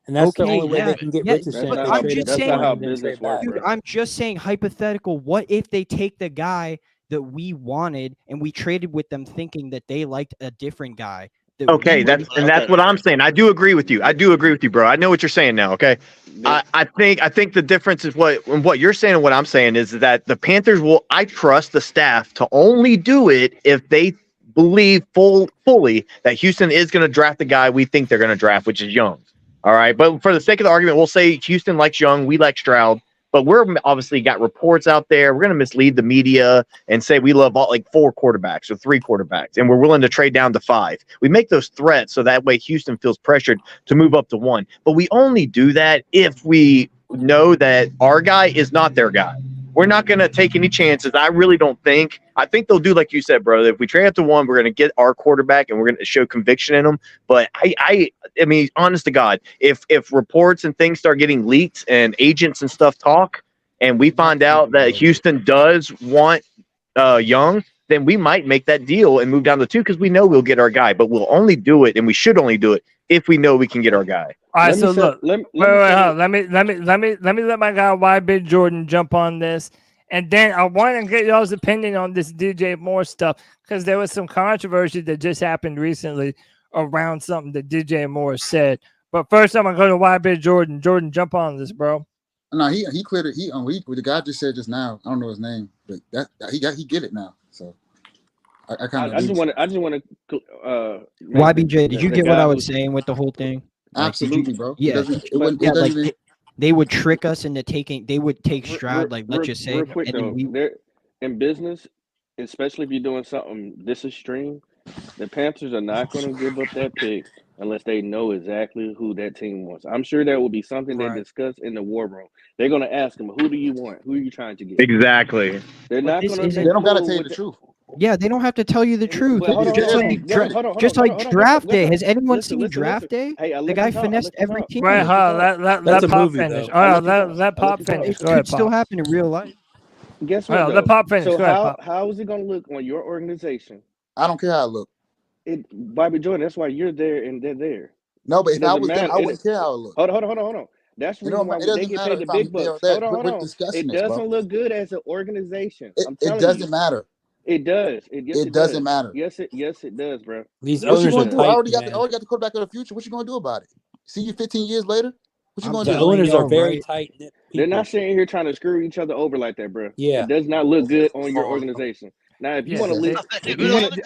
And that's the Okay, only way yeah, they can get yeah, Richardson. but If they I'm trade just up That's to not saying, how 1 and then business trade works, back. dude, bro. I'm just saying hypothetical. What if they take the guy that we wanted and we traded with them thinking that they liked a different guy? That Okay, we that's Okay. what I'm saying. I do agree with you. I do agree with you, bro. I know what you're saying now. Okay, I think the difference is what you're saying and what I'm saying is that the Panthers will. I trust the staff to only do it if they believe fully that Houston is going to draft the guy we think they're going to draft, which is Young. All right, but for the sake of the argument, we'll say Houston likes Young, we like Stroud. But we're obviously got reports out there. We're going to mislead the media and say we love all, like 4 quarterbacks or 3 quarterbacks, and we're willing to trade down to 5. We make those threats so that way Houston feels pressured to move up to 1. But we only do that if we know that our guy is not their guy. We're not going to take any chances. I really don't think. I think they'll do like you said, bro. If we trade up to 1, we're going to get our quarterback and we're going to show conviction in them. But I mean, honest to God, if reports and things start getting leaked and agents and stuff talk, and we find out that Houston does want Young, then we might make that deal and move down to 2 because we know we'll get our guy. But we'll only do it, and we should only do it if we know we can get our guy. All right, Let me so say- look, let me wait, say- hold on. let me let my guy YB Jordan jump on this, and then I want to get y'all's opinion on this DJ Moore stuff because there was some controversy that just happened recently around something that DJ Moore said. But first, I'm gonna go to YB Jordan. Jordan, jump on this, bro. No, he cleared it. He the guy just said just now. I don't know his name, but he get it now. So I kind of I just want to. YBJ, did you get what I was saying with the whole thing? Absolutely, bro. Yeah, It they would trick us into taking. They would take Stroud, like let's just say, real quick and though, then we. they're in business, especially if you're doing something this extreme. The Panthers are not going to give up that pick unless they know exactly who that team wants. I'm sure that will be something they discuss in the war room. They're going to ask them, "Who do you want? Who are you trying to get?" Exactly. They're not going to. They don't gotta tell you the truth. Yeah, they don't have to tell you the truth. But hold on, Just hold on, like hold on, just hold like on, draft listen, day. Has anyone listen, seen listen, draft listen. day? Hey, The guy finessed every team. Wait, let Pop finish. Oh, let Pop finish. It Go ahead, could still Pop. happen in real life. Guess Hold what? on, let though? Pop finish. So Go ahead, Pop. how is it going to look on your organization? I don't care how it look. Bobby Jordan. That's why you're there and they're there. No, but It if I doesn't was them, matter. I wouldn't care how it looked. Hold on. That's the It reason why they doesn't get matter paid the if I'm big here or bucks. there. Hold We're on. discussing It this, doesn't bro. look good as an organization. I'm It telling doesn't you. matter. It does. It doesn't does. matter. Yes, it does, bro. These What you owners gonna are do? I tight, already got man. the quarterback of the future. What you gonna do about it? See you 15 years later. What you gonna The do? owners are very tight knit They're people. not sitting here trying to screw each other over like that, bro. Yeah. It does not look good on your organization. Now, if you want to leave, if you want to,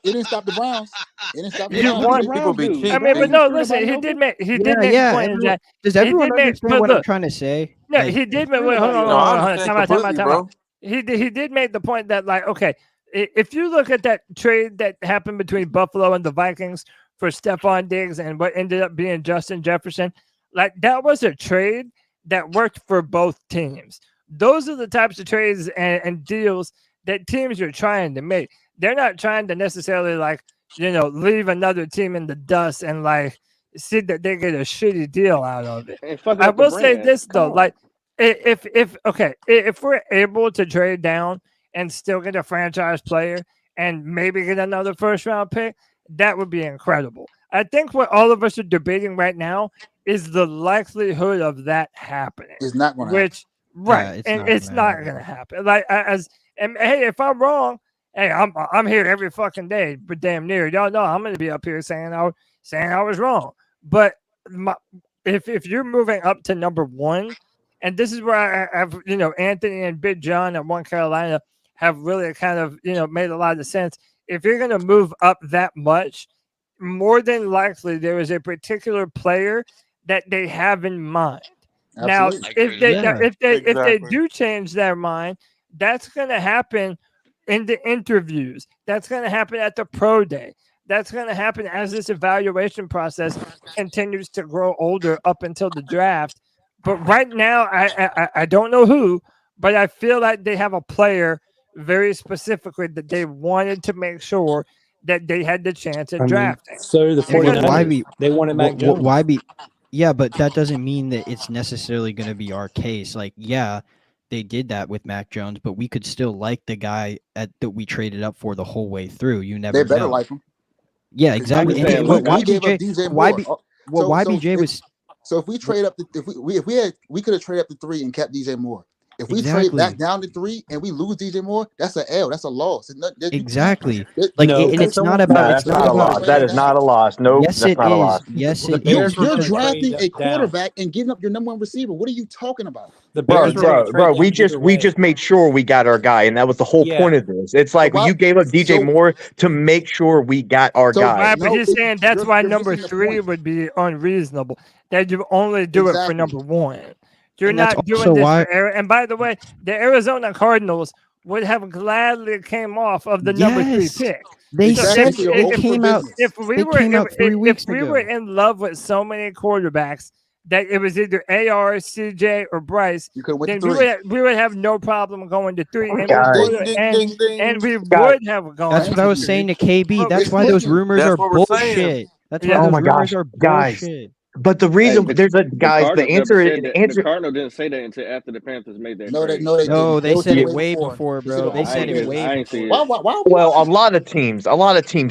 It didn't stop the Browns. It didn't stop the You Browns. want Browns do? I mean, but no, listen. He did make the point Everyone, that does he everyone did make. understand But what I'm look, trying to say? no, Like, he did make. Wait, hold on, No, I hold on. understand Time out. completely, bro. He did make the point that, like, okay, if you look at that trade that happened between Buffalo and the Vikings for Stephon Diggs and what ended up being Justin Jefferson, like that was a trade that worked for both teams. Those are the types of trades and deals that teams are trying to make. They're not trying to necessarily leave another team in the dust and like see that they get a shitty deal out of it. And fuck I up the will say brand. this Come though, on. like if we're able to trade down and still get a franchise player and maybe get another first round pick, that would be incredible. I think what all of us are debating right now is the likelihood of that happening. It's not going to happen. Right, and it's not going to happen. Like and hey, if I'm wrong, hey, I'm here every fucking day, but damn near y'all know I'm going to be up here saying I was wrong. But if you're moving up to number one, and this is where I have Anthony and Big John at One Carolina have really kind of made a lot of sense. If you're going to move up that much, more than likely there is a particular player that they have in mind. Absolutely. Now, if they do change their mind, that's going to happen in the interviews. That's going to happen at the pro day. That's going to happen as this evaluation process continues to grow older up until the draft. But right now, I don't know who, but I feel like they have a player very specifically that they wanted to make sure that they had the chance at drafting. So the 49ers, they wanted Mac Jones. Yeah, but that doesn't mean that it's necessarily going to be our case. Like, yeah, they did that with Mac Jones, but we could still like the guy that we traded up for the whole way through. You never They better know. like him. Yeah, exactly. We gave up DJ Moore. YBJ was. So if we trade up, we could have traded up to 3 and kept DJ Moore. If we trade Exactly. back down to 3 and we lose DJ Moore, that's an L. That's a loss. Exactly. Like, and it's not about. That's not a loss. That is not a loss. No, Yes, that's it not a is. loss. Yes, it You're is. drafting a quarterback and giving up your number 1 receiver. What are you talking about? Bro, we just made sure we got our guy, and that was the whole point of this. It's like you gave up DJ Moore to make sure we got our guy. Right, but he's saying that's why number 3 would be unreasonable. That you only do it for number 1. You're And that's not doing also this why- for and by the way, the Arizona Cardinals would have gladly came off of the number 3 Yes. pick. They So said if they came out. If we They were came out 3 weeks if we ago. were in love with so many quarterbacks that it was either AR, CJ, or Bryce, then we would have no problem going to 3, and God. we would, and we God. would have gone. That's what I was saying to KB. That's why those rumors are bullshit. That's why Oh those my rumors gosh, are guys. bullshit. But the reason there's a guys, the answer is the Cardinal didn't say that until after the Panthers made their trade. No, they said it way before. before, bro. They said it way before. Well, a lot of teams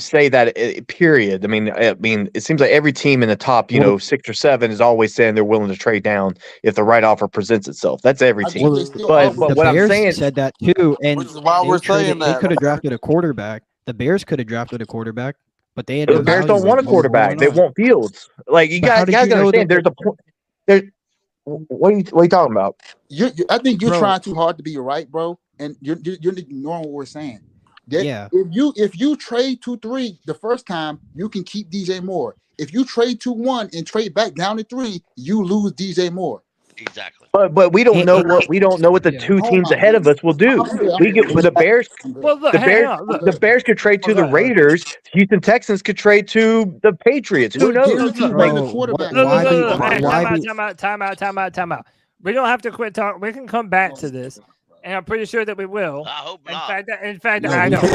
say that. Period. I mean, it seems like every team in the top, 6 or 7 is always saying they're willing to trade down if the right offer presents itself. That's every team. But the what I'm Bears saying said that too, and Which is why we're saying they that. could have drafted a quarterback. The Bears could have drafted a quarterback, but they had the Bears don't want a quarterback. They want Fields. Like you But how guys did gotta you know understand. that- There's a point. What are you talking about? I think you're Bro. trying too hard to be right, bro, and you're ignoring what we're saying. Yeah. If you trade 2-3 the first time, you can keep DJ Moore. If you trade 2-1 and trade back down to 3, you lose DJ Moore. Exactly. But we don't know what the two teams ahead of us will do. We get with the Bears. Well, look, The hang Bears, on, look. the Bears could trade to the Raiders. Houston Texans could trade to the Patriots. Who knows? Like, Time out. We don't have to quit talking. We can come back to this, and I'm pretty sure that we will. I hope In fact, No, I know. We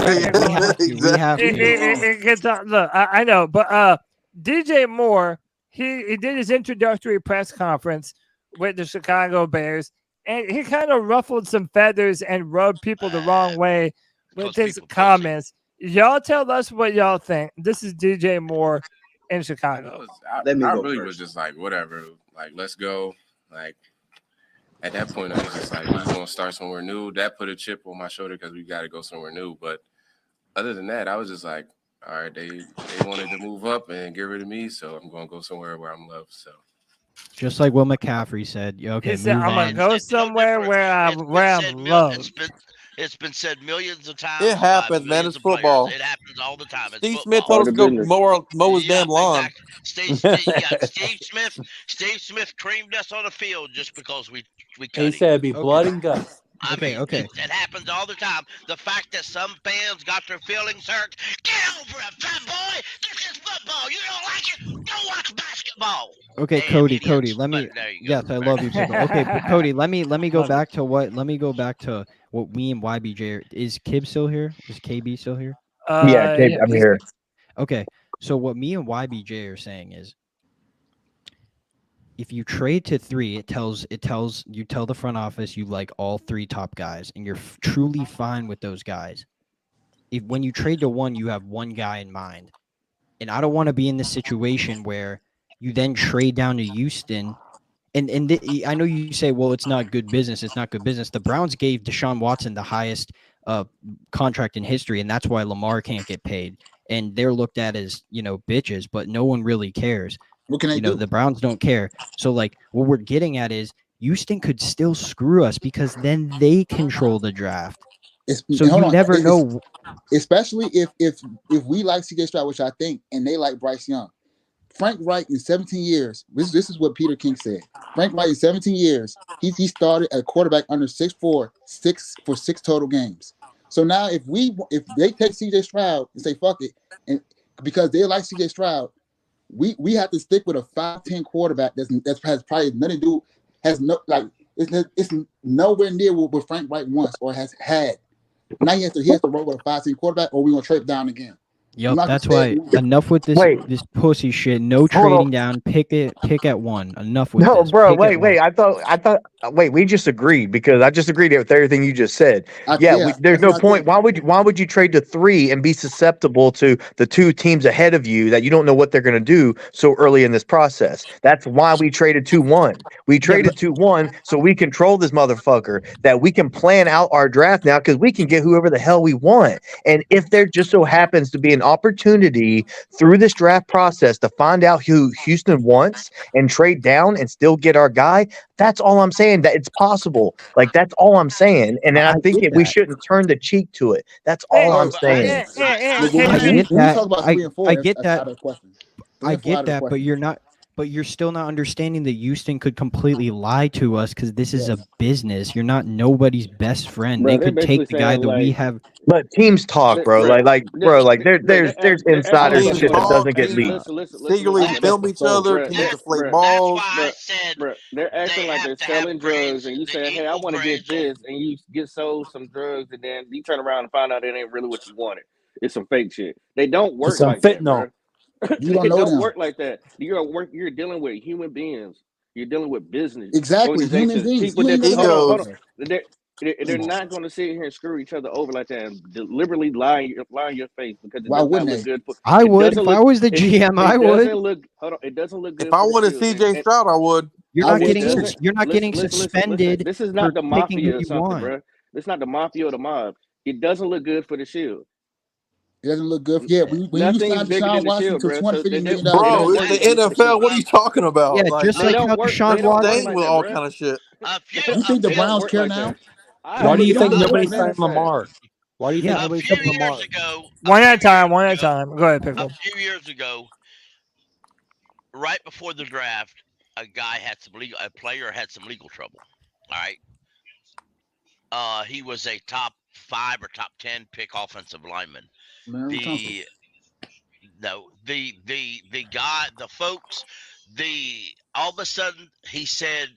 have to. It gets on. Look, I know, but DJ Moore, he did his introductory press conference with the Chicago Bears, and he kind of ruffled some feathers and rubbed people the wrong way with his comments. Y'all tell us what y'all think. This is DJ Moore in Chicago. I really was just like, whatever. Like, let's go. Like, at that point, I was just like, we're going to start somewhere new. That put a chip on my shoulder because we got to go somewhere new. But other than that, I was just like, all right, they wanted to move up and get rid of me, so I'm going to go somewhere where I'm loved. So. Just like Will McCaffrey said. Yeah, okay, He said, move "I'm gonna on." go somewhere where I'm loved." It's been said millions of times. It happens, man. It's football. It happens all the time. It's Steve football. Smith told us to go mow his damn lawn. Steve Smith creamed us on the field just because we cut He him. said it'd be blood and guts. Okay. It happens all the time. The fact that some fans got their feelings hurt. Get over it, fat boy. This is football. You don't like it? Go watch basketball. Okay, Damn Cody, let me. Yes, I love you too. Okay, but Cody, let me go back to what me and YBJ is Kib still here? Is KB still here? Yeah, Kib, I'm here. Okay, so what me and YBJ are saying is, if you trade to 3, you tell the front office you like all 3 top guys, and you're truly fine with those guys. If when you trade to 1, you have one guy in mind, And I don't want to be in this situation where you then trade down to Houston. I know you say, well, it's not good business. It's not good business. The Browns gave Deshaun Watson the highest contract in history, and that's why Lamar can't get paid. And they're looked at as, bitches, but no one really cares. What can they do? The Browns don't care. So, what we're getting at is Houston could still screw us because then they control the draft. So you never know. Especially if we like CJ Stroud, which I think, and they like Bryce Young. Frank Wright in 17 years, this is what Peter King said. Frank Wright in 17 years, he started at quarterback under 6'4", for 6 total games. So now if they take CJ Stroud and say fuck it, and because they like CJ Stroud, we have to stick with a 5'10" quarterback that has probably nothing to do, it's nowhere near what Frank Wright wants or has had. Now he has to roll with a 5'10" quarterback, or we're gonna trade down again. Yep, that's why. Enough with this pussy shit. No trading down. Pick at one. Enough with No, this. bro. Pick Wait. I thought. Wait, we just agreed because I just agreed with everything you just said. There's no point. Why would you trade to 3 and be susceptible to the 2 teams ahead of you that you don't know what they're going to do so early in this process? That's why we traded 2-1. We traded 2-1 so we control this motherfucker, that we can plan out our draft now because we can get whoever the hell we want. And if there just so happens to be an opportunity through this draft process to find out who Houston wants and trade down and still get our guy, that's all I'm saying. That it's possible. That's all I'm saying. And I think we shouldn't turn the cheek to it. That's all I'm saying. I get that, but you're still not understanding that Houston could completely lie to us because this is a business. You're not nobody's best friend. Bro, they could take the guy that we have. But teams talk, bro. There's insider shit that doesn't get leaked. Secretly film each other, teams deflate balls. They're acting like they're selling drugs, and you say, "Hey, I want to get this," and you get sold some drugs, and then you turn around and find out it ain't really what you wanted. It's some fake shit. They don't work like that, bro. You don't know them. Work like that. You're dealing with human beings. You're dealing with business. Exactly, human beings. People hold on. They're not going to sit here and screw each other over like that and deliberately lie in your face because it does not look good. I would if I was the GM. I would. It doesn't look good. If I wanted CJ Stroud, I would. You're not getting suspended. This is not the mafia or something, bro. This is not the mafia or the mob. It doesn't look good for the Shield. It doesn't look good. Yeah, when you signed Deshaun Watson to $250 million, bro, it's the NFL. What are you talking about? Yeah, just like how Deshaun Watson with all kind of shit. You think the Browns care now? Why do you think nobody signed Lamar? Why do you think nobody signed Lamar? One at a time. Go ahead, Pickle. A few years ago, right before the draft, a player had some legal trouble. All right. He was a top 5 or top 10 pick offensive lineman. The all of a sudden he said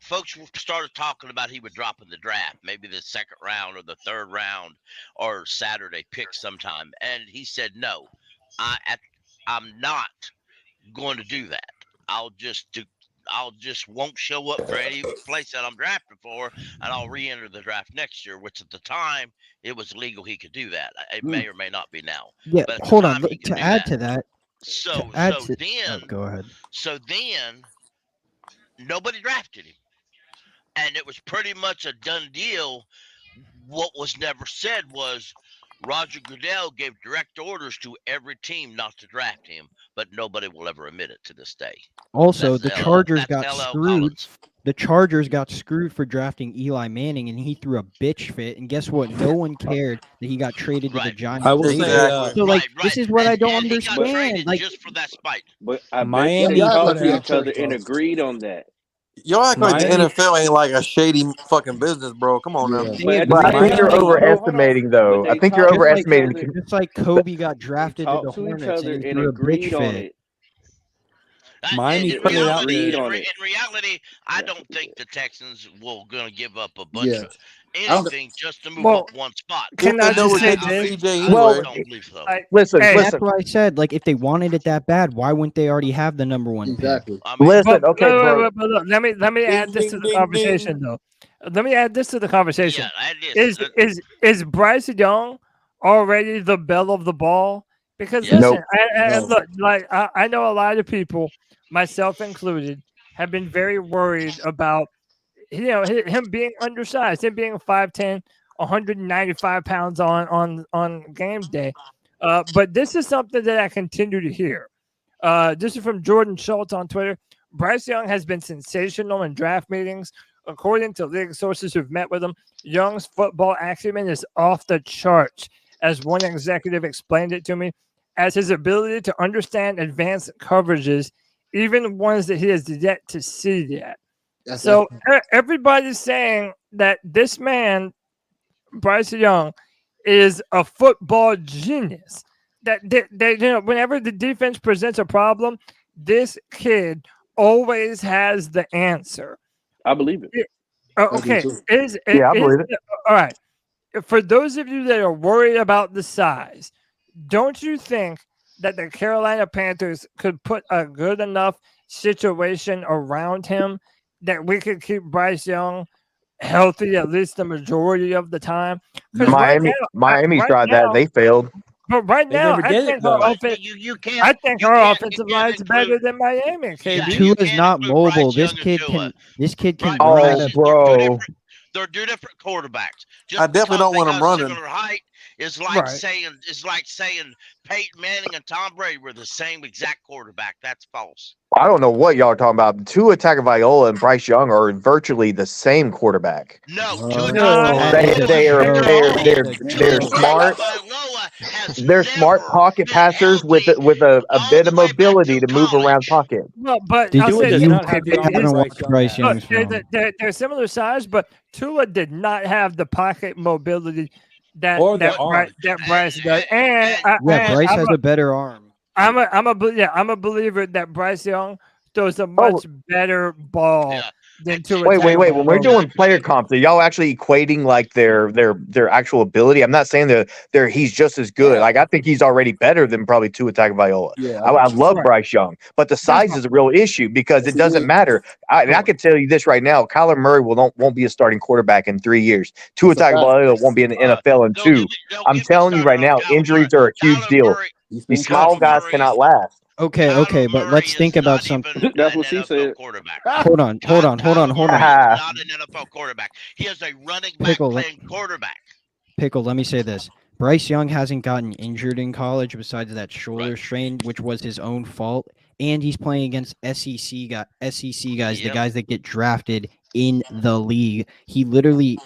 folks started talking about he would drop in the draft, maybe the 2nd round or the 3rd round or Saturday pick sometime. And he said, no, I'm not going to do that. I'll just won't show up for any place that I'm drafted for, and I'll re-enter the draft next year, which at the time it was legal. He could do that. It may or may not be now. Yeah, but hold on. To add to that. Go ahead. So then nobody drafted him, and it was pretty much a done deal. What was never said was Roger Goodell gave direct orders to every team not to draft him, but nobody will ever admit it to this day. Also, the Chargers got screwed. The Chargers got screwed for drafting Eli Manning, and he threw a bitch fit. And guess what? No one cared that he got traded to the Giants. I will say, this is what I don't understand. Just for that spite. But Miami talked to each other and agreed on that. Y'all act like the NFL ain't like a shady fucking business, bro. Come on now. But I think you're overestimating, though. I think you're overestimating. Just like Kobe got drafted to the Hornets and he threw a bitch fit. Miami put it out there. In reality, I don't think the Texans will going to give up a bunch of anything just to move up one spot. Can I just say this? Well, listen. That's what I said. Like, if they wanted it that bad, why wouldn't they already have the number 1 exactly? Listen, okay, bro. Let me add this to the conversation, though. Let me add this to the conversation. Is Bryce Young already the belle of the ball Because Yeah. listen, Nope. I No. look like I know a lot of people, myself included, have been very worried about him being undersized, him being 5'10", 195 pounds on game day. But this is something that I continue to hear. This is from Jordan Schultz on Twitter. Bryce Young has been sensational in draft meetings. According to league sources who've met with him, Young's football acumen is off the charts, as one executive explained it to me, as his ability to understand advanced coverages, even ones that he has yet to see yet. So everybody's saying that this man, Bryce Young, is a football genius. That whenever the defense presents a problem, this kid always has the answer. I believe it. Okay, I believe it. all right. For those of you that are worried about the size, don't you think that the Carolina Panthers could put a good enough situation around him that we could keep Bryce Young healthy at least the majority of the time? Miami tried that. They failed. But right They now, never I did it, think though. I think our offensive line is better than Miami. KB. Tua's not mobile. This kid can Right, run Bryce at is- a They're two different quarterbacks. Just I definitely because don't they want got him running. Similar height is like Right. saying Peyton Manning and Tom Brady were the same exact quarterback. That's false. I don't know what y'all are talking about. Tua Tagovailoa and Bryce Young are virtually the same quarterback. No, They're smart. They're smart pocket passers with a bit of mobility to move around pocket. No, but Did I'll you say this. haven't watched Bryce Look, Young's film? they're similar size, but Tua did not have the pocket mobility that Or the arm. that Bryce does. And Bryce has a better arm. I'm a believer that Bryce Young throws a much better ball than Tua. Wait. When we're doing player comps, are y'all actually equating like their actual ability? I'm not saying that he's just as good. Like I think he's already better than probably Tua Tagovailoa. Yeah, I love Bryce Young, but the size is a real issue because it doesn't matter. I can tell you this right now: Kyler Murray won't be a starting quarterback in 3 years. Tua Tagovailoa won't be in the NFL in 2. I'm telling you right now, injuries are a huge deal. These small guys cannot last. Okay, but let's think about something. That's what she said. Hold on. Not an NFL quarterback. He is a running back Pickle, playing quarterback. Pickle, let me say this. Bryce Young hasn't gotten injured in college besides that shoulder strain, which was his own fault. And he's playing against SEC guys, the guys that get drafted in the league.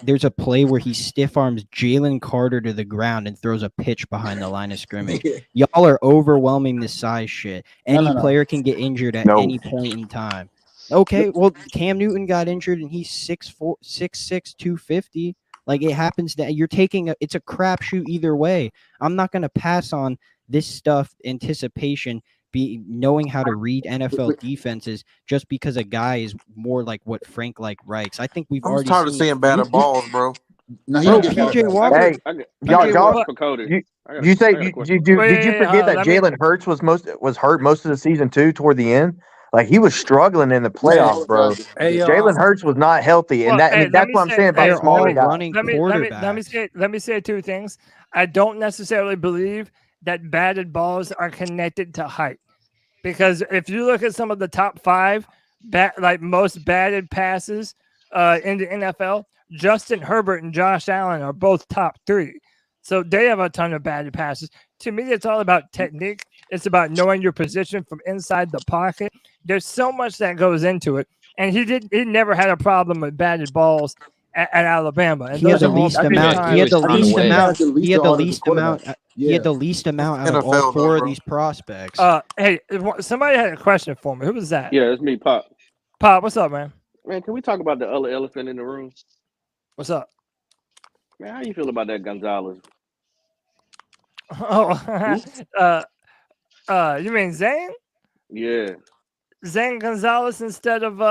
There's a play where he stiff arms Jalen Carter to the ground and throws a pitch behind the line of scrimmage. Y'all are overwhelming this size shit. Any player can get injured at any point in time. Okay, well, Cam Newton got injured and he's 6'4", 6'6", 250. Like it happens that you're taking it's a crapshoot either way. I'm not gonna pass on this stuff anticipation. Knowing how to read NFL defenses just because a guy is more like what Frank likes. I think we've I'm already tired of seen seeing batted balls, bro. No, he Bro, don't get PJ balls. Walker. Hey, y'all, for Cody. did you forget that Jalen Hurts was hurt most of the season too toward the end? Like he was struggling in the playoffs, bro. Hey, Jalen Hurts was not healthy, and that's what I'm saying about smaller guys. Let me say two things. I don't necessarily believe that batted balls are connected to height, because if you look at some of the top 5 most batted passes in the NFL, Justin Herbert and Josh Allen are both top 3. So they have a ton of batted passes. To me, it's all about technique. It's about knowing your position from inside the pocket. There's so much that goes into it. And he never had a problem with batted balls at Alabama. And He had the least amount. He had the least amount out of all 4 of these prospects. Hey, somebody had a question for me. Who was that? Yeah, it's me, Pop. Pop, what's up, man? Man, can we talk about the other elephant in the room? What's up? Man, how you feel about that Gonzalez? You mean Zane? Yeah. Zane Gonzalez instead of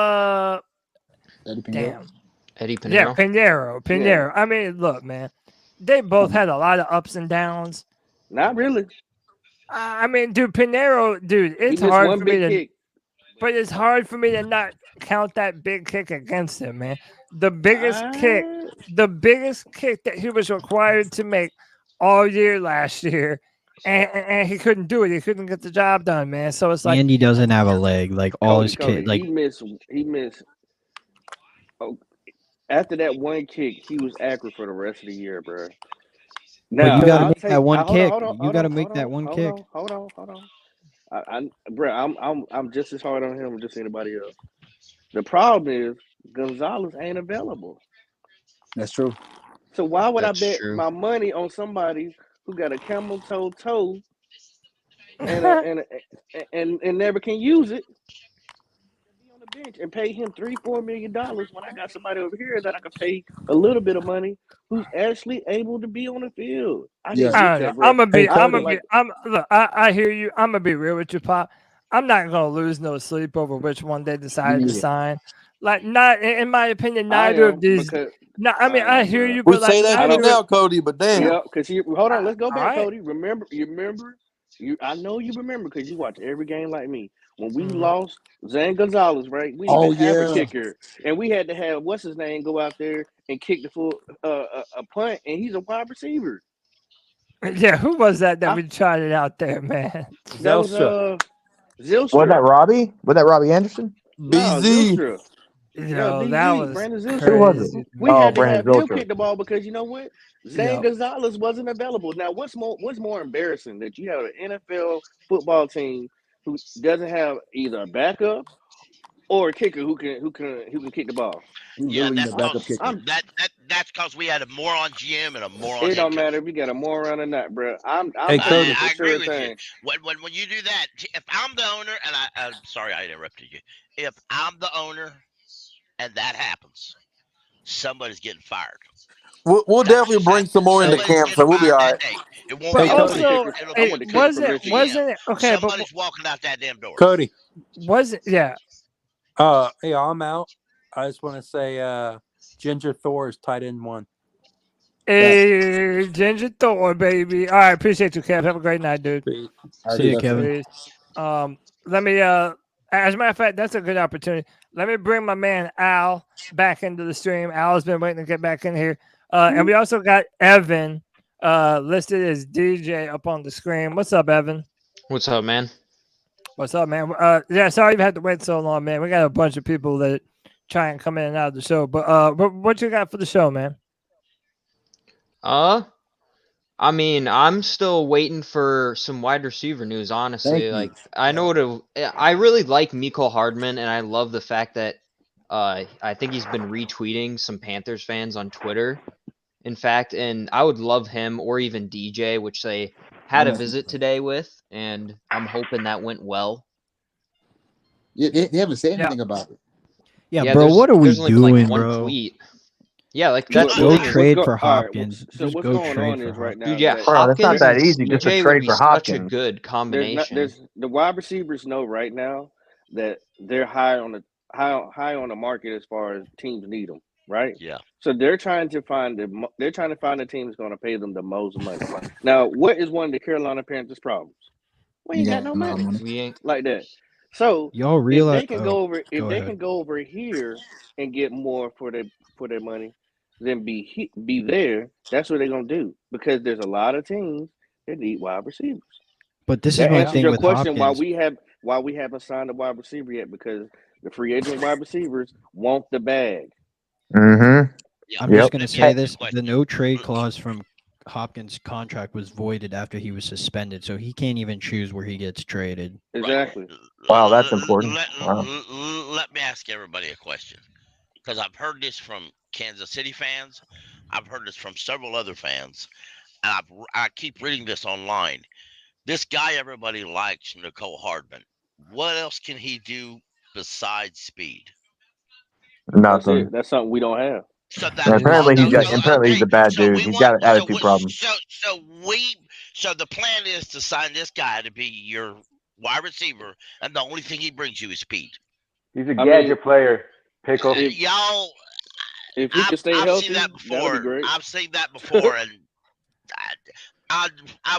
Eddie Pinheiro. damn. Eddie Pinheiro. Yeah, Pinheiro. Yeah. I mean, look, man, they both had a lot of ups and downs. Not really. I mean, Pinheiro, it's missed hard one for me big to, kick. but it's hard for me to not count that big kick against him, man. The biggest kick that he was required to make all year last year, and he couldn't do it. He couldn't get the job done, man. So it's like Andy doesn't have a leg. Like all his Cody, kids, like he missed. Oh, after that one kick, he was accurate for the rest of the year, bro. Now but you got to I'll make take. that one kick. Hold on, You got to make that one kick. Hold on. Bro, I'm just as hard on him as just anybody else. The problem is Gonzalez ain't available. That's true. So why would That's I bet true. my money on somebody who got a camel toe and never can use it? Be on the bench and pay him $3-4 million when I got somebody over here that I could pay a little bit of money who's actually able to be on the field. I Yeah. didn't I get don't that, know. bro. I'm gonna be. I I'm feel gonna be. like Look, I hear you. I'm gonna be real with you, Pop. I'm not gonna lose no sleep over which one they Me decided to neither. sign. Like, not in my opinion, I neither of am these. because No, I mean I hear bro. you, We but like say that I good don't. neither. now, Cody, but damn. Yeah, because hold on, let's go All back, right. Cody. You remember? I know you remember because you watch every game like me. When we Mhm. lost Zane Gonzalez, right? We Oh didn't have a yeah. kicker, and we had to have what's his name go out there and kick the full a punt, and he's a wide receiver. Yeah, who was that I we tried it out there, man? that was Zelstra. Wasn't that Zylstra. Robbie? Was that Robbie Anderson? No, BZ. Zylstra. Yeah, Yo, that BZ, was Brandon Zylstra. Who was it? crazy. We Oh, had to Brandon have him Zylstra. kick the ball because you know what? Zane Yo, Gonzalez wasn't available. Now, what's more embarrassing that you have an NFL football team who doesn't have either a backup or a kicker who can kick the ball? We Yeah, really need that's a backup cause kicker. I'm. that's cause we had a moron GM and a moron It head don't matter coach. if you got a moron or not, bro. I'm Hey, telling Cody. you for I agree sure with you. thing. When you do that, if I'm the owner and I'm sorry I interrupted you. If I'm the owner and that happens, somebody's getting fired. We'll definitely bring some more into Somebody's camp, getting so we'll be fired all that right. day. It won't but I be want the the also player. kicker. It'll I be want the the kicker wasn't permission. GM. wasn't it okay? But Somebody's walking out that damn door. Cody. wasn't yeah? Yeah, I'm out. I just want to say, Ginger Thor is tight end 1. Hey, Ginger Thor, baby. All right, appreciate you, Kev. Have a great night, dude. I See do you, that too. Kevin. Peace. Let me as a matter of fact, that's a good opportunity. Let me bring my man Al back into the stream. Al has been waiting to get back in here. And we also got Evan listed as DJ up on the screen. What's up, Evan? What's up, man? What's up, man? Yeah, sorry you've had to wait so long, man. We got a bunch of people that try and come in and out of the show. But what you got for the show, man? I mean, I'm still waiting for some wide receiver news, Thank honestly. you. Like, I know I really like Mecole Hardman, and I love the fact that I think he's been retweeting some Panthers fans on Twitter, in fact, and I would love him or even DJ, which they had a visit today with, and I'm hoping that went well. They haven't said Yeah. anything about it. Yeah, bro, what are we there's only been, doing, like, one bro? tweet. Yeah, like Just the go thing is- trade What's for all right, Hopkins. so Just what's go going trade on for is right now Dude, yeah, that Bro, that's not Hopkins that and easy just to DJ would trade be for such a Hopkins. good combination. there's the wide receivers know right now that they're high on the market as far as teams need them, right? Yeah. So they're trying to find the team that's going to pay them the most money. Now, what is one of the Carolina Panthers' problems? We ain't got no money We ain't. like that. So Y'all if realize? they can go over, if go they ahead. can go over here and get more for their money, then be there. That's what they're gonna do because there's a lot of teams that need wide receivers. But this is That my answers thing your with question Hopkins. why we haven't signed a wide receiver yet because the free agent wide receivers want the bag. Mm-hmm. I'm just gonna say this: the no trade clause from Hopkins' contract was voided after he was suspended, so he can't even choose where he gets traded. Exactly. Wow, that's important. Let me ask everybody a question because I've heard this from Kansas City fans. I've heard this from several other fans, and I keep reading this online. This guy everybody likes, Mecole Hardman. What else can he do besides speed? Nothing. That's something we don't have. So apparently he's a bad dude. He's got an attitude problem. So the plan is to sign this guy to be your wide receiver, and the only thing he brings you is speed. He's a gadget player. Pickle. Y'all, if he can stay I've healthy, seen that that'd before. be great. I've seen that before, and I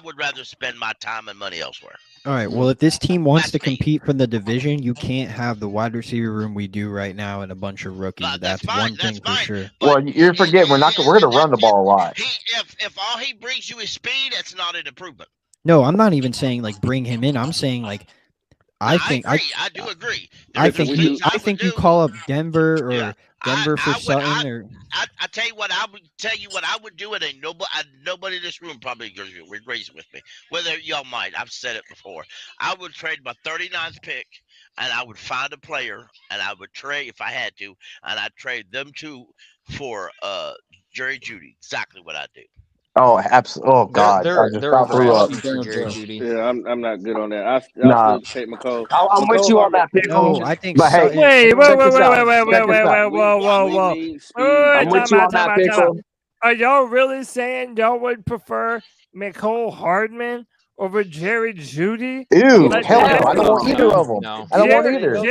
would rather spend my time and money elsewhere. All right. Well, if this team wants to compete for the division, you can't have the wide receiver room we do right now and a bunch of rookies. That's one thing for sure. Well, you're forgetting we're going to run the ball a lot. If all he brings you is speed, it's not an improvement. No, I'm not even saying like bring him in. I'm saying like I do agree. I think you call up Denver or Denver for Sutton or I tell you what I would do it. And nobody in this room probably agrees with me. Whether y'all might, I've said it before. I would trade my 39th pick, and I would find a player, and I would trade if I had to, and I'd trade them two for Jerry Jeudy. Exactly what I do. Oh, absolutely. Oh God, I just They're about threw up. for Jerry Jeudy. Yeah, I'm not good on that. I Nah. still take McCole. I'm with you on that, Pickle. No, I think But hey, Wait, check this out. whoa. I'm with you on that, Pickle. Are y'all really saying y'all would prefer McCole Hardman over Jerry Jeudy? Ew, hell no. I don't want either of them. No. I don't want either.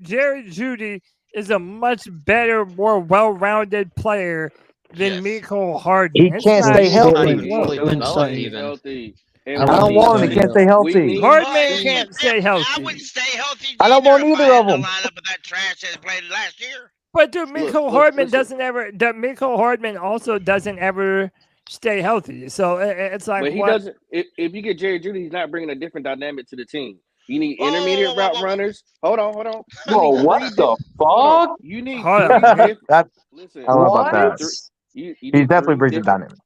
Jerry Jeudy is a much better, more well-rounded player than McCole Hardman. He can't stay healthy. I don't want him. He can't stay healthy. Hardman can't stay healthy. I wouldn't stay healthy. I don't want either of them. Line up with that trash that played last year. But dude, McCole Hardman also doesn't ever stay healthy. So it's like, but he doesn't. If you get Jerry Jeudy, he's not bringing a different dynamic to the team. You need intermediate route runners. Hold on. Whoa, what the fuck? You need. Listen, I don't know about that. He's definitely bringing dynamic.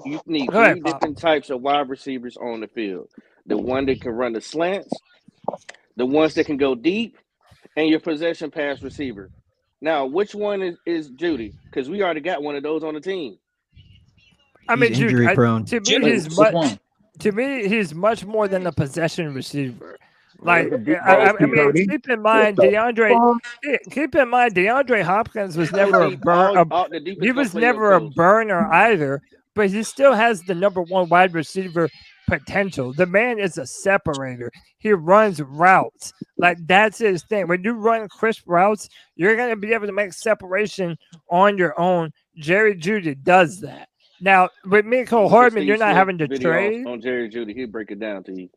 You need three different types of wide receivers on the field. The one that can run the slants, the ones that can go deep, and your possession pass receiver. Now, which one is Jeudy? Because we already got one of those on the team. I mean, he's injury prone. To me, he's much more than a possession receiver. Like, I mean, keep in mind, DeAndre Hopkins was never a burner. He was never a burner either, but he still has the number one wide receiver potential. The man is a separator. He runs routes. Like, that's his thing. When you run crisp routes, you're going to be able to make separation on your own. Jerry Jeudy does that. Now, with McCole Hardman, you're not having to trade. On Jerry Jeudy, he'll break it down to you.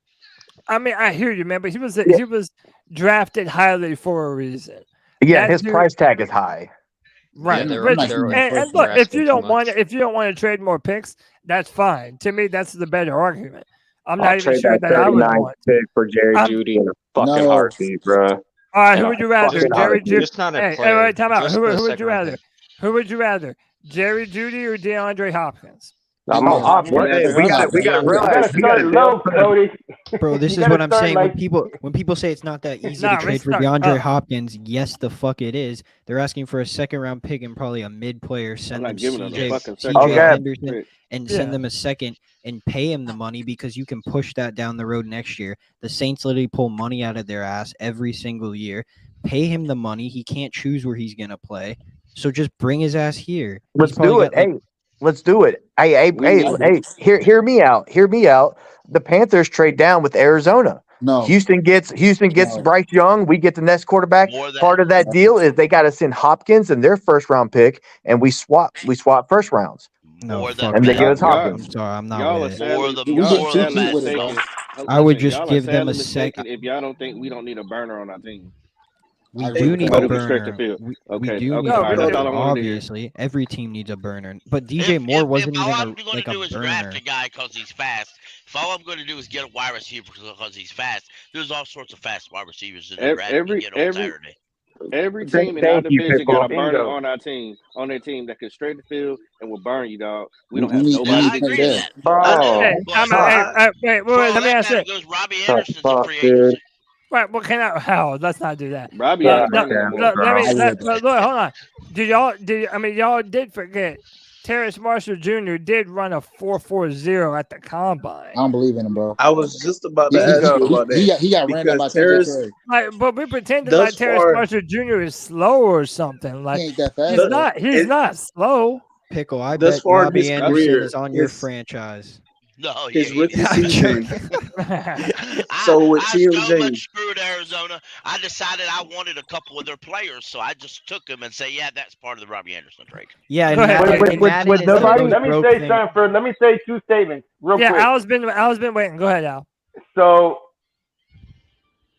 I mean, I hear you, man, but he was drafted highly for a reason. Yeah, his price tag is high. Right. And look, if you don't want to trade more picks, that's fine. To me, that's the better argument. I'm not even sure that I would want pick for Jerry Jeudy in a fucking heartbeat, bro. All right, who would you rather? Jerry Jeudy. Just not a player. Wait, time out. Who would you rather? Pick. Who would you rather? Jerry Jeudy or DeAndre Hopkins? I'm on Hopkins. We got to realize. Bro, this is what I'm saying. When people say it's not that easy to trade for DeAndre Hopkins, yes, the fuck it is. They're asking for a second-round pick and probably a mid-player. Send them CJ Henderson and send them a second and pay him the money because you can push that down the road next year. The Saints literally pull money out of their ass every single year. Pay him the money. He can't choose where he's gonna play, so just bring his ass here. Let's do it. Hey, let's do it. Hey, hear me out. Hear me out. The Panthers trade down with Arizona. No. Houston gets Bryce Young. We get the next quarterback. Part of that deal is they got to send Hopkins and their first round pick, and we swap first rounds. No, and they give us Hopkins. I'm sorry, I'm not with it. I would just give them a second. If y'all don't think we don't need a burner on our team. We do need a burner. We do need a burner, all I wanted to hear. obviously. Every team needs a burner. But DJ Moore wasn't even All I'm like going to a do is burner. draft a guy because he's fast. If all I'm going to do is get a wide receiver because he's fast, there's all sorts of fast wide receivers in the draft on Saturday. Every team in our division got a burner on our team, on their team that can straight the field and will burn you, dog. We don't have nobody. I agree with that. Wait, let me ask you. Goes Robbie Anderson's a free agent. Right, well, let's not do that. Robbie, look, hold on. Y'all did forget. Terrace Marshall Jr. did run a 4.40 at the combine. I don't believe in him, bro. I was just about to ask you about that. He got ran down by Terrace. But we pretended like Terrace Marshall Jr. is slow or something. Like, he ain't that fast. He's not slow. Pickle, I bet Robbie Anderson is on your franchise. No, his rookie season. So with TMJ, screwed Arizona. I decided I wanted a couple of their players, so I just took them and say, yeah, that's part of the Robbie Anderson trade. Yeah, with nobody. Let me say something first. Let me say two statements real quick. Yeah, Al's been waiting. Go ahead, Al. So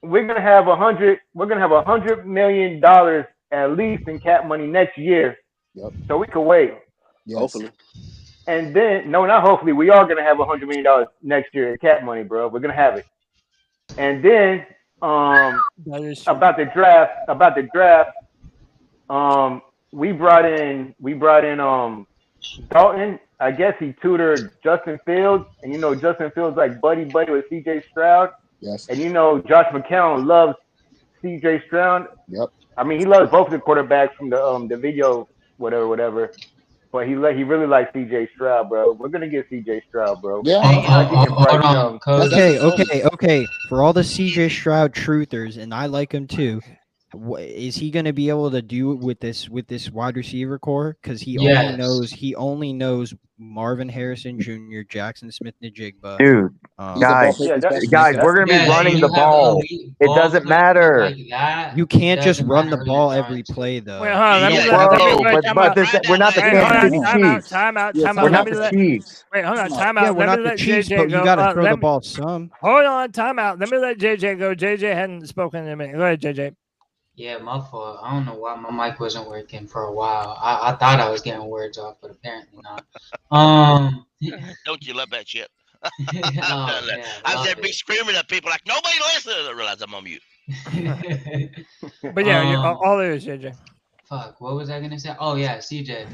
we're gonna have $100 million at least in cap money next year. Yep. So we can wait. Yes. Hopefully. And then, no, not hopefully, we are gonna have $100 million next year in cap money, bro. We're gonna have it. And then, about the draft, we brought in Dalton. I guess he tutored Justin Fields, and Justin Fields like buddy with C.J. Stroud. Yes. And Josh McCown loves C.J. Stroud. Yep. I mean, he loves both of the quarterbacks from the video, whatever. But he really likes C.J. Stroud, bro. We're gonna get C.J. Stroud, bro. Yeah. Hold on, Okay. For all the CJ Stroud truthers, and I like him too. Is he going to be able to do with this wide receiver core? Because he only knows Marvin Harrison Jr., Jackson Smith-Njigba. Dude, guys, we're going to be running the ball. It doesn't matter. You can't just run the ball every play, though. Wait, hold on. We're not the Kansas City Chiefs. Time out. We're not the Chiefs. Wait, hold on. Time out. Yeah, we're Let not me the let Chiefs, JJ but go. you got to throw the ball some. Hold on. Time out. Let me let JJ go. JJ hadn't spoken in a minute. Go ahead, JJ. Yeah, my fault. I don't know why my mic wasn't working for a while. I thought I was getting words off, but apparently not. Don't you love that shit? Yeah, I said, be screaming at people like nobody listens. I realize I'm on mute. But yeah, all there is, JJ. Fuck, what was I gonna say? Oh yeah, CJ.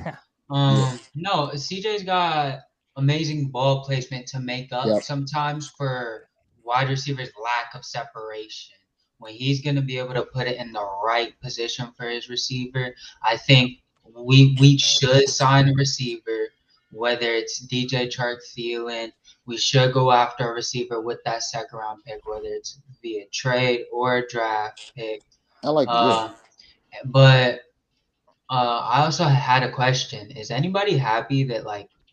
No, CJ's got amazing ball placement to make up sometimes for wide receivers' lack of separation. When he's going to be able to put it in the right position for his receiver, I think we should sign a receiver, whether it's DJ Chark Thielen. We should go after a receiver with that second-round pick, whether it's via trade or a draft pick. I like it. But I also had a question. Is anybody happy that,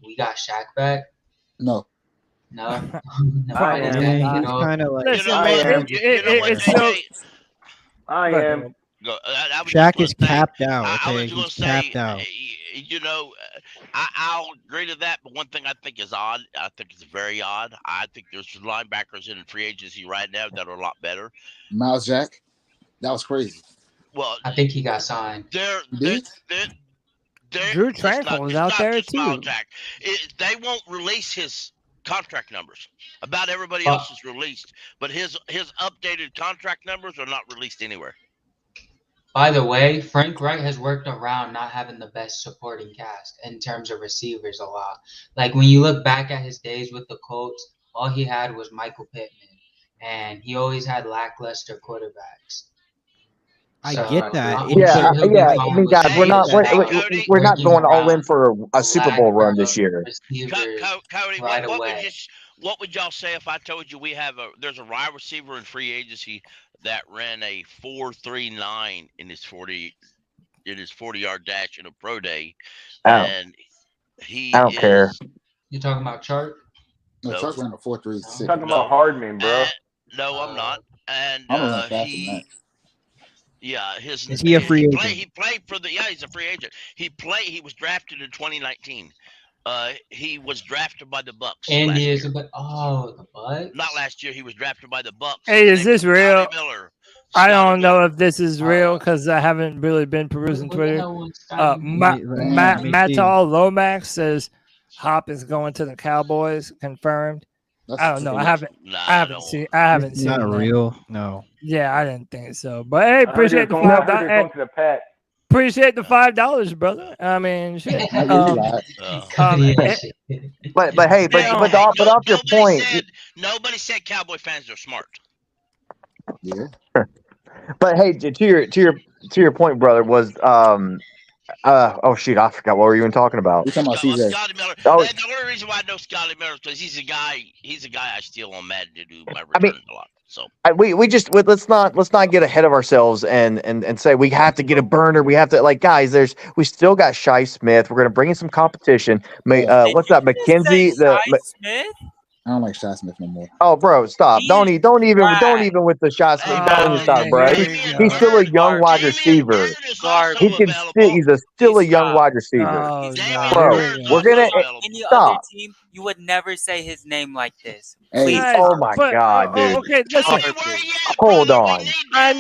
we got Shaq back? No. No, I am. It's kind of like I am. Shaq is capped out. Okay, he's capped out. I'll agree to that, but one thing I think is odd. I think it's very odd. I think there's linebackers in free agency right now that are a lot better. Miles Jack, that was crazy. Well, I think he got signed. Drew Tranquil is out there too. They won't release his contract numbers. About everybody else is released, but his updated contract numbers are not released anywhere. By the way, Frank Wright has worked around not having the best supporting cast in terms of receivers a lot. Like when you look back at his days with the Colts, all he had was Michael Pittman, and he always had lackluster quarterbacks. I get that. I mean, guys, we're not going all in for a Super Bowl run this year. Cody, what would y'all say if I told you there's a wide receiver in free agency that ran a 4.39 in his 40-yard dash in a pro day, and I don't care. You talking about Chark? No, Chark ran a 4.36. I'm talking about Hardman, bro. No, I'm not. And is he a free agent? He played for he's a free agent. He was drafted in 2019. He was drafted by the Bucks. And he is the Bucks? Not last year. He was drafted by the Bucks. Hey, is this real? I don't know if this is Oh. real because I haven't really been perusing Twitter. Matal Lomax says Hop is going to the Cowboys. Confirmed. I don't know. I haven't seen. It's not real. No. Yeah, I didn't think so. But hey, appreciate the $5. Appreciate the $5, brother. I mean, shit. But off your point. Nobody said Cowboy fans are smart. Yeah. But hey, to your point, brother, was oh shoot, I forgot what were you even talking about. We're talking about CJ. Scotty Miller. The only reason why I know Scotty Miller is because he's a guy I steal on Madden to do my returns a lot. So let's not get ahead of ourselves and say we have to get a burner. We have to guys. We still got Shi Smith. We're gonna bring in some competition. What's that? McKenzie. Smith? I don't like Shy Smith no more. Oh, bro, stop! Don't even with the shot. Don't even stop, bro. He's still a young wide receiver. He can still. He's still a young wide receiver, bro. We're gonna Any other stop. team, you would never say his name like this. Hey, Please. Guys, Oh my but God, dude. okay, listen. Hold on. I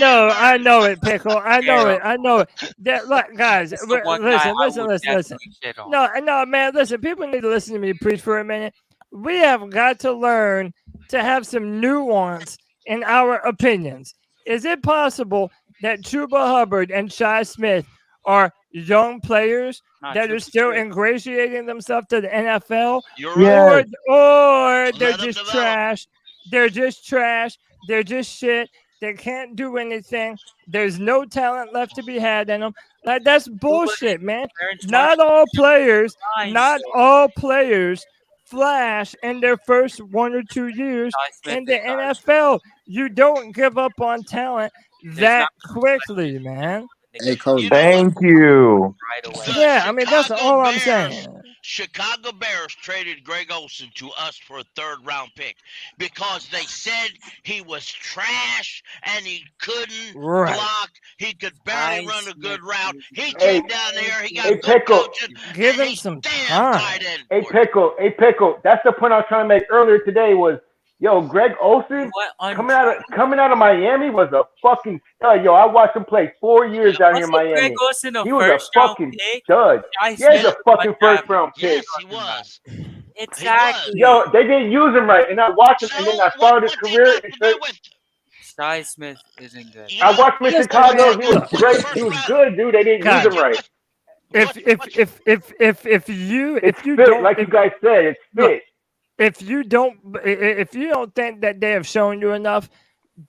know it, Pickle. I know it. That, look, guys, It's the one guy I listen. would definitely shit on. No, man, listen. People need to listen to me preach for a minute. We have got to learn to have some nuance in our opinions. Is it possible that Chuba Hubbard and Shy Smith are young players that are still ingratiating themselves to the NFL? Yes. Or they're just trash. They're just trash. They're just shit. They can't do anything. There's no talent left to be had in them. Like, that's bullshit, man. Not all players flash in their first 1 or 2 years in the NFL. You don't give up on talent that quickly, man. Hey, Cody. Thank you. Yeah, I mean, that's all I'm saying. Chicago Bears traded Greg Olsen to us for a 3rd-round pick because they said he was trash and he couldn't block. He could barely run a good route. He came down there. He got good coaching. Give him some time. Hey, Pickle. That's the point I was trying to make earlier today was, yo, Greg Olsen coming out of Miami was a fucking stud. Yo, I watched him play 4 years down here in Miami. Greg Olsen He was a fucking stud. He's a fucking first-round pick. Yes, he was. Exactly. Yo, they didn't use him right, and I watched him, and then I started his career. Shy Smith isn't good. I watched him in Chicago. He was great. He was good, dude. They didn't use him right. If you fit, don't, like you guys said, it's fit. If you don't think that they have shown you enough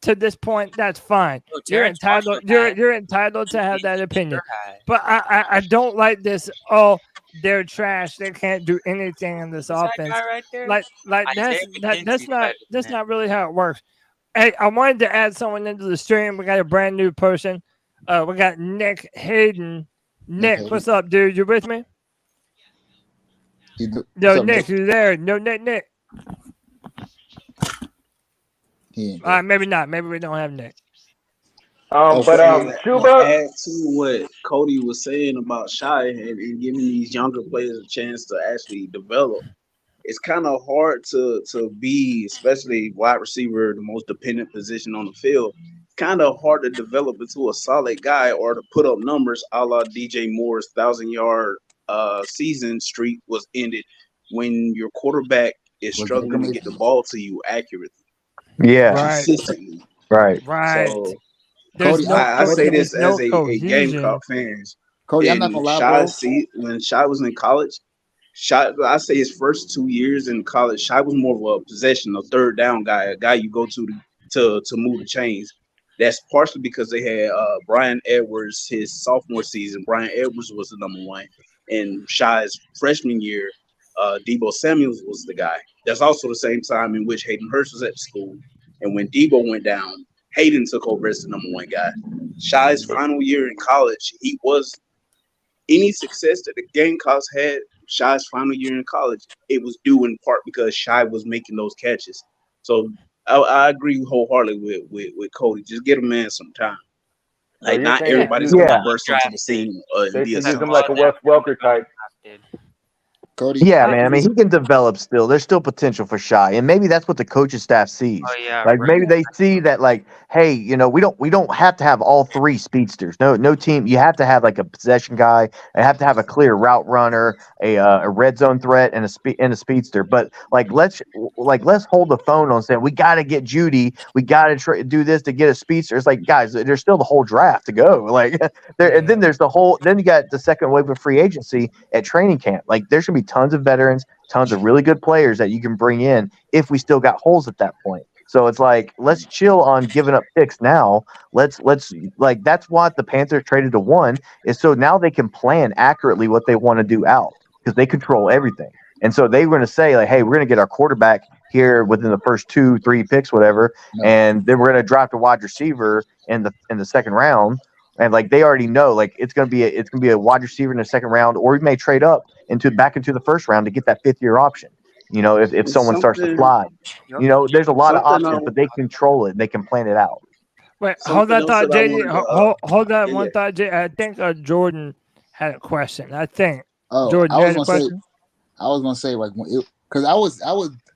to this point, that's fine. You're entitled. You're entitled to have that opinion. But I don't like this. Oh, they're trash. They can't do anything in this offense. Right there? Like that's not really how it works. Hey, I wanted to add someone into the stream. We got a brand new person. We got Nick Hayden. Nick, what's up, dude? You with me? Yo, Nick, you there? No, Nick. Maybe not. Maybe we don't have Nick. Chuba, add to what Cody was saying about Shy and giving these younger players a chance to actually develop. It's kind of hard to be, especially wide receiver, the most dependent position on the field. Kind of hard to develop into a solid guy or to put up numbers a la DJ Moore's 1,000-yard season streak was ended when your quarterback is struggling to get the ball to you accurately. Yeah. Consistently. Right. So, Cody, I say this as a Gamecock fan. Cody, I'm not gonna lie, bro. When Shy was in college, I say his first 2 years in college, Shy was more of a possession, a 3rd down guy, a guy you go to move the chains. That's partially because they had Brian Edwards his sophomore season. Brian Edwards was the number 1. And Shy's freshman year, Debo Samuels was the guy. That's also the same time in which Hayden Hurst was at school. And when Debo went down, Hayden took over as the number 1 guy. Shy's final year in college, he was any success that the Gamecocks had. Shy's final year in college, it was due in part because Shy was making those catches. So I agree wholeheartedly with Cody. Just give a man some time. Like, not everybody's going to burst into the scene. They should use him like a Wes Welker type. Cody. Yeah, man. I mean, he can develop still. There's still potential for Shy, and maybe that's what the coaching staff sees. Oh, yeah, like maybe they see that, like, hey, we don't have to have all 3 speedsters. No team. You have to have like a possession guy. You have to have a clear route runner, a red zone threat, and a speedster. But let's hold the phone on saying we got to get Judy. We got to do this to get a speedster. It's like, guys, there's still the whole draft to go. Like and then there's then you got the second wave of free agency at training camp. Like there's gonna be tons of veterans, tons of really good players that you can bring in if we still got holes at that point. So it's like, let's chill on giving up picks now. Let's like, that's what the Panthers traded to 1 is so now they can plan accurately what they want to do out because they control everything. And so they were going to say like, hey, we're going to get our quarterback here within the first 2-3 picks, whatever. And then we're going to draft a wide receiver in the 2nd round. And like, they already know, like it's going to be a wide receiver in the 2nd round, or we may trade up back into the 1st round to get that 5th-year option. You know, if It's someone starts to something. fly, you know, there's a lot of Something options, but they control it and they can plan it out. Wait, hold something that else thought, that I JD. wanted to. Hold that Yeah, one yeah. thought, JD. I think Jordan had a question. I think Oh, Jordan, I you was had a gonna say, question. like, because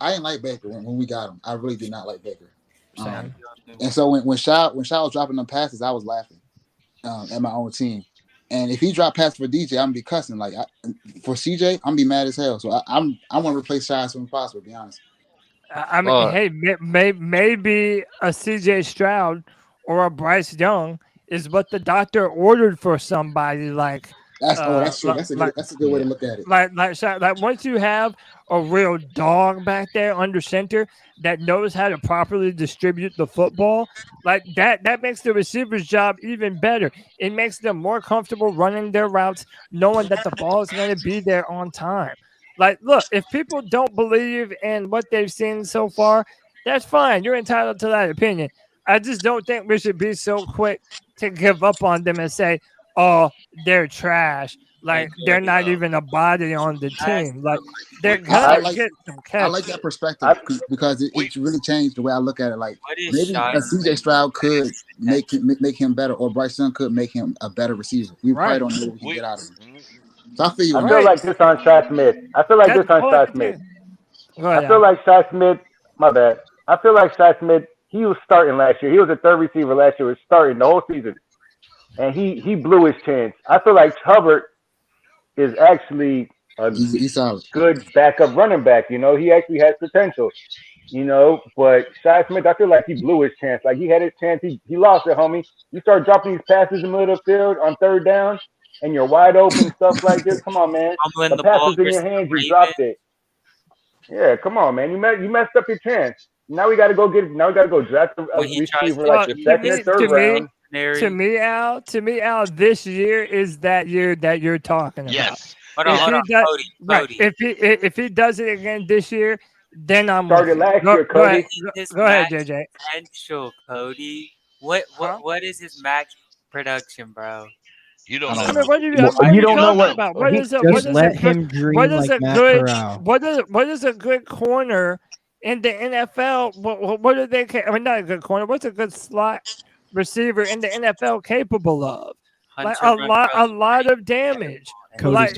I didn't like Baker when we got him. I really did not like Baker. Same. And so when Shaw was dropping them passes, I was laughing at my own team. And if he dropped passes for DJ, I'm gonna be cussing. Like for CJ, I'm gonna be mad as hell. So I want to replace Shaw as soon as possible. To be honest. I mean, hey, maybe a CJ Stroud or a Bryce Young is what the doctor ordered for somebody. Like That's true. That's a good way to look at it. Like once you have a real dog back there under center that knows how to properly distribute the football, like that makes the receiver's job even better. It makes them more comfortable running their routes, knowing that the ball is going to be there on time. Like, look, if people don't believe in what they've seen so far, that's fine. You're entitled to that opinion. I just don't think we should be so quick to give up on them and say, "Oh, they're trash." Like they're not even a body on the team. Like they're gonna get some catches. I like that perspective because it really changed the way I look at it. Like maybe a CJ Stroud could make him better, or Bryce Young could make him a better receiver. We probably don't know what we can get out of him. So I feel you. I feel like this on Shy Smith. I feel like this on Shy Smith. I feel like Shy Smith. My bad. I feel like Shy Smith. He was starting last year. He was a third receiver last year. Was starting the whole season, and he blew his chance. I feel like Hubbard is actually a good backup running back. You know, he actually has potential. You know, but Shy Smith, I feel like he blew his chance. Like he had his chance, he lost it, homie. You start dropping these passes in the middle of the field on third down, and you're wide open, stuff like this. Come on, man. The passes in your hands, you dropped it. Yeah, come on, man. You messed up your chance. Now we got to go draft a receiver like the second or third round. To me, Al, this year is that year that you're talking about. Yes. Hold on, Cody. If he does it again this year, then I'm started last year, Cody. Go ahead, JJ. Potential, Cody. What is his max production, bro? You don't know. I mean, what you don't know what. About? What is a good corner in the NFL? What do they? I mean, not a good corner. What's a good slot receiver in the NFL capable of? Like a lot of damage. Cody, like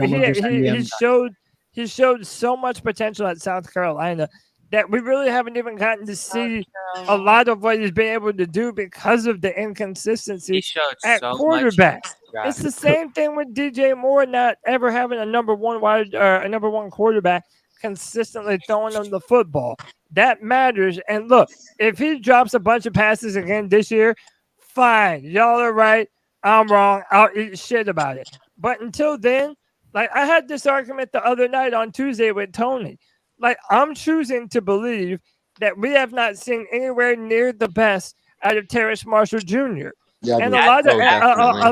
he showed so much potential at South Carolina that we really haven't even gotten to see a lot of what he's been able to do because of the inconsistency at quarterback. It's the same thing with DJ Moore not ever having a number one quarterback consistently throwing him the football. That matters. And look, if he drops a bunch of passes again this year, fine. Y'all are right. I'm wrong. I'll eat shit about it. But until then, like I had this argument the other night on Tuesday with Tony. Like I'm choosing to believe that we have not seen anywhere near the best out of Terrace Marshall Jr. Yeah, and a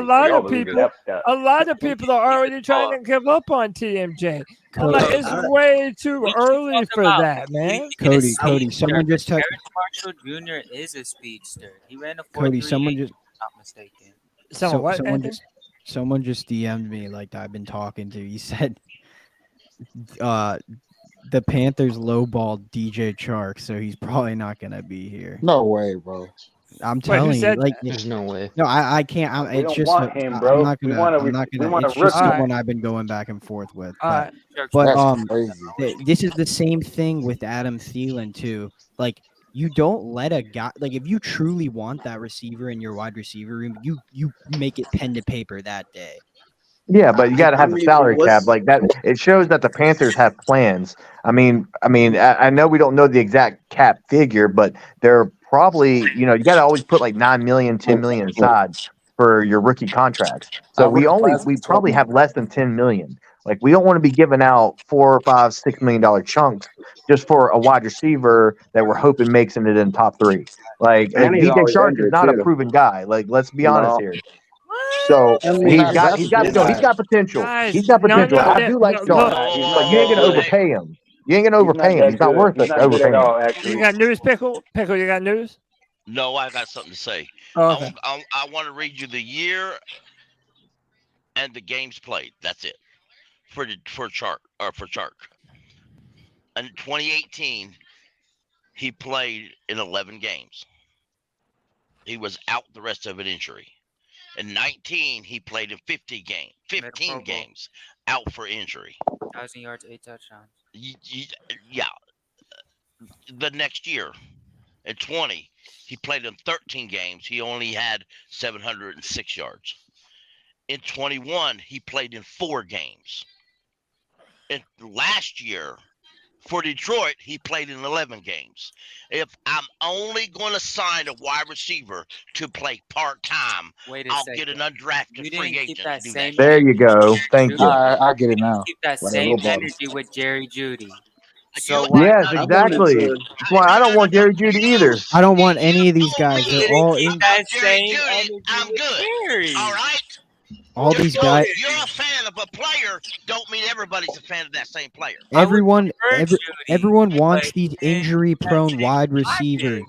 lot of people are already trying to give up on TMJ. Like, it's way too early for that, man. Cody, someone just texted. Marshall Jr. is a speedster. He ran a 4.38. Cody, someone just not mistaken. Someone just DM'd me like I've been talking to. He said, the Panthers lowballed DJ Chark, so he's probably not gonna be here. No way, bro. I'm telling you, like, there's no way. No, I can't. It's just him, bro. I'm not gonna. It's just someone I've been going back and forth with. But this is the same thing with Adam Thielen too. Like, you don't let a guy, like, if you truly want that receiver in your wide receiver room, you make it pen to paper that day. Yeah, but you got to have the salary cap like that. It shows that the Panthers have plans. I mean, I know we don't know the exact cap figure, but they're probably, you got to always put like 9 million, 10 million aside for your rookie contracts. So we probably have less than 10 million. Like, we don't want to be giving out $4, $5, $6 million chunks just for a wide receiver that we're hoping makes it in the top 3. Like, DJ Chark is not a proven guy. Like, let's be honest here. So he's got potential. He's got potential. I do like Chark, but you ain't gonna overpay him. He's not worth it. You got news, Pickle? Pickle, you got news? No, I got something to say. Oh, okay. I want to read you the year and the games played. That's it for Chark. In 2018, he played in 11 games. He was out the rest of an injury. In 19, he played in 15 games, out for injury. 1,000 yards, 8 touchdowns. Yeah. The next year, in 20, he played in 13 games. He only had 706 yards. In 21, he played in 4 games. And last year, for Detroit, he played in 11 games. If I'm only going to sign a wide receiver to play part-time, I'll get an undrafted free agent to do that. There you go. Thank you. I get it now. Keep that Like a same little ball. energy with Jerry Judy. So why Yes, not? exactly. That's why I don't want Jerry Judy either. I don't want any of these guys. They're all Keep in. that same energy with Jerry. All right? All these guys. If you're a fan of a player, don't mean everybody's a fan of that same player. Everyone wants these injury-prone wide receivers.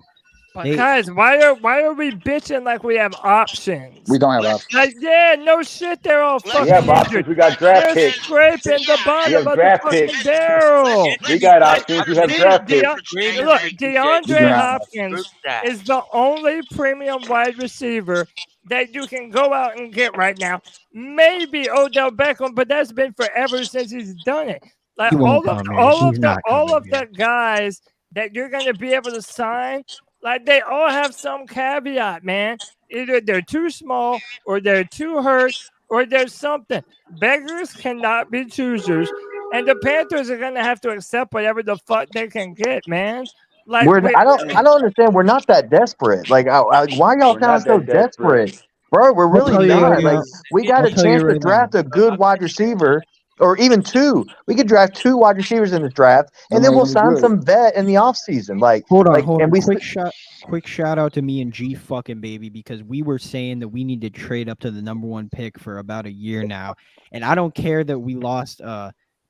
But guys, why are we bitching like we have options? We don't have options. Like, yeah, no shit, they're all fucking We have options. injured. We got draft They're picks. scraping the We bottom have of the draft fucking picks. barrel. We got options. We have draft picks. Look, DeAndre Hopkins is the only premium wide receiver that you can go out and get right now. Maybe Odell Beckham, but that's been forever since he's done it. Like He won't come here. He's not all of coming the guys that you're going to be able to sign, like they all have some caveat, man. Either they're too small, or they're too hurt, or there's something. Beggars cannot be choosers, and the Panthers are going to have to accept whatever the fuck they can get, man. Like I don't understand. We're not that desperate. Like, why y'all sound so desperate, bro? We're really not. Like, we got a chance to draft a good wide receiver, or even 2. We could draft 2 wide receivers in this draft, and then we'll sign some vet in the offseason. Like, Hold on. And we Quick shout out to me and G fucking baby, because we were saying that we need to trade up to the number 1 pick for about a year now, and I don't care that we lost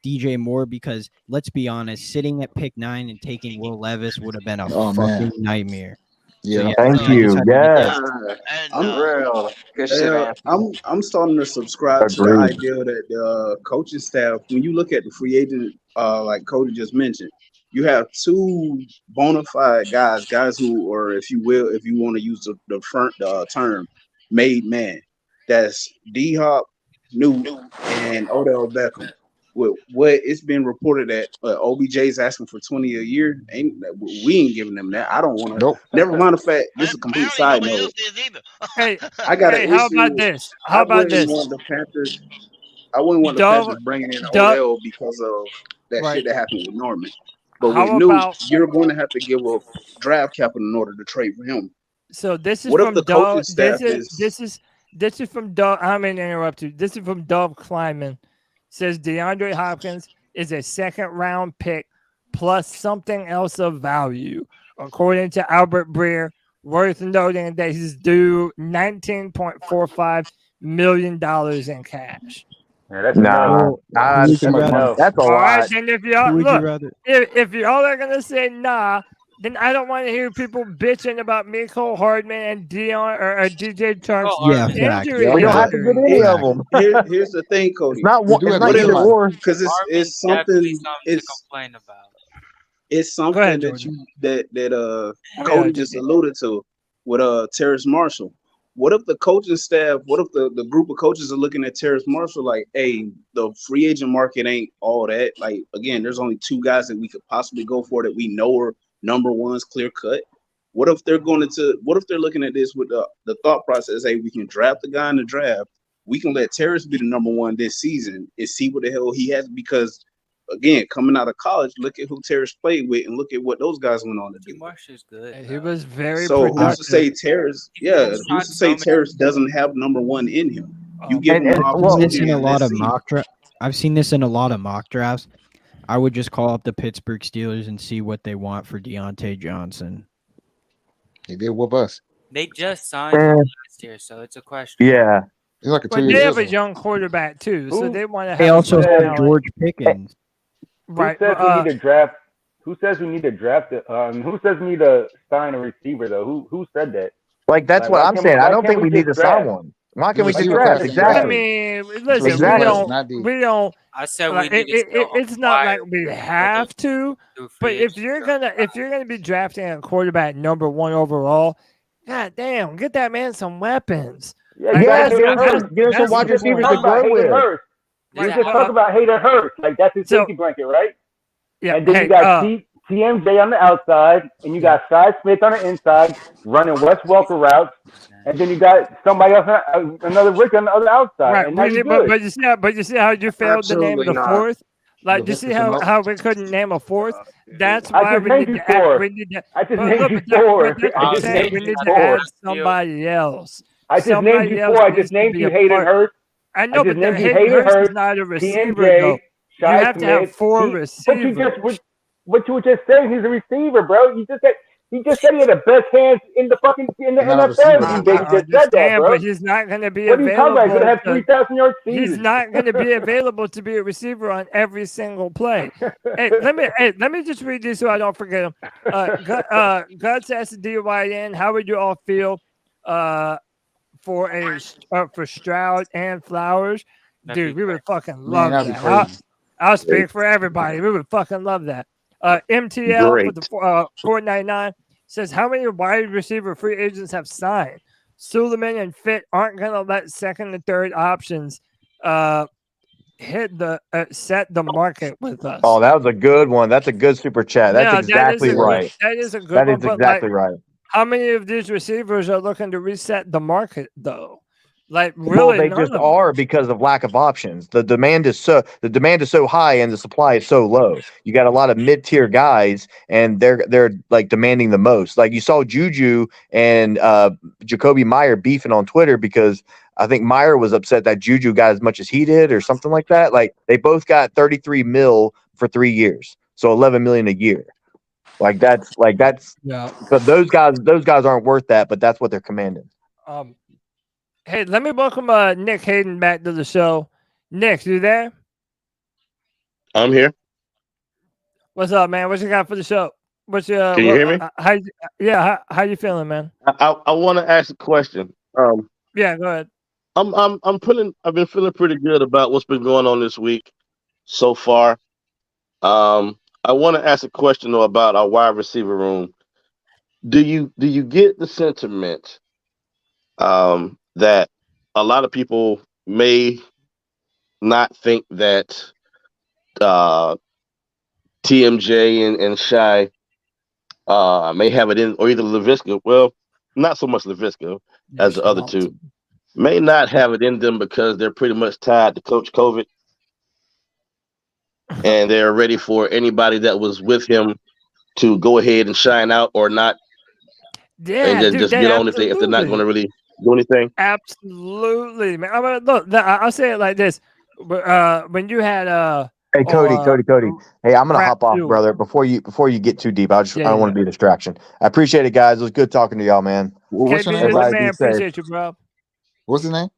DJ Moore, because let's be honest, sitting at pick 9 and taking Will Levis would have been a fucking nightmare. Yeah, thank you. Yes, I'm real. Good shit, man. I'm starting to subscribe to the idea that the coaching staff, when you look at the free agent, like Cody just mentioned, you have 2 bona fide guys who, or if you want to use the term, made man. That's D-Hop, Newt, and Odell Beckham. With what it's been reported that OBJ's asking for 20 a year, we ain't giving them that. I don't want to. Never mind the fact. This is a complete side note. Hey, I got an issue. How about this? How about this? I wouldn't want the Panthers bringing in Odell because of that shit that happened with Norman. But with Newt, you're going to have to give up draft capital in order to trade for him. So this is What if from the Dov. coaching staff This is from Dov. I'm going to interrupt you. This is from Dov Kleiman. Says DeAndre Hopkins is a 2nd round pick plus something else of value. According to Albert Breer, worth noting that he's due $19.45 million in cash. Yeah, that's no. That's a All right, lot. then if y'all if y'all are gonna say nah, then I don't want to hear people bitching about Mecole Hardman and Dion or DJ Chark's injury. We don't have to get any of them. Here's the thing, Cody. It's not either or. Because it's something. It's complain about. It's something that Cody just alluded to with Terrace Marshall. What if the coaching staff, what if the group of coaches are looking at Terrace Marshall like, hey, the free agent market ain't all that. Like, again, there's only 2 guys that we could possibly go for that we know are number 1s clear cut. What if they're looking at this with the thought process, hey, we can draft the guy in the draft. We can let Terrace be the number 1 this season and see what the hell he has, because again, coming out of college, look at who Terrace played with and look at what those guys went on to do. Marshall's good. He was very productive. Who's to say Terrace? Yeah, who's to say Terrace doesn't have number 1 in him? You give him an opportunity. I've seen this in a lot of mock drafts. I would just call up the Pittsburgh Steelers and see what they want for Deontay Johnson. They did whoop us. They just signed him last year, so it's a question. Yeah. Like but they have a young quarterback too, so they want to have. They also have George Pickens. Right. Who says we need to draft? Who says we need to draft? Who says we need to sign a receiver though? Who said that? Like, that's what I'm saying. I don't think we need to sign one. Why can we Receiver draft? class. Exactly. I mean, listen, Receiver we class, don't, not deep. we don't. I said we Like, need to still it's not like acquire we have to, through but free if you're gonna be drafting a quarterback number 1 overall, god damn, get that man some weapons. Yeah, Like, you Yeah, got get him Hayden Hurst. some, get him some that's wide the receivers point. to grow Hayden with. Hurst. We Yeah, just talked about Hayden Hurst. Like that's his so safety blanket, right? yeah, And then hey, you got TMJ on the outside, and you got Cy Smith on the inside running Wes Welker routes, and then you got somebody else, another Rick on the other outside, right, and now you're but good. you see how you failed to name Absolutely the not. fourth. Like, you Laviska see how Shenault. we couldn't name a fourth? That's I why just we named need you to add. four. We need to. I just But named look, you but that's four. what I I'm just saying. named We you need to four. add somebody else. I just named Somebody you else four. I needs just to named be you a Hayden part. Hurst. I I know, just but named you Hayden Hayden Hurst is Hurst, not a receiver, TMJ, though. You Cy have to have Smith. 4 But you receivers. what you were just saying, he's a receiver, bro. He just said he had the best hands in the He's not a NFL. receiver, You though. I just said that, understand, bro. but he's not going to be What are you talking about? He's gonna available. have 3,000 yard He's seasons. not going to be available to be a receiver on every single play. Hey, let me just read these so I don't forget them. Guts SDYN, how would you all feel for Stroud and Flowers? Dude, we would fucking love Man, that'd be that. crazy. I'll speak for everybody. We would fucking love that. MTL for Great. the 499 says, how many wide receiver free agents have signed? Suleiman and Fit aren't going to let second and third options set the market with us. Oh, that was a good one. That's a good super chat. That's Yeah, exactly right. That is a good That one. is But exactly like, right. how many of these receivers are looking to reset the market, though? Like, Well, really, they none just of them. are because of lack of options. The demand is so high and the supply is so low. You got a lot of mid-tier guys and they're like demanding the most. Like you saw Juju and Jacoby Meyer beefing on Twitter because I think Meyer was upset that Juju got as much as he did or something like that. Like they both got 33 mil for 3 years. So 11 million a year. That's yeah. But those guys aren't worth that, but that's what they're commanding. Hey, let me welcome Nick Hayden back to the show. Nick, you there? I'm here. What's up, man? What you got for the show? What's your? Can you hear me? How you feeling, man? I want to ask a question. Yeah, go ahead. I've been feeling pretty good about what's been going on this week so far. I want to ask a question though about our wide receiver room. Do you get the sentiment that a lot of people may not think that TMJ and Shy may have it in, or either Laviska, well, not so much Laviska as the other two, may not have it in them because they're pretty much tied to Coach COVID, and they're ready for anybody that was with him to go ahead and shine out or not, Yeah, and dude, just get on if they're not going to really do anything. Absolutely, man. I mean, look, I'll say it like this: when you had Hey Cody. Hey, I'm gonna Crap hop off, too. brother. Before you get too deep, I Yeah, don't want to be a distraction. I appreciate it, guys. It was good talking to y'all, man. What's your KB, name, bro? man, be safe. appreciate you, bro. What's his name?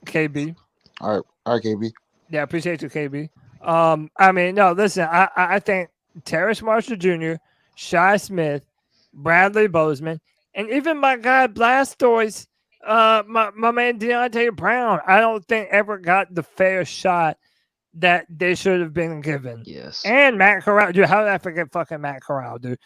KB. All right, KB. Yeah, appreciate you, KB. I mean, no, listen, I think Terrace Marshall Jr., Shy Smith, Bradley Bozeman, and even my guy Blastoise, my man Deontay Brown, I don't think ever got the fair shot that they should have been given. Yes. And Matt Corral, dude, how did I forget fucking Matt Corral, dude?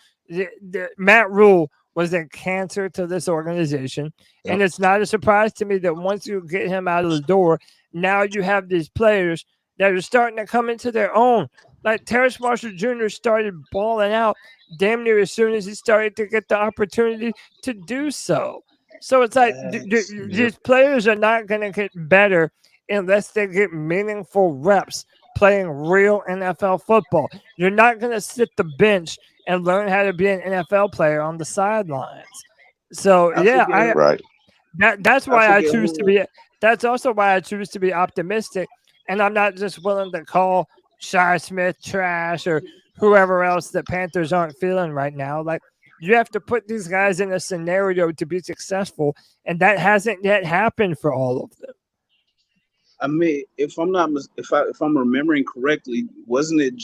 Matt Rule was a cancer to this organization. Yep. And it's not a surprise to me that once you get him out of the door, now you have these players that are starting to come into their own. Like Terrace Marshall Jr. started balling out damn near as soon as he started to get the opportunity to do so. So it's like these players are not going to get better unless they get meaningful reps playing real NFL football. You're not going to sit the bench and learn how to be an NFL player on the sidelines. So that's why I choose to be. That's also why I choose to be optimistic, and I'm not just willing to call Shy Smith trash or whoever else that Panthers aren't feeling right now. Like, you have to put these guys in a scenario to be successful, and that hasn't yet happened for all of them. I mean, if I'm remembering correctly, wasn't it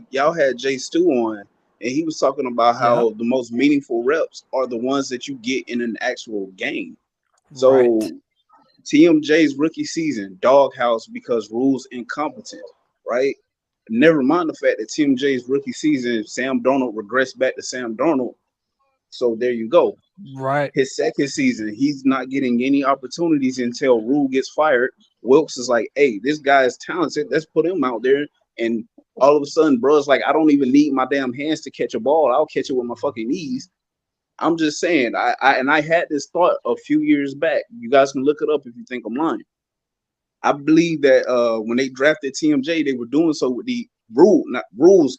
y'all had Jay Stu on, and he was talking about how the most meaningful reps are the ones that you get in an actual game. So TMJ's rookie season, doghouse because Rule's incompetent, right? Never mind the fact that TMJ's rookie season, Sam Darnold regressed back to Sam Darnold. So there you go. Right. His second season, he's not getting any opportunities until Rule gets fired. Wilkes is like, hey, this guy is talented. Let's put him out there. And all of a sudden, bro's like, I don't even need my damn hands to catch a ball. I'll catch it with my fucking knees. I'm just saying, I had this thought a few years back. You guys can look it up if you think I'm lying. I believe that when they drafted TMJ, they were doing so with the rules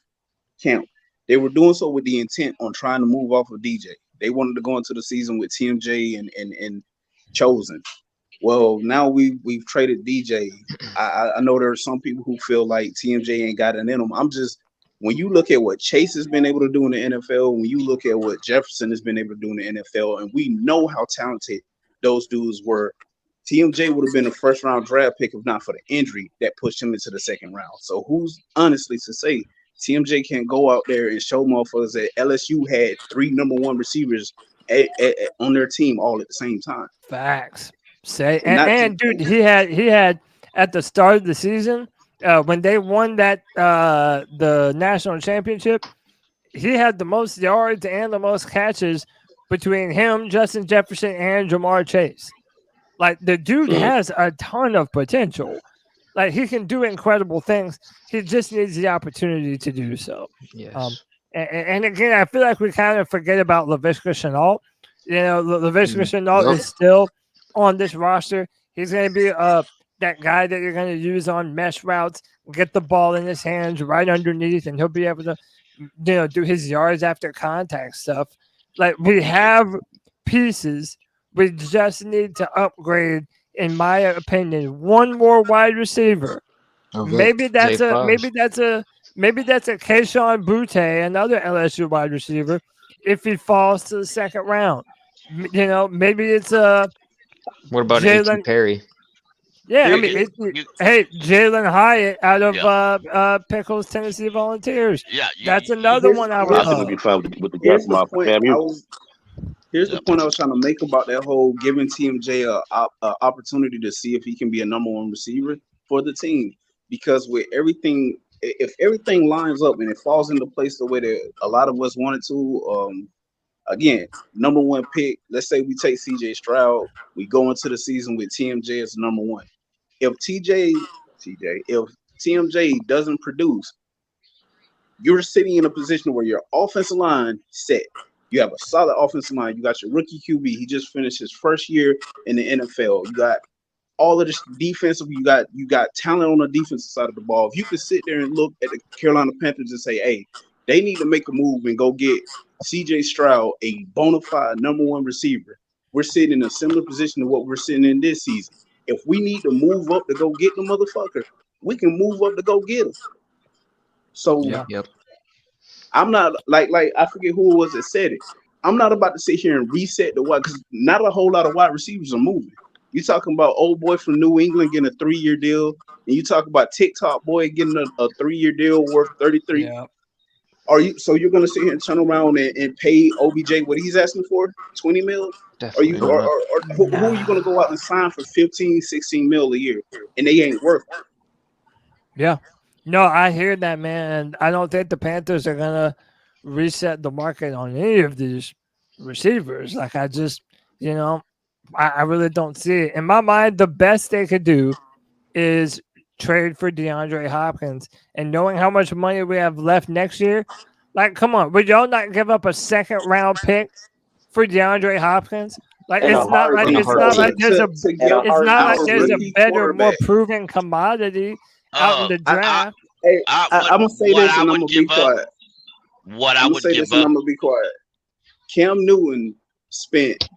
camp. They were doing so with the intent on trying to move off of DJ. They wanted to go into the season with TMJ and Chosen. Well, now we've traded DJ. I know there are some people who feel like TMJ ain't got it in them. When you look at what Chase has been able to do in the NFL, when you look at what Jefferson has been able to do in the NFL, and we know how talented those dudes were, TMJ would have been a first-round draft pick if not for the injury that pushed him into the second round. So who's honestly to say TMJ can't go out there and show motherfuckers that LSU had 3 number 1 receivers on their team all at the same time? Facts. And dude, he had at the start of the season when they won that the national championship, he had the most yards and the most catches between him, Justin Jefferson, and Jamar Chase. Like, the dude has a ton of potential. Like, he can do incredible things. He just needs the opportunity to do so. Yes. And again, I feel like we kind of forget about Laviska Shenault. You know, Laviska Shenault is still on this roster. He's going to be that guy that you're going to use on mesh routes, get the ball in his hands right underneath, and he'll be able to, do his yards after contact stuff. Like, we have pieces. We just need to upgrade, in my opinion, one more wide receiver. Okay. Maybe that's a Keyshawn Butte, another LSU wide receiver, if he falls to the second round. Maybe it's What about Jalen A.T. Perry? Yeah, I mean, hey, Jalen Hyatt out of Pickles, Tennessee Volunteers. Yeah, that's another one I would. Here's the point I was trying to make about that whole giving TMJ a opportunity to see if he can be a number 1 receiver for the team. Because with everything, if everything lines up and it falls into place the way that a lot of us wanted to, again, number 1 pick. Let's say we take CJ Stroud, we go into the season with TMJ as number 1. If TMJ doesn't produce, you're sitting in a position where your offensive line set. You have a solid offensive line. You got your rookie QB. He just finished his first year in the NFL. You got all of this defensive. You got talent on the defensive side of the ball. If you could sit there and look at the Carolina Panthers and say, hey, they need to make a move and go get CJ Stroud, a bona fide number 1 receiver. We're sitting in a similar position to what we're sitting in this season. If we need to move up to go get the motherfucker, we can move up to go get him. So I'm not like I forget who it was that said it. I'm not about to sit here and reset the wide, because not a whole lot of wide receivers are moving. You talking about old boy from New England getting a 3-year deal, and you talk about TikTok boy getting a 3-year deal worth 33. Yeah. You're gonna sit here and turn around and pay OBJ what he's asking for, 20 mil? Definitely Who are you gonna go out and sign for 15, 16 mil a year, and they ain't worth it? Yeah. No, I hear that, man. And I don't think the Panthers are gonna reset the market on any of these receivers. Like, I just, I really don't see it. In my mind, the best they could do is trade for DeAndre Hopkins. And knowing how much money we have left next year, like, come on, would y'all not give up a 2nd round pick for DeAndre Hopkins? Like, it's not like there's a better, more proven commodity out in the draft. I'm gonna say this and I'm gonna be quiet. I'm gonna be quiet. Cam Newton spent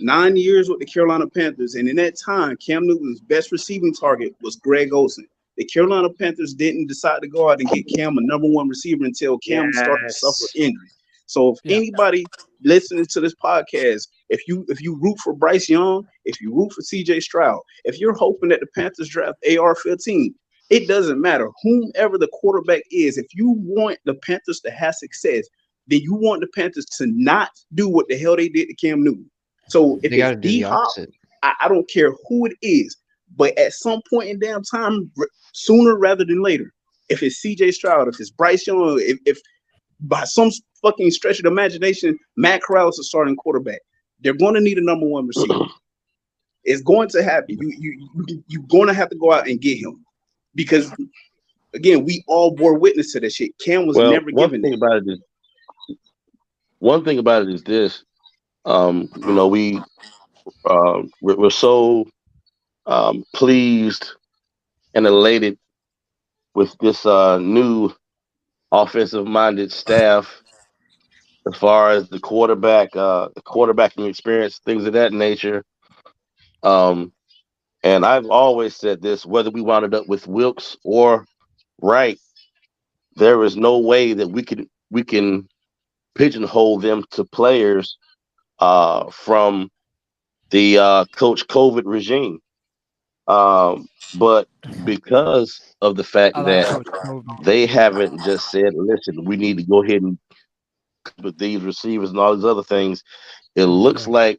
9 years with the Carolina Panthers, and in that time, Cam Newton's best receiving target was Greg Olsen. The Carolina Panthers didn't decide to go out and get Cam a number 1 receiver until Cam started to suffer injury. So if anybody listening to this podcast, if you root for Bryce Young, if you root for CJ Stroud, if you're hoping that the Panthers draft AR-15, it doesn't matter. Whomever the quarterback is, if you want the Panthers to have success, then you want the Panthers to not do what the hell they did to Cam Newton. So if it's D-Hop, I don't care who it is, but at some point in damn time, sooner rather than later, if it's CJ Stroud, if it's Bryce Young, if by some fucking stretch of the imagination, Matt Corral is a starting quarterback, they're going to need a number one receiver. It's going to happen. You're going to have to go out and get him because, again, we all bore witness to that shit. Cam was never given it. One thing about it is this. You know, we're so pleased and elated with this new offensive-minded staff as far as the quarterbacking experience, things of that nature. And I've always said this, whether we wound up with Wilkes or Wright, there is no way that we can pigeonhole them to players from the Coach COVID regime. But because of the fact that they haven't just said, listen, we need to go ahead and with these receivers and all these other things, it looks like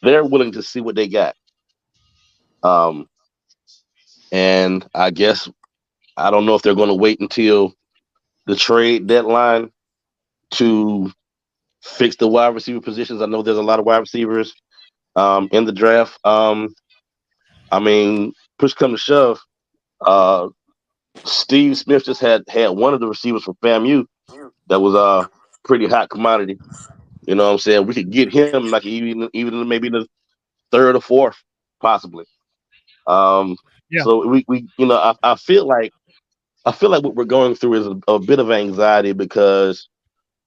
they're willing to see what they got. And I guess I don't know if they're going to wait until the trade deadline to fix the wide receiver positions. I know there's a lot of wide receivers in the draft. I mean, push come to shove, Steve Smith just had one of the receivers from FAMU that was a pretty hot commodity. You know what I'm saying? We could get him like even maybe the third or fourth, possibly. So we you know, I feel like what we're going through is a bit of anxiety because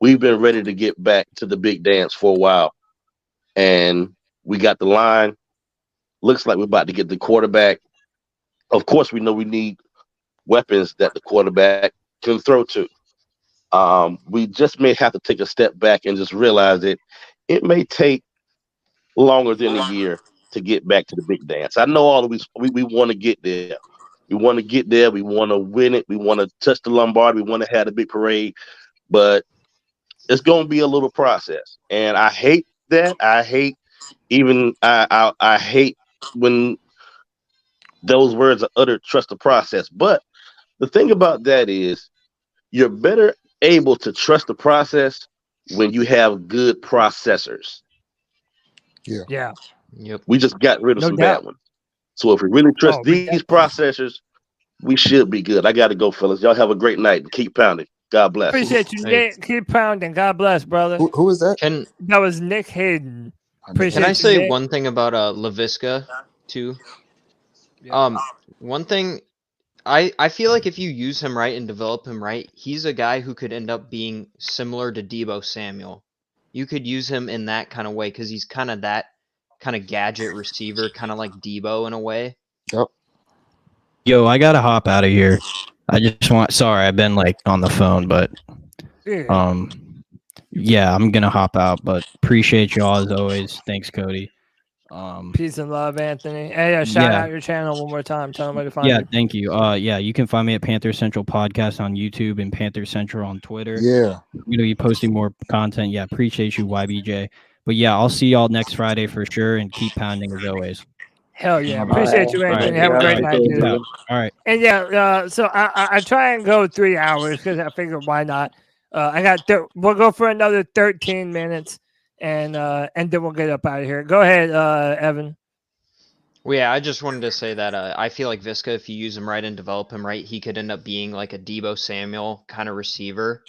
we've been ready to get back to the big dance for a while, and we got the line. Looks like we're about to get the quarterback. Of course, we know we need weapons that the quarterback can throw to. We just may have to take a step back and just realize that it may take longer than a year to get back to the big dance. I know all of we want to get there. We want to get there. We want to win it. We want to touch the Lombard. We want to have a big parade. But it's going to be a little process. And I hate that. I hate when those words are uttered, trust the process. But the thing about that is you're better able to trust the process when you have good processors. Yeah. Yep. We just got rid of No some doubt. bad ones. So if we really trust we these processors, we should be good. I got to go, fellas. Y'all have a great night and keep pounding. God bless. Appreciate you, Nick. Keep pounding. God bless, brother. Who is that? That was Nick Hayden. Appreciate Can I you, say Nick. one thing about LaVisca too? One thing, I feel like if you use him right and develop him right, he's a guy who could end up being similar to Deebo Samuel. You could use him in that kind of way because he's kind of that kind of gadget receiver, kind of like Deebo in a way. Yep. Yo, I gotta hop out of here. Sorry, I've been like on the phone, but yeah, I'm gonna hop out. But appreciate y'all as always. Thanks, Cody. Peace and love, Anthony. Hey, shout out your channel one more time. Tell them where to find Yeah, you. thank you. Yeah, you can find me at Panther Central Podcast on YouTube and Panther Central on Twitter. Yeah. I'm gonna be posting more content. Yeah, appreciate you, YBJ. But yeah, I'll see y'all next Friday for sure, and keep pounding as always. Hell yeah. Appreciate you, Anthony. Have a great night, dude. All right. And yeah, so I try and go 3 hours because I figured why not. We'll go for another 13 minutes and then we'll get up out of here. Go ahead, Evan. Well, yeah, I just wanted to say that I feel like Visca, if you use him right and develop him right, he could end up being like a Deebo Samuel kind of receiver.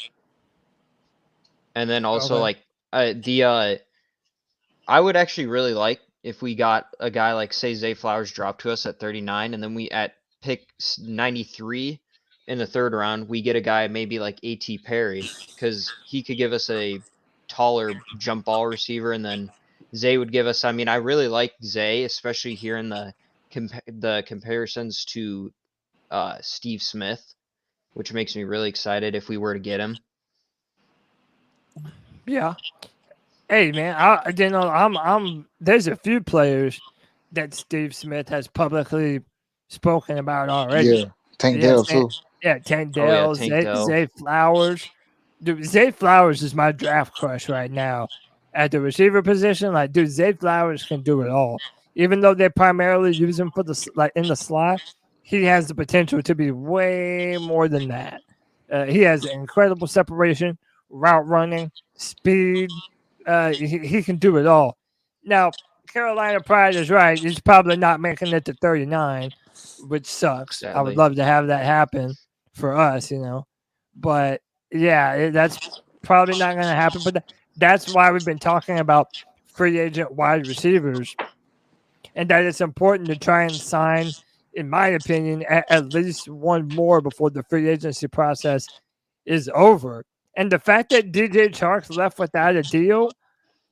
And then also I would actually really like if we got a guy like, say, Zay Flowers dropped to us at 39, and then we at pick 93 in the third round, we get a guy maybe like A.T. Perry, because he could give us a taller jump ball receiver, and then Zay would give us, I mean, I really like Zay, especially here in the comparisons to Steve Smith, which makes me really excited if we were to get him. Yeah. Hey man, I'm there's a few players that Steve Smith has publicly spoken about already. Yeah. Tank Dell too. Yeah, Tank Dell, Zay Flowers. Dude, Zay Flowers is my draft crush right now. at the receiver position, like, dude, Zay Flowers can do it all. Even though they primarily use him for in the slot, he has the potential to be way more than that. He has incredible separation, route running, speed. He can do it all. Now, Carolina Pride is right. He's probably not making it to 39, which sucks. I would Sadly. love to have that happen for us, But yeah, that's probably not going to happen. But that's why we've been talking about free agent wide receivers, and that it's important to try and sign, in my opinion, at least one more before the free agency process is over. And the fact that DJ Chark's left without a deal,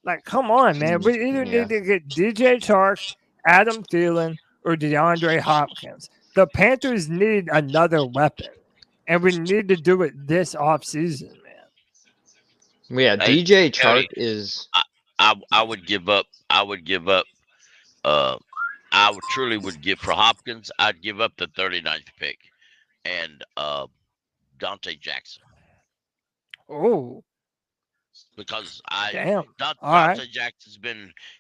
like, come on, man. We either need to get DJ Chark, Adam Thielen, or DeAndre Hopkins. The Panthers need another weapon, and we need to do it this offseason, man. Yeah, Hey, DJ Chark Cody, is. I would give up. I would truly would give for Hopkins. I'd give up the 39th pick and Dante Jackson. Oh, because damn. Dante right. Jackson's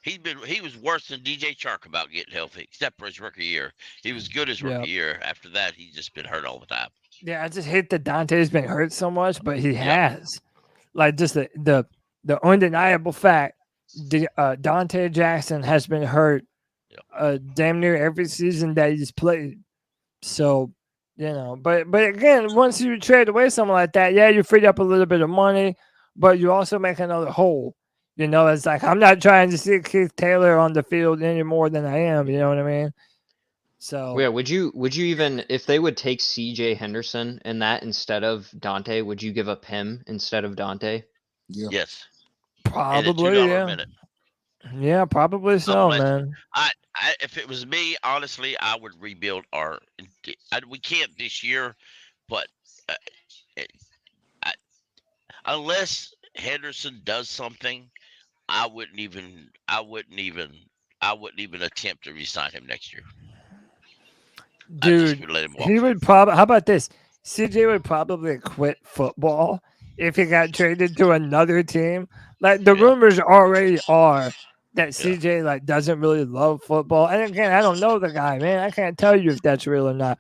he was worse than DJ Chark about getting healthy, except for his rookie year. He was good his rookie year. After that, he's just been hurt all the time. Yeah, I just hate that Dante's been hurt so much, but he has. Like, just the undeniable fact, Dante Jackson has been hurt damn near every season that he's played. So, but again, once you trade away someone like that, you freed up a little bit of money, but you also make another hole. It's like, I'm not trying to see Keith Taylor on the field any more than I am. You know what I mean? So Yeah, would you even, if they would take CJ Henderson in that instead of Dante, would you give up him instead of Dante? Yeah. Yes. Probably, $2 yeah. a minute. Yeah, probably so, Unless- man. If it was me, honestly, I would rebuild our. We can't this year, but unless Henderson does something, I wouldn't even attempt to re-sign him next year. Dude, let him walk. he would probably. How about this? CJ would probably quit football if he got traded to another team. Like, the rumors already are that CJ doesn't really love football. And again, I don't know the guy, man. I can't tell you if that's real or not.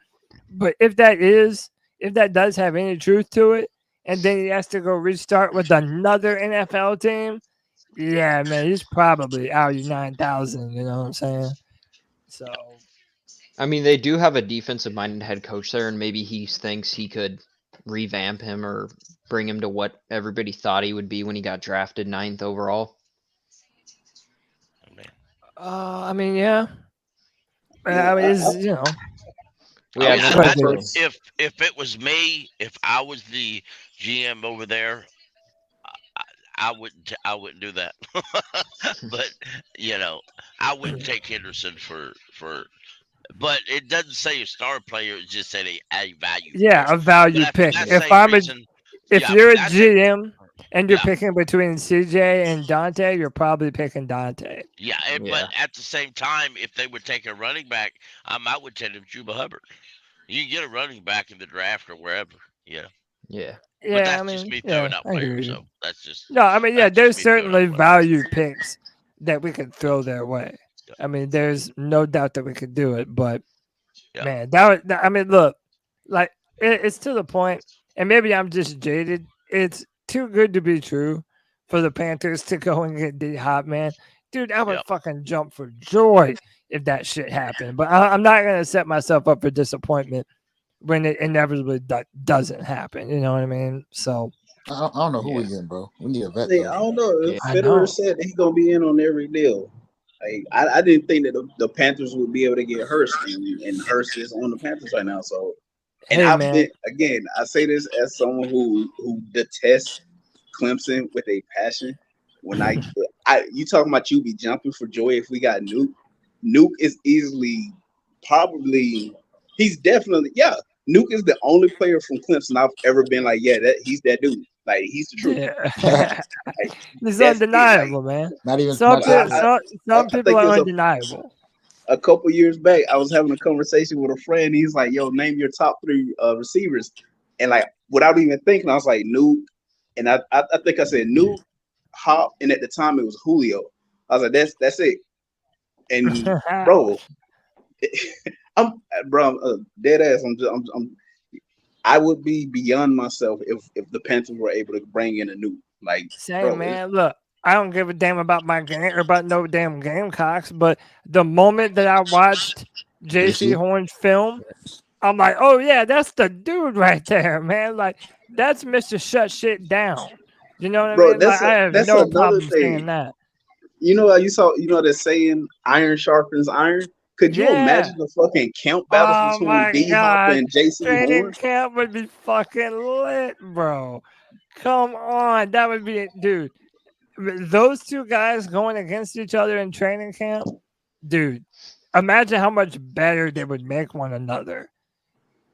But if that does have any truth to it, and then he has to go restart with another NFL team, yeah, man, he's probably out 9,000. You know what I'm saying? So. I mean, they do have a defensive-minded head coach there, and maybe he thinks he could revamp him or bring him to what everybody thought he would be when he got drafted 9th overall. I mean, yeah. I mean, If it was me, if I was the GM over there, I wouldn't do that. But I wouldn't take Henderson for. But it doesn't say a star player; it just said a value. Yeah, a value pick. If you're a GM and you're picking between CJ and Dante, you're probably picking Dante. Yeah, but at the same time, if they would take a running back, I would take him Juba Hubbard. You can get a running back in the draft or wherever. Yeah. Yeah. But that's just me throwing out I hear players. you. So that's just. No, I mean, there's certainly value picks that we could throw their way. I mean, there's no doubt that we could do it, but man, look, like it's to the point, and maybe I'm just jaded. It's too good to be true for the Panthers to go and get D-Hop, man. Dude, I would fucking jump for joy if that shit happened, but I'm not gonna set myself up for disappointment when it inevitably doesn't happen. You know what I mean? So I don't know who we getting, bro. We need a vet. I don't know. I know. Federer said he's gonna be in on every deal. I didn't think that the Panthers would be able to get Hurst, and Hurst is on the Panthers right now. So, and I say this as someone who detests Clemson with a passion. When you talking about you be jumping for joy if we got Nuke. Nuke is he's definitely Nuke is the only player from Clemson I've ever been like, he's that dude. Like, he's the truth. Yeah. It's undeniable, man. Not even some people are undeniable. A couple years back, I was having a conversation with a friend. He's like, "Yo, name your top 3 receivers," and like without even thinking, I was like, "Nuke," and I think I said Nuke, Hop, and at the time it was Julio. I was like, that's it. And bro, I'm dead ass. I would be beyond myself if the Panthers were able to bring in a new Same, man. Look, I don't give a damn about my game or about no damn Gamecocks, but the moment that I watched JC Horn's film, I'm like, oh yeah, that's the dude right there, man. Like, that's Mr. Shut Shit Down. You know what I mean? Like, I have that's no another problem thing. saying that. You know how they're saying iron sharpens iron? Could you imagine the fucking camp battles between D Hop and JC Training Horn? camp would be fucking lit, bro. Come on. That would be it, dude. Those two guys going against each other in training camp, dude, imagine how much better they would make one another.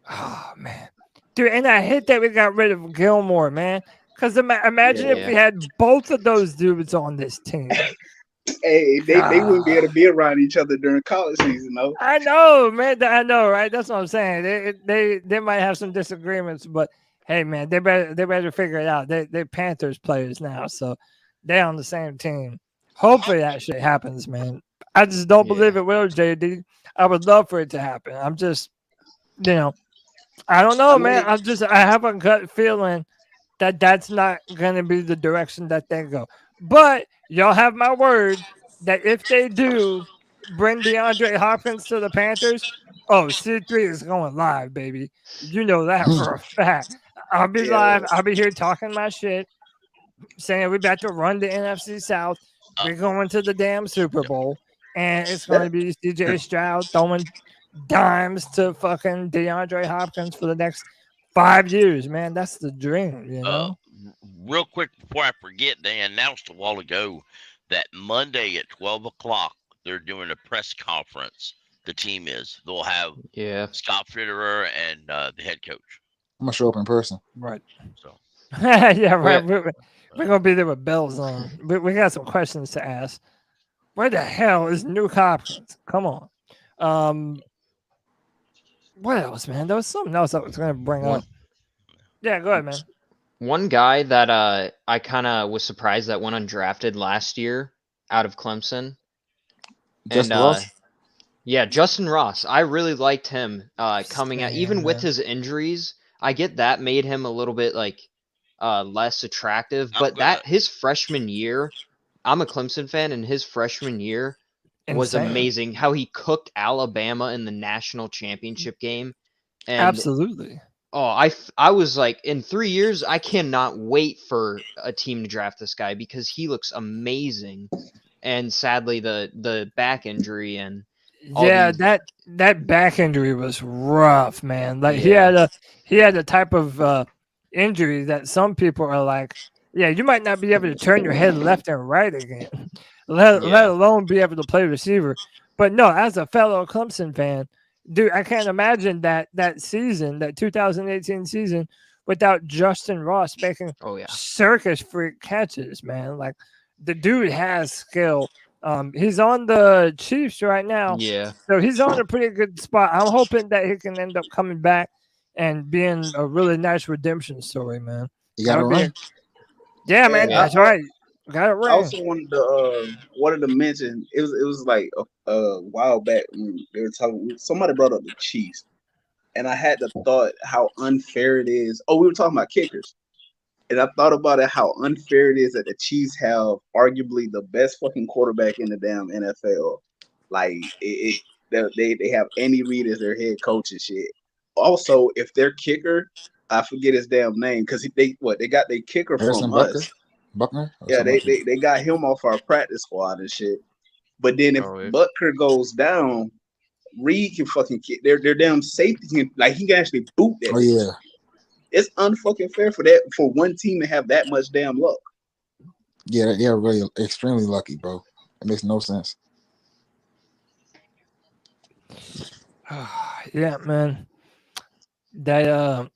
Oh, man. Dude, and I hate that we got rid of Gilmore, man. Because imagine if we had both of those dudes on this team. Hey, they wouldn't be able to be around each other during college season, though. I know, man. I know, right? That's what I'm saying. They might have some disagreements, but hey, man, they better figure it out. They're Panthers players now, so they're on the same team. Hopefully that shit happens, man. I just don't believe it will, JD. I would love for it to happen. I'm just, I don't know, man. I have a gut feeling that that's not going to be the direction that they go. But y'all have my word that if they do bring DeAndre Hopkins to the Panthers, C3 is going live, baby. You know that for a fact. I'll be live. I'll be here talking my shit, saying we're about to run the NFC South. We're going to the damn Super Bowl, and it's going to be CJ Stroud throwing dimes to fucking DeAndre Hopkins for the next 5 years, man. That's the dream, you know? Real quick before I forget, they announced a while ago that Monday at 12 o'clock, they're doing a press conference. The team is. They'll have Scott Fitterer and the head coach. I'm going to show up in person. Right. So. Yeah, right. We're going to be there with bells on. We got some questions to ask. Where the hell is Nuke Hopkins? Come on. What else, man? There was something else I was going to bring up. Yeah, go ahead, man. One guy that I kind of was surprised that went undrafted last year out of Clemson. Justin Ross? Yeah, Justin Ross. I really liked him coming out. Even with his injuries, I get that made him a little bit less attractive. But his freshman year, I'm a Clemson fan, and his freshman year was amazing. How he cooked Alabama in the national championship game. And absolutely. Oh, I was like, in 3 years, I cannot wait for a team to draft this guy because he looks amazing. And sadly, the back injury and that back injury was rough, man. Like he had a type of injury that some people are like, yeah, you might not be able to turn your head left and right again, let alone be able to play receiver. But no, as a fellow Clemson fan, dude, I can't imagine that season, that 2018 season, without Justin Ross making circus freak catches, man. Like, the dude has skill. He's on the Chiefs right now. Yeah. So he's on a pretty good spot. I'm hoping that he can end up coming back and being a really nice redemption story, man. You got to run. Yeah, man. That's right. Got it right. I also wanted to mention it was like a while back when they were talking. Somebody brought up the Chiefs, and I had the thought how unfair it is. Oh, we were talking about kickers, and I thought about it how unfair it is that the Chiefs have arguably the best fucking quarterback in the damn NFL. Like they have Andy Reid as their head coach and shit. Also, if their kicker, I forget his damn name because they got their kicker from us. Buckner? Yeah, they got him off our practice squad and shit. But then if Butker goes down, Reed can fucking kick. Their damn safety he can actually boot that. Oh yeah, it's unfucking fair for one team to have that much damn luck. Yeah, they're really extremely lucky, bro. It makes no sense. Yeah, man. That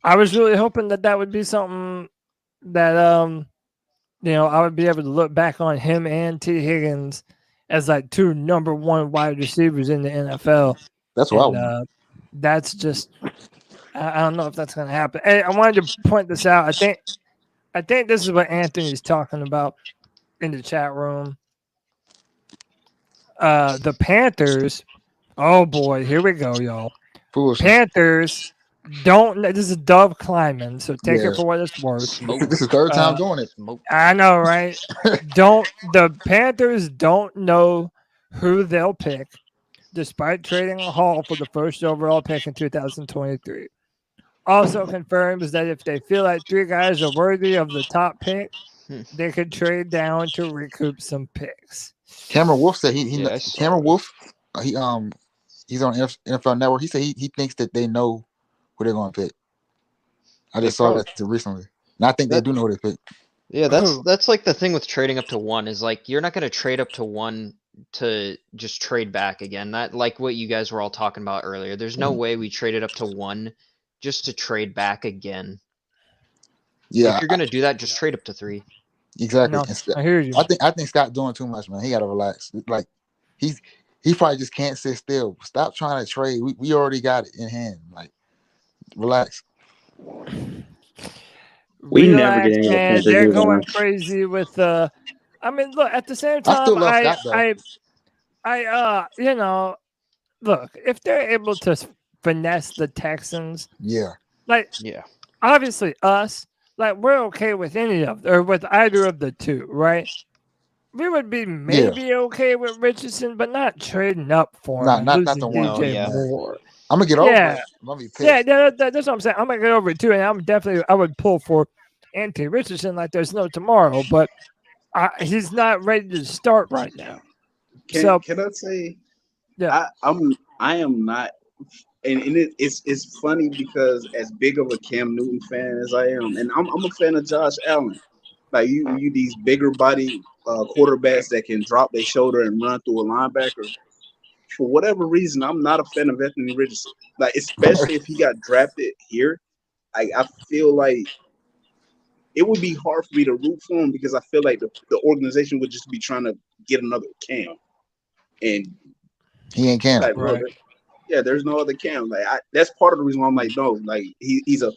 I was really hoping that would be something that I would be able to look back on him and T. Higgins as like two number one wide receivers in the NFL. That's what that's just I don't know if that's gonna happen. Hey, I wanted to point this out. I think I think this is what Anthony's talking about in the chat room. The Panthers. Oh boy, here we go, y'all. Panthers don't. This is Dove Kleiman, so take it for what it's worth. This is third time doing it. I know, right? The Panthers don't know who they'll pick, despite trading a Hall for the first overall pick in 2023. Also confirms that if they feel like 3 guys are worthy of the top pick, they could trade down to recoup some picks. Cameron Wolf said Cameron Wolf, he's on NFL Network. He said he thinks that they know who they're going to pick. I just saw that recently, and I think they do know who they pick. Yeah, that's like the thing with trading up to 1 is like you're not going to trade up to 1 to just trade back again. That like what you guys were all talking about earlier. There's no way we traded up to 1 just to trade back again. Yeah, if you're going to do that, just trade up to 3. Exactly. No, I hear you. I think Scott's doing too much, man. He got to relax. Like he probably just can't sit still. Stop trying to trade. We already got it in hand. Like relax. We never get any. And they're going crazy with I mean, look. At the same time, I still love Scott, I you know, look, if they're able to finesse the Texans, obviously us. Like we're okay with any of or with either of the two, right? We would be maybe okay with Richardson, but not trading up for him. Not the one. I'm gonna get over it. I'm gonna be pissed. That's what I'm saying. I'm gonna get over it too, and I would pull for Anthony Richardson like there's no tomorrow, but he's not ready to start right now. Can I say? Yeah, I am not. And it's funny because as big of a Cam Newton fan as I am, and I'm a fan of Josh Allen. Like you these bigger body quarterbacks that can drop their shoulder and run through a linebacker. For whatever reason, I'm not a fan of Anthony Richardson. Like especially if he got drafted here, I feel like it would be hard for me to root for him because I feel like the organization would just be trying to get another Cam, and he ain't Cam. Like, right. Yeah, there's no other Cam. Like that's part of the reason why I'm like, no, like he's a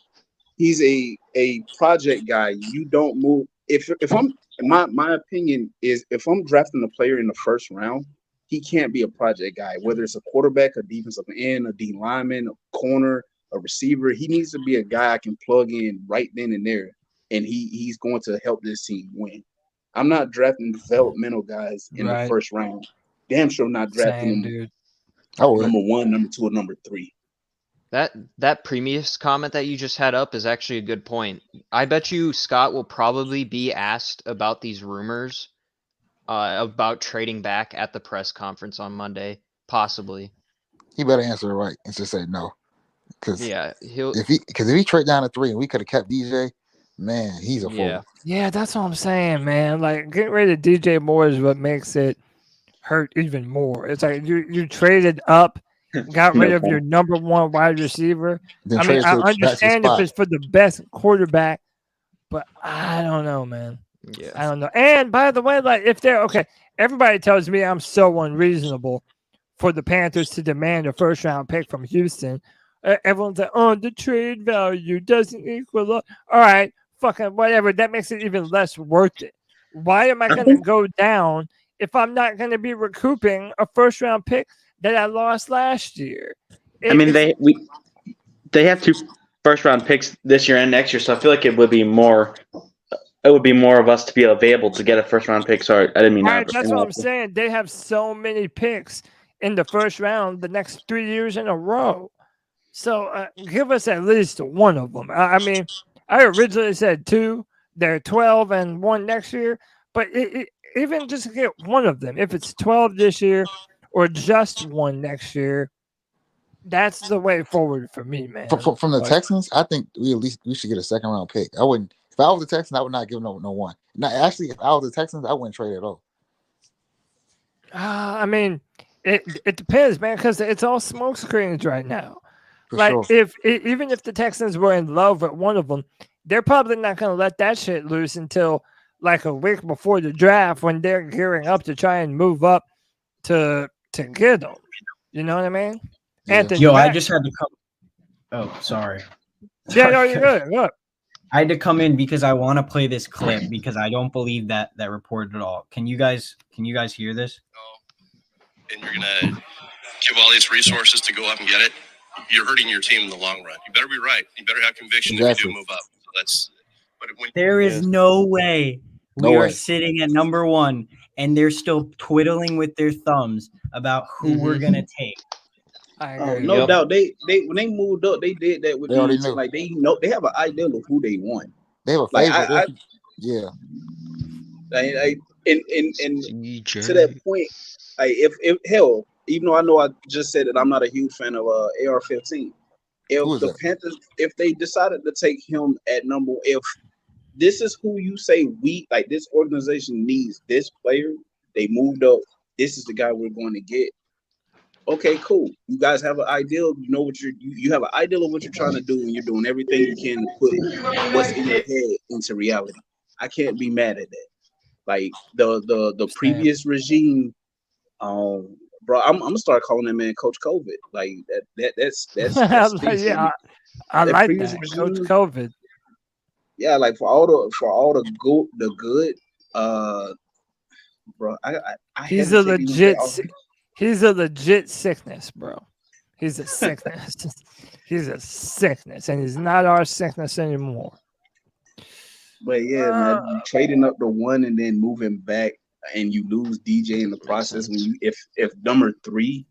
project guy. You don't move. If I'm my opinion is if I'm drafting a player in the first round, he can't be a project guy. Whether it's a quarterback, a defensive end, a D lineman, a corner, a receiver, he needs to be a guy I can plug in right then and there, and he's going to help this team win. I'm not drafting developmental guys in the first round. Damn sure not drafting them. Number 1, number 2, or number 3. That previous comment that you just had up is actually a good point. I bet you Scott will probably be asked about these rumors about trading back at the press conference on Monday, possibly. He better answer it right and just say no. Because if he trade down to 3 and we could have kept DJ, man, he's a fool. Yeah, that's what I'm saying, man. Like getting rid of DJ Moore is what makes it hurt even more. It's like you traded up, got rid of your number 1 wide receiver. I mean, I understand if it's for the best quarterback, but I don't know, man. Yeah, I don't know. And by the way, like if they're okay, everybody tells me I'm so unreasonable for the Panthers to demand a first-round pick from Houston. Everyone's like, oh, the trade value doesn't equal up. All right, fucking whatever. That makes it even less worth it. Why am I going to go down if I'm not going to be recouping a first-round pick that I lost last year? I mean, they have 2 first-round picks this year and next year, so I feel like it would be more of us to be available to get a first-round pick. Sorry, I didn't mean that. That's what I'm saying. They have so many picks in the first round the next 3 years in a row. So give us at least 1 of them. I mean, I originally said 2. They're 12 and 1 next year, but even just get 1 of them. If it's 12 this year or just 1 next year, that's the way forward for me, man. From the Texans, I think we should get a second-round pick. I wouldn't. If I was the Texans, I would not give no 1. Now, actually, if I was the Texans, I wouldn't trade at all. I mean, it depends, man, because it's all smoke screens right now. For like sure. Even if the Texans were in love with one of them, they're probably not going to let that shit loose until like a week before the draft when they're gearing up to try and move up to get them. You know what I mean? Yeah. Anthony, I just had to come. Oh, sorry. Yeah, no, you're good. Look. I had to come in because I want to play this clip because I don't believe that report at all. Can you guys hear this? And you're gonna give all these resources to go up and get it, you're hurting your team in the long run. You better be right. You better have conviction if you do move up. So that's. But when There is no way No we are way. sitting at number 1 and they're still twiddling with their thumbs about who we're gonna take. No doubt. They when they moved up, they did that with They already these. knew. Like they know they have an idea of who they want. They have a Like favorite. Yeah. And to that point, like if hell, even though I know I just said that I'm not a huge fan of AR-15, if the Panthers, if they decided to take him at number, if this is who you say we like, this organization needs this player, they moved up. This is the guy we're going to get. Okay, cool. You guys have an ideal. You know what you have an ideal of what you're trying to do, and you're doing everything you can to put what's in your head into reality. I can't be mad at that. Like the previous regime, bro. I'm gonna start calling that man Coach COVID. Like that's yeah, I like that. Coach COVID. Yeah, like for all the good, bro. He's a legit sickness, bro. He's a sickness. He's a sickness, and he's not our sickness anymore. But yeah, man, you trading up the 1 and then moving back, and you lose DJ in the process. When you if number 3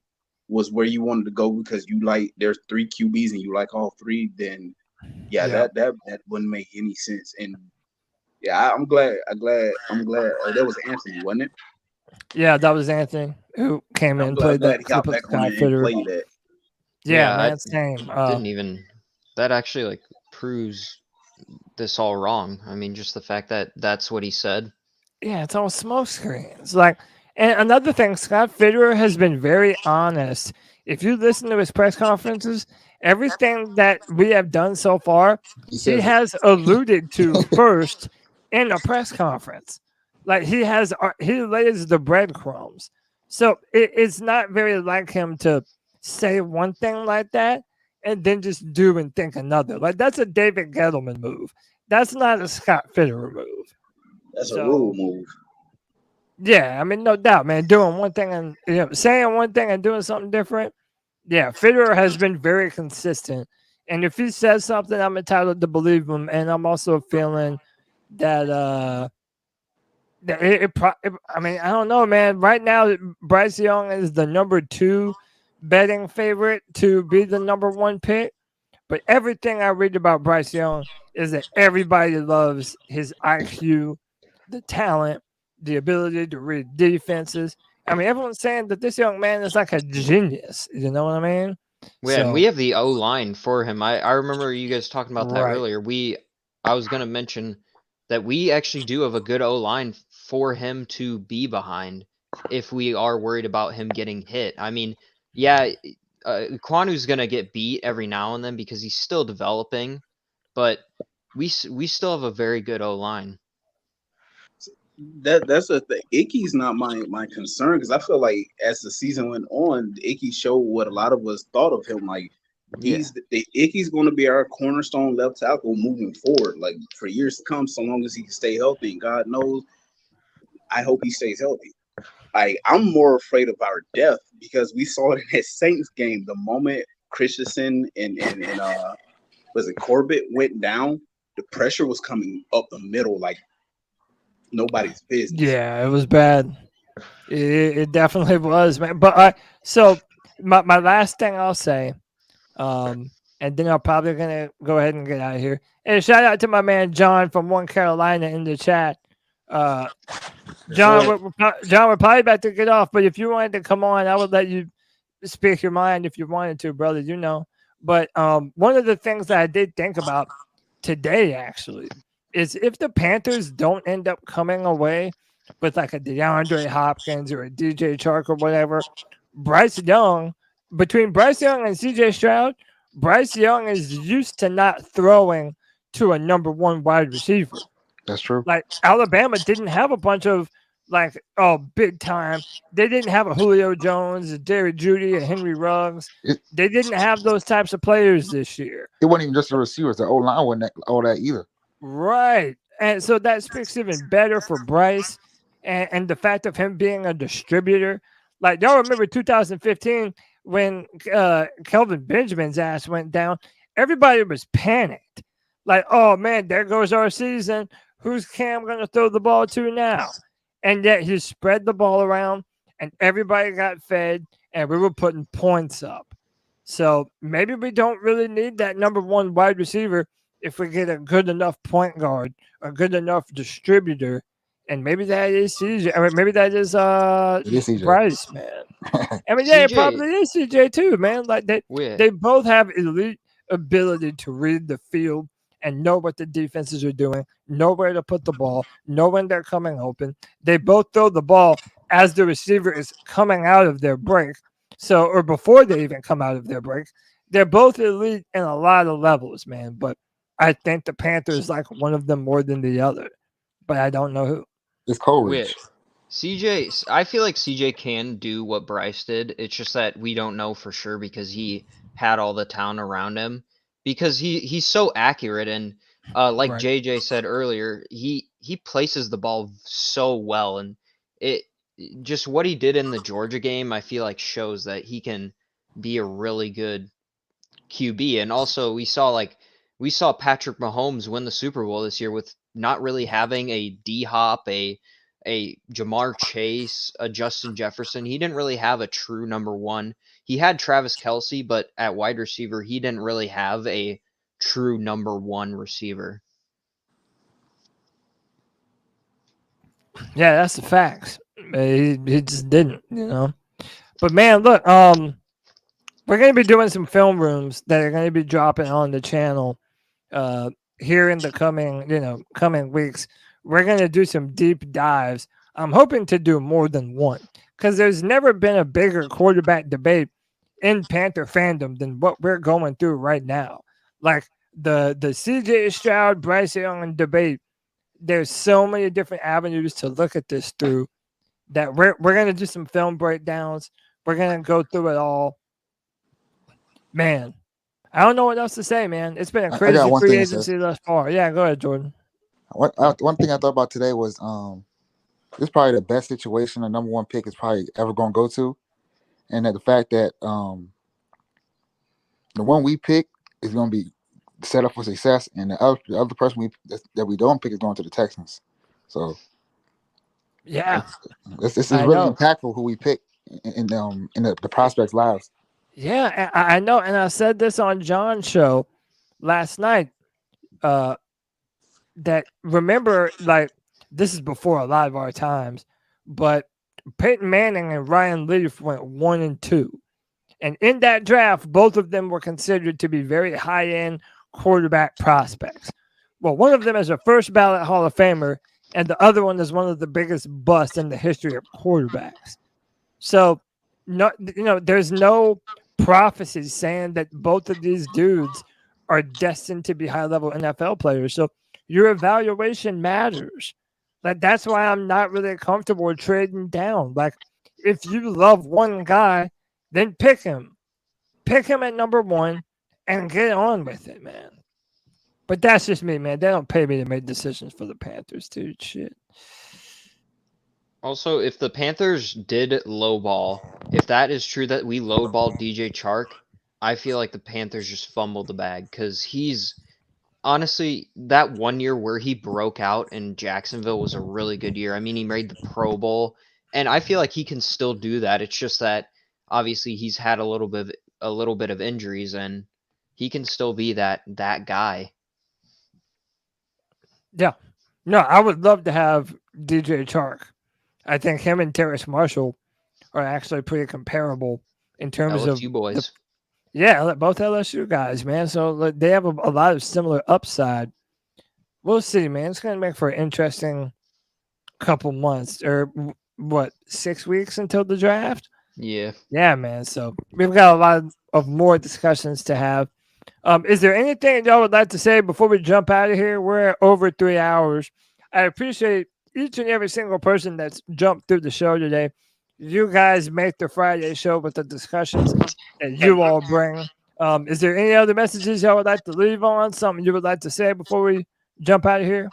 was where you wanted to go because you like there's 3 QBs and you like all 3, then yeah. that wouldn't make any sense. And yeah, I'm glad. That was Anthony, wasn't it? Yeah, that was Anthony who came in and played that. He got back on it and played that. Yeah, man, I same. didn't even. That actually like proves this all wrong. I mean, just the fact that that's what he said. Yeah, it's all smoke screens. Like, and another thing, Scott Fitterer has been very honest. If you listen to his press conferences, everything that we have done so far, he has alluded to first in a press conference. Like he lays the breadcrumbs. So it's not very like him to say one thing like that and then just do and think another. Like that's a David Gettleman move. That's not a Scott Fitterer move. That's a rule move. Yeah, I mean, no doubt, man. Doing one thing and saying one thing and doing something different. Yeah, Fitterer has been very consistent. And if he says something, I'm entitled to believe him. And I'm also feeling that I mean, I don't know, man. Right now, Bryce Young is the number 2 betting favorite to be the number 1 pick. But everything I read about Bryce Young is that everybody loves his IQ, the talent, the ability to read defenses. I mean, everyone's saying that this young man is like a genius. You know what I mean? Yeah, and we have the O-line for him. I remember you guys talking about that Right. earlier. I was going to mention that we actually do have a good O-line for him to be behind if we are worried about him getting hit. I mean, yeah, Kwanu's going to get beat every now and then because he's still developing, but we still have a very good O-line. That's the thing. Icky's not my concern because I feel like as the season went on, Icky showed what a lot of us thought of him. Like Icky's going to be our cornerstone left tackle moving forward, like for years to come, so long as he can stay healthy. And God knows, I hope he stays healthy. Like I'm more afraid of our depth because we saw it in that Saints game. The moment Christensen and was it Corbett went down, the pressure was coming up the middle like nobody's business. Yeah, it was bad. It definitely was, man. But so my last thing I'll say, and then I'm probably gonna go ahead and get out of here. And shout out to my man John from One Carolina in the chat. John, we're probably about to get off, but if you wanted to come on, I would let you speak your mind if you wanted to, brother. You know. But one of the things that I did think about today, actually, is if the Panthers don't end up coming away with like a DeAndre Hopkins or a DJ Chark or whatever, Bryce Young, between Bryce Young and CJ Stroud, Bryce Young is used to not throwing to a number 1 wide receiver. That's true. Like Alabama didn't have a bunch of like, big time. They didn't have a Julio Jones, a Jerry Jeudy, a Henry Ruggs. They didn't have those types of players this year. It wasn't even just the receivers. The O-line wasn't all that either. Right. And so that speaks even better for Bryce and the fact of him being a distributor. Like, y'all remember 2015 when Kelvin Benjamin's ass went down? Everybody was panicked. Like, oh, man, there goes our season. Who's Cam going to throw the ball to now? And yet he spread the ball around, and everybody got fed, and we were putting points up. So maybe we don't really need that number one wide receiver if we get a good enough point guard, a good enough distributor, and maybe that is CJ. I mean, maybe that is Bryce, man. I mean, yeah, it probably is CJ too, man. Like they both have elite ability to read the field and know what the defenses are doing, know where to put the ball, know when they're coming open. They both throw the ball as the receiver is coming out of their break. So, or before they even come out of their break. They're both elite in a lot of levels, man. But I think the Panthers like one of them more than the other. But I don't know who. It's Coleridge. CJ, I feel like CJ can do what Bryce did. It's just that we don't know for sure because he had all the talent around him. Because he's so accurate and like Right. JJ said earlier, he places the ball so well, and it just what he did in the Georgia game, I feel like shows that he can be a really good QB. And also we saw Patrick Mahomes win the Super Bowl this year with not really having a D-Hop, a Jamar Chase, a Justin Jefferson. He didn't really have a true number one. He had Travis Kelce, but at wide receiver, he didn't really have a true number one receiver. Yeah, that's the facts. He just didn't, you know. But man, look, we're gonna be doing some film rooms that are gonna be dropping on the channel here in the coming weeks. We're gonna do some deep dives. I'm hoping to do more than one because there's never been a bigger quarterback debate in Panther fandom than what we're going through right now. Like the CJ Stroud, Bryce Young debate. There's so many different avenues to look at this through that we're gonna do some film breakdowns. We're gonna go through it all. Man, I don't know what else to say, man. It's been a crazy got one free thing to agency thus far. Yeah, go ahead, Jordan. One thing I thought about today was this is probably the best situation a number one pick is probably ever going to go to, and that the fact that the one we pick is going to be set up for success, and the other person that we don't pick is going to the Texans. So yeah, this is I really know. impactful who we pick in the prospects' lives. Yeah, I know, and I said this on John's show last night. That remember, like this is before a lot of our times, but Peyton Manning and Ryan Leaf went 1 and 2, and in that draft, both of them were considered to be very high-end quarterback prospects. Well, one of them is a first ballot Hall of Famer, and the other one is one of the biggest busts in the history of quarterbacks. So, there's no prophecy saying that both of these dudes are destined to be high-level NFL players. So your evaluation matters. Like that's why I'm not really comfortable with trading down. Like if you love one guy, then pick him. Pick him at number one and get on with it, man. But that's just me, man. They don't pay me to make decisions for the Panthers, dude. Shit. Also, if the Panthers did lowball, if that is true that we lowballed DJ Chark, I feel like the Panthers just fumbled the bag because he's honestly that 1 year where he broke out in Jacksonville was a really good year. I mean, he made the Pro Bowl, and I feel like he can still do that. It's just that obviously he's had a little bit of injuries, and he can still be that guy. Yeah. No, I would love to have DJ Chark. I think him and Terrace Marshall are actually pretty comparable in terms LSU of boys. Both LSU guys, man. So they have a lot of similar upside. We'll see, man. It's going to make for an interesting couple months or 6 weeks until the draft. Yeah. Yeah, man. So we've got a lot of more discussions to have. Is there anything y'all would like to say before we jump out of here? We're at over 3 hours. I appreciate each and every single person that's jumped through the show today. You guys make the Friday show with the discussions that you all bring. Is there any other messages y'all would like to leave on? Something you would like to say before we jump out of here?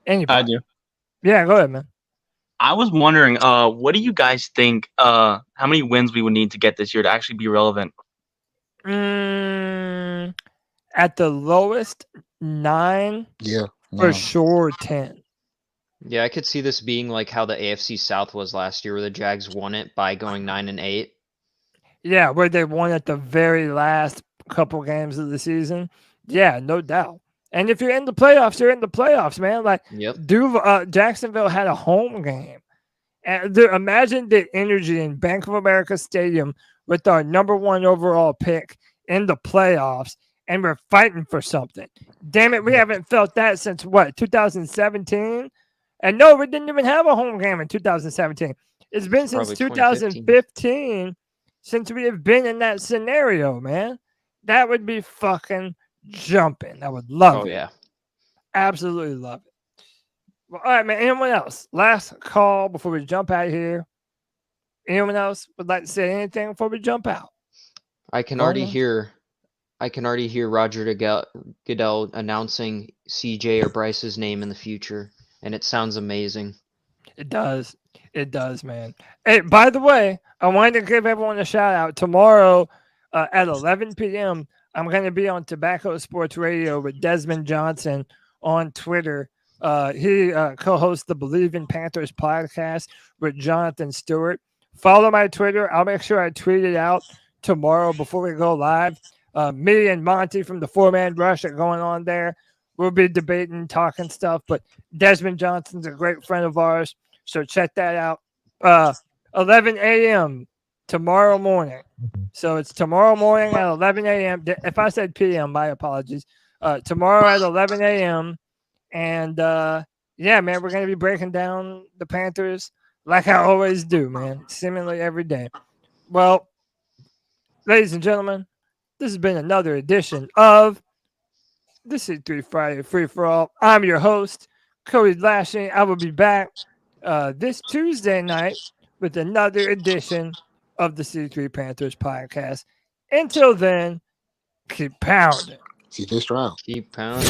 Anybody? I do. Yeah, go ahead, man. I was wondering, what do you guys think? How many wins we would need to get this year to actually be relevant? At the lowest, 9. Yeah, for sure 10. Yeah, I could see this being like how the AFC South was last year, where the Jags won it by going 9-8. Yeah, where they won at the very last couple games of the season. Yeah, no doubt. And if you're in the playoffs, you're in the playoffs, man. Like, Jacksonville had a home game. And imagine the energy in Bank of America Stadium with our number 1 overall pick in the playoffs, and we're fighting for something. Damn it, we haven't felt that since, 2017? And no, we didn't even have a home game in 2017. It's been since 2015 since we have been in that scenario, man. That would be fucking jumping. I would love it. Yeah. Absolutely love it. Well, all right, man. Anyone else? Last call before we jump out of here. Anyone else would like to say anything before we jump out? I can already hear Roger Goodell announcing CJ or Bryce's name in the future, and it sounds amazing. It does. It does, man. Hey, by the way, I wanted to give everyone a shout out. Tomorrow at 11 p.m., I'm going to be on Tobacco Sports Radio with Desmond Johnson on Twitter. He co-hosts the Believe in Panthers podcast with Jonathan Stewart. Follow my Twitter. I'll make sure I tweet it out tomorrow before we go live. Me and Monty from the 4-Man Rush are going on there. We'll be debating, talking stuff, but Desmond Johnson's a great friend of ours, so check that out. 11 a.m. tomorrow morning. So it's tomorrow morning at 11 a.m. If I said p.m., my apologies. Tomorrow at 11 a.m. And, yeah, man, we're going to be breaking down the Panthers like I always do, man, seemingly every day. Well, ladies and gentlemen, this has been another edition of the C3 Friday Free-For-All. I'm your host, Cody Lashing. I will be back this Tuesday night with another edition of the C3 Panthers podcast. Until then, keep pounding. CJ Stroud. Keep pounding.